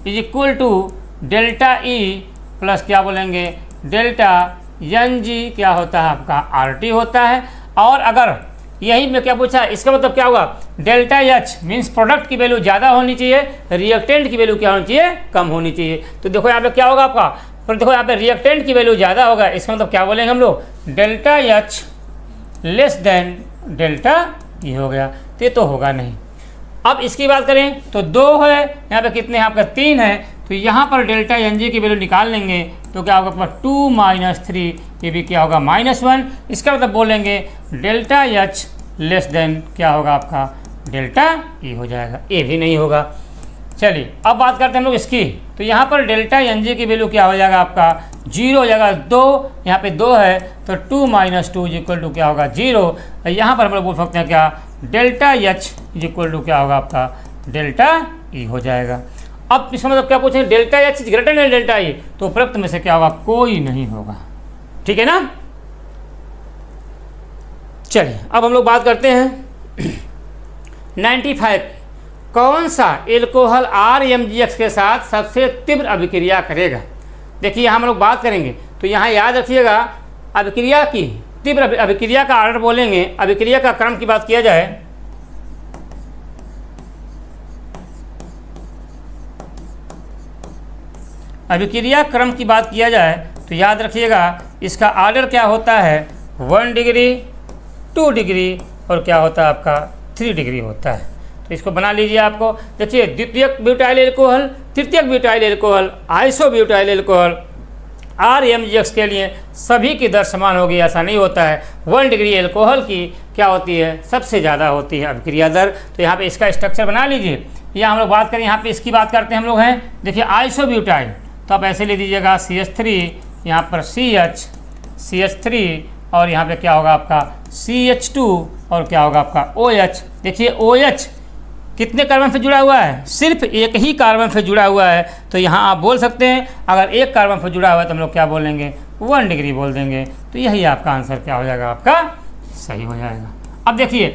is equal to delta E plus क्या बोलेंगे डेल्टा एन जी क्या होता है आपका RT होता है। और अगर यही में क्या पूछा, इसका मतलब क्या होगा, डेल्टा एच मीन्स प्रोडक्ट की वैल्यू ज़्यादा होनी चाहिए, रिएक्टेंट की वैल्यू क्या होनी चाहिए, कम होनी चाहिए। तो देखो यहाँ पे क्या होगा आपका, पर देखो यहाँ पे रिएक्टेंट की वैल्यू ज़्यादा होगा, इसका मतलब क्या बोलेंगे हम लोग, delta H less than delta E हो गया, तो ये तो होगा नहीं। अब इसकी बात करें तो 2 है, यहाँ पे कितने हैं आपका 3 है, तो यहाँ पर डेल्टा एन जी की वैल्यू निकाल लेंगे तो क्या होगा 2 - 3, ये भी क्या होगा -1। इसका मतलब बोलेंगे डेल्टा एच लेस देन क्या होगा आपका डेल्टा ई हो जाएगा, ये भी नहीं होगा। चलिए अब बात करते हैं हम लोग इसकी, तो यहाँ पर डेल्टा एन जी की वैल्यू क्या हो जाएगा आपका 0 हो जाएगा, 2 यहाँ पे 2 है तो 2 - 2 इक्वल टू क्या होगा 0। यहाँ पर हम लोग बोल सकते हैं क्या, डेल्टा एच इक्वल टू क्या होगा आपका डेल्टा ई हो जाएगा। अब इसका मतलब क्या पूछें, delta H is greater than delta E, तो उपरोक्त में से क्या होगा, कोई नहीं होगा, ठीक है ना। चलिए अब हम लोग बात करते हैं 95, कौन सा एल्कोहल RMGX के साथ सबसे तीव्र अभिक्रिया करेगा। देखिए यहाँ हम लोग बात करेंगे तो यहाँ याद रखिएगा, अभिक्रिया की तीव्र अभिक्रिया का ऑर्डर बोलेंगे, अभिक्रिया का क्रम की बात किया जाए अभिक्रिया क्रम की बात किया जाए तो याद रखिएगा इसका ऑर्डर क्या होता है, 1 डिग्री, 2 डिग्री और क्या होता है आपका 3 डिग्री होता है। तो इसको बना लीजिए आपको। देखिए द्वितीयक ब्यूटाइल एल्कोहल, तृतीयक butyl alcohol, isobutyl alcohol RMGX के लिए सभी की दर समान होगी, ऐसा नहीं होता है। 1 डिग्री एल्कोहल की क्या होती है, सबसे ज़्यादा होती है अभिक्रिया दर। तो यहाँ पे इसका स्ट्रक्चर बना लीजिए। या हम लोग बात करें, यहाँ पे इसकी बात करते हैं हम लोग हैं, देखिए आइसोब्यूटाइल, तो आप ऐसे ले दीजिएगा CH3, यहाँ पर CH3 और यहाँ पे क्या होगा आपका CH2 और क्या होगा आपका OH। देखिए OH कितने कार्बन से जुड़ा हुआ है, सिर्फ एक ही कार्बन से जुड़ा हुआ है। तो यहाँ आप बोल सकते हैं अगर एक कार्बन से जुड़ा हुआ है तो हम लोग क्या बोलेंगे 1 डिग्री बोल देंगे। तो यही आपका आंसर क्या हो जाएगा, आपका सही हो जाएगा। अब देखिए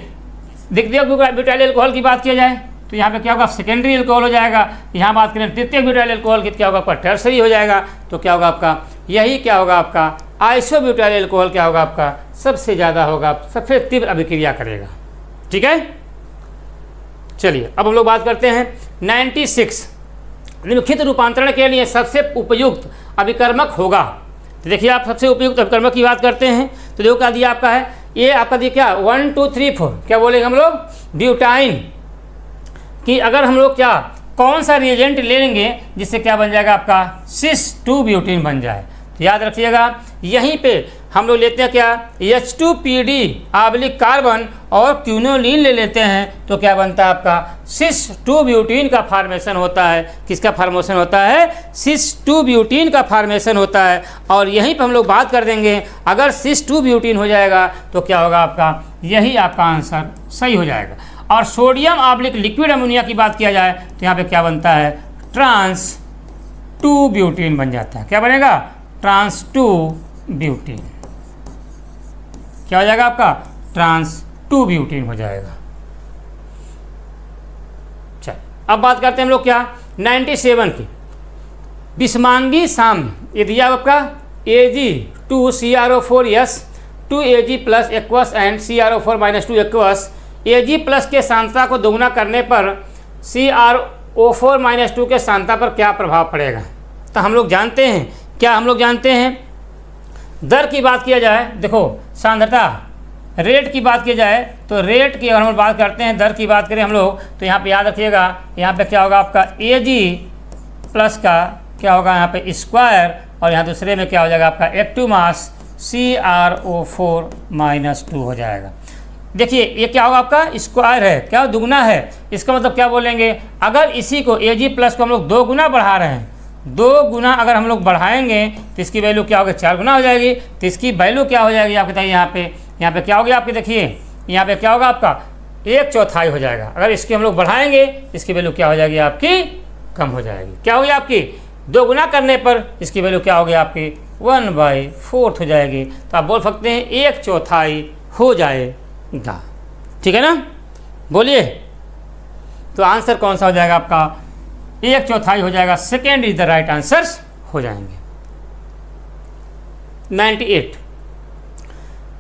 द्वितीयक ब्यूटाइल एल्कोहल की बात किया जाए तो यहाँ पे क्या होगा, सेकेंडरी एल्कोहल हो जाएगा। यहाँ बात करें तृतीयक ब्यूटाइल एल्कोहल की, क्या होगा आपका टर्सरी हो जाएगा। तो क्या होगा आपका, यही क्या होगा आपका आइसोब्यूटाइल एल्कोहल क्या होगा आपका सबसे ज़्यादा होगा, सबसे तीव्र अभिक्रिया करेगा, ठीक है। चलिए अब हम लोग बात करते हैं 96, निम्नलिखित रूपांतरण के लिए सबसे उपयुक्त अभिकर्मक होगा। तो देखिए आप सबसे उपयुक्त अभिकर्मक की बात करते हैं तो देखो क्या दिया आपका है, ये आपका दिया क्या 1 2 3 4, क्या बोलेंगे हम लोग ब्यूटाइन कि अगर हम लोग क्या कौन सा रिएजेंट ले लेंगे जिससे क्या बन जाएगा आपका सिस 2 ब्यूटीन बन जाए। तो याद रखिएगा यहीं पे हम लोग लेते हैं क्या H2PD आबलिक कार्बन और क्यूनोलिन ले लेते हैं तो क्या बनता है आपका सिस 2 ब्यूटीन का फॉर्मेशन होता है। किसका फॉर्मेशन होता है, सिस 2 ब्यूटीन का फॉर्मेशन होता है। और यहीं पर हम लोग बात कर देंगे अगर सिस 2 ब्यूटीन हो जाएगा तो क्या होगा आपका, यही आपका आंसर सही हो जाएगा। और सोडियम आबलिक लिक्विड अमोनिया की बात किया जाए तो यहाँ पे क्या बनता है ट्रांस 2 ब्यूटीन बन जाता है। क्या बनेगा, ट्रांस 2 ब्यूटीन, क्या हो जाएगा आपका ट्रांस 2 ब्यूटीन हो जाएगा। चल अब बात करते हैं हम लोग क्या 97 की, बिस्मांगी साम्य, ये दिया आपका Ag2CrO4s 2Ag plus aqueous and CrO4 - 2 aqueous. Ag plus के सांद्रता को दोगुना करने पर CrO4 - 2 के सांद्रता पर क्या प्रभाव पड़ेगा। तो हम लोग जानते हैं, क्या हम लोग जानते हैं, दर की बात किया जाए, देखो सांद्रता रेट की बात की जाए तो रेट की अगर हम बात करते हैं, दर की बात करें हम लोग तो यहाँ पे याद रखिएगा यहाँ पे क्या होगा आपका Ag प्लस का क्या होगा यहाँ पे स्क्वायर और यहाँ दूसरे में क्या हो जाएगा आपका एक्टिव मास CrO4 - 2 हो जाएगा। देखिए ये क्या होगा आपका स्क्वायर है, क्या दुगुना है। इसका मतलब क्या बोलेंगे, अगर इसी को Ag प्लस को हम लोग 2 गुना बढ़ा रहे हैं, 2 गुना अगर हम लोग बढ़ाएंगे तो इसकी वैल्यू क्या होगी 4 गुना हो जाएगी। तो इसकी वैल्यू क्या हो जाएगी आपके बताइए, यहाँ पे क्या हो गया आपके, देखिए यहाँ पे क्या होगा आपका 1/4 हो जाएगा। अगर इसकी हम लोग बढ़ाएंगे इसकी वैल्यू क्या हो जाएगी आपकी कम हो जाएगी। क्या होगी आपकी 2 गुना करने पर इसकी वैल्यू क्या होगी आपकी 1/4 हो जाएगी। तो आप बोल सकते हैं 1/4 हो जाएगा। ठीक है ना, बोलिए। तो आंसर कौन सा हो जाएगा आपका? 1/4 हो जाएगा। Second is the right answers हो जाएंगे। 98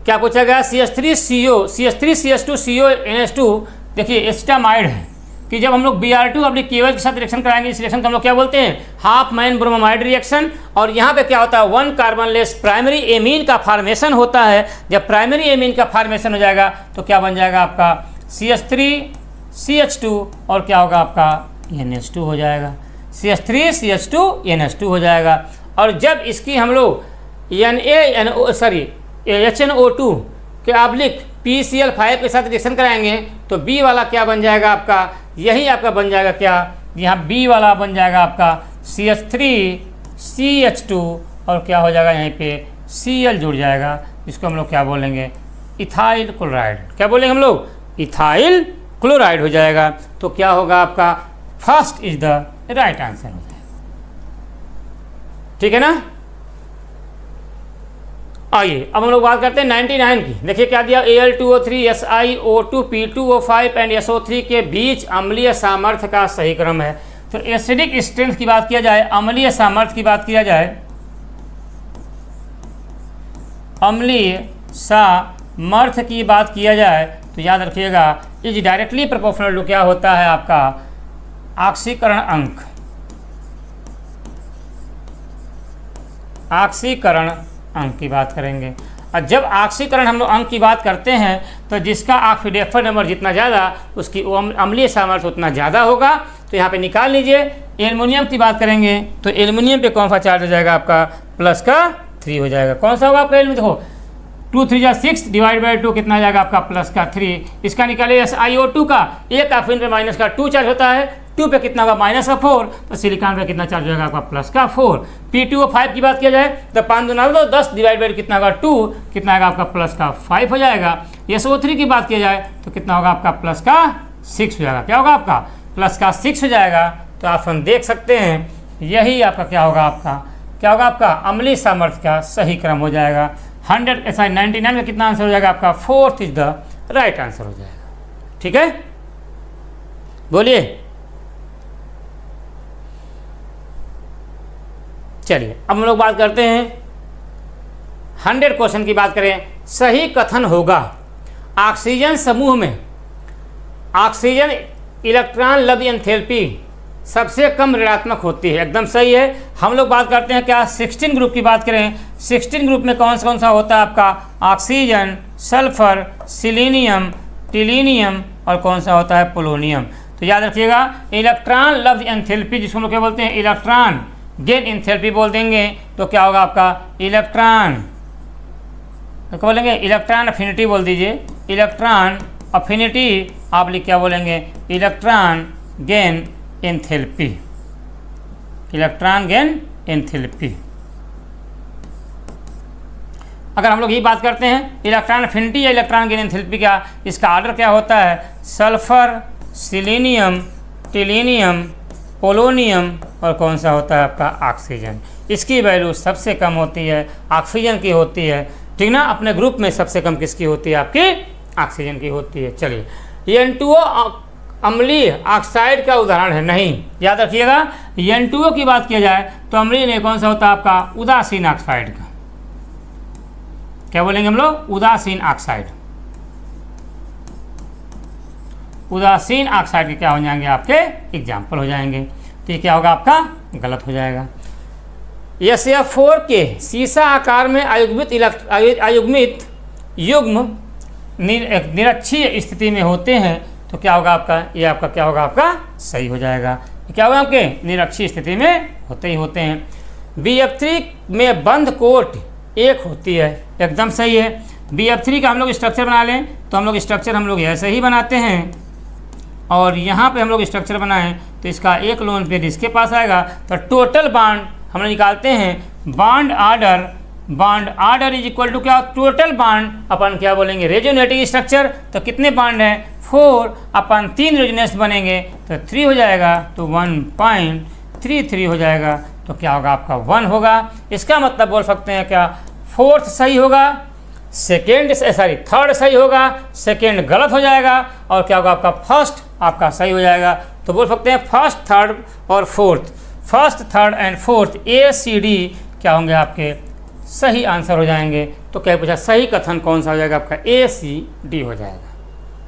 क्या पूछा गया? CH3CH2CO NH2 देखिए एस्टामाइड है कि जब हम लोग Br2 अपनी KOH के साथ रिएक्शन कराएंगे, इस रिएक्शन को हम लोग क्या बोलते हैं? Half man bromide reaction. और यहाँ पे क्या होता है? 1 कार्बन लेस प्राइमरी एमीन का फॉर्मेशन होता है। जब प्राइमरी एमीन का फॉर्मेशन हो जाएगा तो क्या बन जाएगा आपका? CH3CH2 और क्या होगा आपका? NH2 हो जाएगा। CH3CH2 NH2 हो जाएगा। और जब इसकी हम लोग HNO2 के आब्लिक PCl5 के साथ रिएक्शन कराएंगे तो B वाला क्या बन जाएगा आपका? यही आपका बन जाएगा क्या? यहाँ B वाला बन जाएगा आपका CH3CH2 और क्या हो जाएगा? यहीं पे Cl जुड़ जाएगा। इसको हम लोग क्या बोलेंगे? Ethyl chloride. क्या बोलेंगे हम लोग? इथाइल क्लोराइड हो जाएगा। तो क्या होगा आपका? First is the right answer हो जाएगा। ठीक है ना। आइए अब हम लोग बात करते हैं 99 की। देखिए क्या दिया? Al2O3 SiO2 P2O5 and SO3 के बीच अम्लीय सामर्थ्य का सही क्रम है। तो एसिडिक स्ट्रेंथ की बात किया जाए, अम्लीय सामर्थ्य की बात किया जाए, अम्लीय सामर्थ्य की बात किया जाए तो याद रखिएगा इज डायरेक्टली प्रोपोर्शनल टू क्या होता है आपका? ऑक्सीकरण अंक। ऑक्सीकरण अंक की बात करेंगे। और जब ऑक्सीकरण हम लोग अंक की बात करते हैं तो जिसका ऑक्सीडेशन नंबर जितना ज़्यादा उसकी अम्लीय सामर्थ्य उतना ज़्यादा होगा। तो यहाँ पे निकाल लीजिए। एल्युमिनियम की बात करेंगे तो एल्युमिनियम पे कौन सा चार्ज हो जाएगा आपका? +3 हो जाएगा। कौन सा होगा आपका एल्युमिनियम? देखो 2 3 6 डिवाइड बाई 2 कितना आ जाएगा आपका? +3। इसका निकालिए SiO2 का एक ऑक्सीजन पे -2 चार्ज होता है, 2 पे कितना होगा? -4। तो सिलिकॉन पे कितना चार्ज हो जाएगा आपका? +4। P2O5 की बात किया जाए तो 5 दूना 10 डिवाइड बाई कितना होगा? 2 कितना आएगा आपका? +5 हो जाएगा। SO3 की बात किया जाए तो कितना होगा आपका? +6 हो जाएगा। क्या होगा आपका? +6 हो जाएगा। तो आप हम देख सकते हैं यही आपका क्या होगा? आपका क्या होगा? आपका अम्लीय सामर्थ्य का सही क्रम हो जाएगा। 99 का कितना आंसर हो जाएगा आपका? 4th is the right answer हो जाएगा। ठीक है, बोलिए। चलिए अब हम लोग बात करते हैं 100 क्वेश्चन की बात करें। सही कथन होगा ऑक्सीजन समूह में ऑक्सीजन इलेक्ट्रॉन लब्ध एंथैल्पी सबसे कम ऋणात्मक होती है। एकदम सही है। हम लोग बात करते हैं क्या? 16 ग्रुप की बात करें। 16 ग्रुप में कौन सा होता है आपका? ऑक्सीजन, सल्फर, सिलीनियम, टिलीनियम और कौन सा होता है? पोलोनियम। तो याद रखिएगा इलेक्ट्रॉन लब्ध एंथैल्पी जिसको हम लोग क्या बोलते हैं? इलेक्ट्रॉन गेन एंथैल्पी बोल देंगे तो क्या होगा आपका? इलेक्ट्रॉन क्या बोलेंगे? इलेक्ट्रॉन अफिनिटी बोल दीजिए। इलेक्ट्रॉन अफिनिटी आप लिख क्या बोलेंगे? Electron gain enthalpy. Electron gain enthalpy. अगर हम लोग ये बात करते हैं इलेक्ट्रॉन अफिनिटी या इलेक्ट्रॉन गेन एंथैल्पी का, इसका ऑर्डर क्या होता है? सल्फर, सिलीनियम, टिलीनियम, पोलोनियम और कौन सा होता है आपका? ऑक्सीजन। इसकी वैल्यू सबसे कम होती है ऑक्सीजन की होती है। ठीक ना। अपने ग्रुप में सबसे कम किसकी होती है? आपकी ऑक्सीजन की होती है। चलिए N2O अम्लीय ऑक्साइड का उदाहरण है नहीं। याद रखिएगा N2O की बात किया जाए तो अम्लीय में कौन सा होता है आपका? उदासीन ऑक्साइड का। क्या बोलेंगे हम लोग? उदासीन ऑक्साइड। उदासीन ऑक्साइड के क्या हो जाएंगे? आपके एग्जाम्पल हो जाएंगे। तो ये क्या होगा आपका? गलत हो जाएगा। SF4 के सीसा आकार में अयुग्मित युग्म निरक्षीय स्थिति में होते हैं तो क्या होगा आपका? ये आपका क्या होगा? आपका सही हो जाएगा। ये क्या होगा? आपके निरक्षीय स्थिति में होते ही होते हैं। BF3 में बंद कोट एक होती है। एकदम सही है। BF3 का हम लोग स्ट्रक्चर बना लें तो हम लोग स्ट्रक्चर हम लोग ऐसे ही बनाते हैं और यहाँ पे हम लोग स्ट्रक्चर बनाएं तो इसका एक लोन पेयर इसके पास आएगा। तो टोटल बॉन्ड हम लोग निकालते हैं। Bond order is equal to क्या? टोटल बॉन्ड अपन क्या बोलेंगे? Resonative structure. तो कितने बॉन्ड हैं? 4 अपन 3 रेजोनेंस बनेंगे तो 3 हो जाएगा। तो 1.33 हो जाएगा। तो क्या होगा आपका 1 होगा। इसका मतलब बोल सकते हैं क्या, फोर्थ सही होगा, थर्ड सही होगा, सेकेंड गलत हो जाएगा, और क्या होगा आपका फर्स्ट आपका सही हो जाएगा। तो बोल सकते हैं फर्स्ट, थर्ड और fourth, first, third and fourth ACD क्या होंगे आपके सही आंसर हो जाएंगे। तो क्या पूछा, सही कथन कौन सा हो जाएगा आपका ACD हो जाएगा।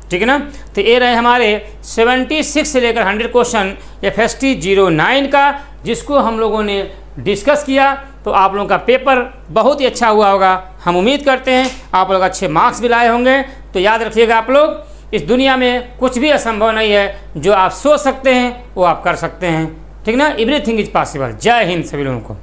ठीक है ना। तो ये रहे हमारे 76 से लेकर 100 क्वेश्चन FST 09 का, जिसको हम लोगों ने डिस्कस किया। तो आप लोगों का पेपर बहुत ही अच्छा हुआ होगा, हम उम्मीद करते हैं आप लोग अच्छे मार्क्स भी लाए होंगे। तो याद रखिएगा आप लोग, इस दुनिया में कुछ भी असंभव नहीं है, जो आप सोच सकते हैं वो आप कर सकते हैं। ठीक ना, एवरीथिंग इज पॉसिबल। जय हिंद सभी लोगों को।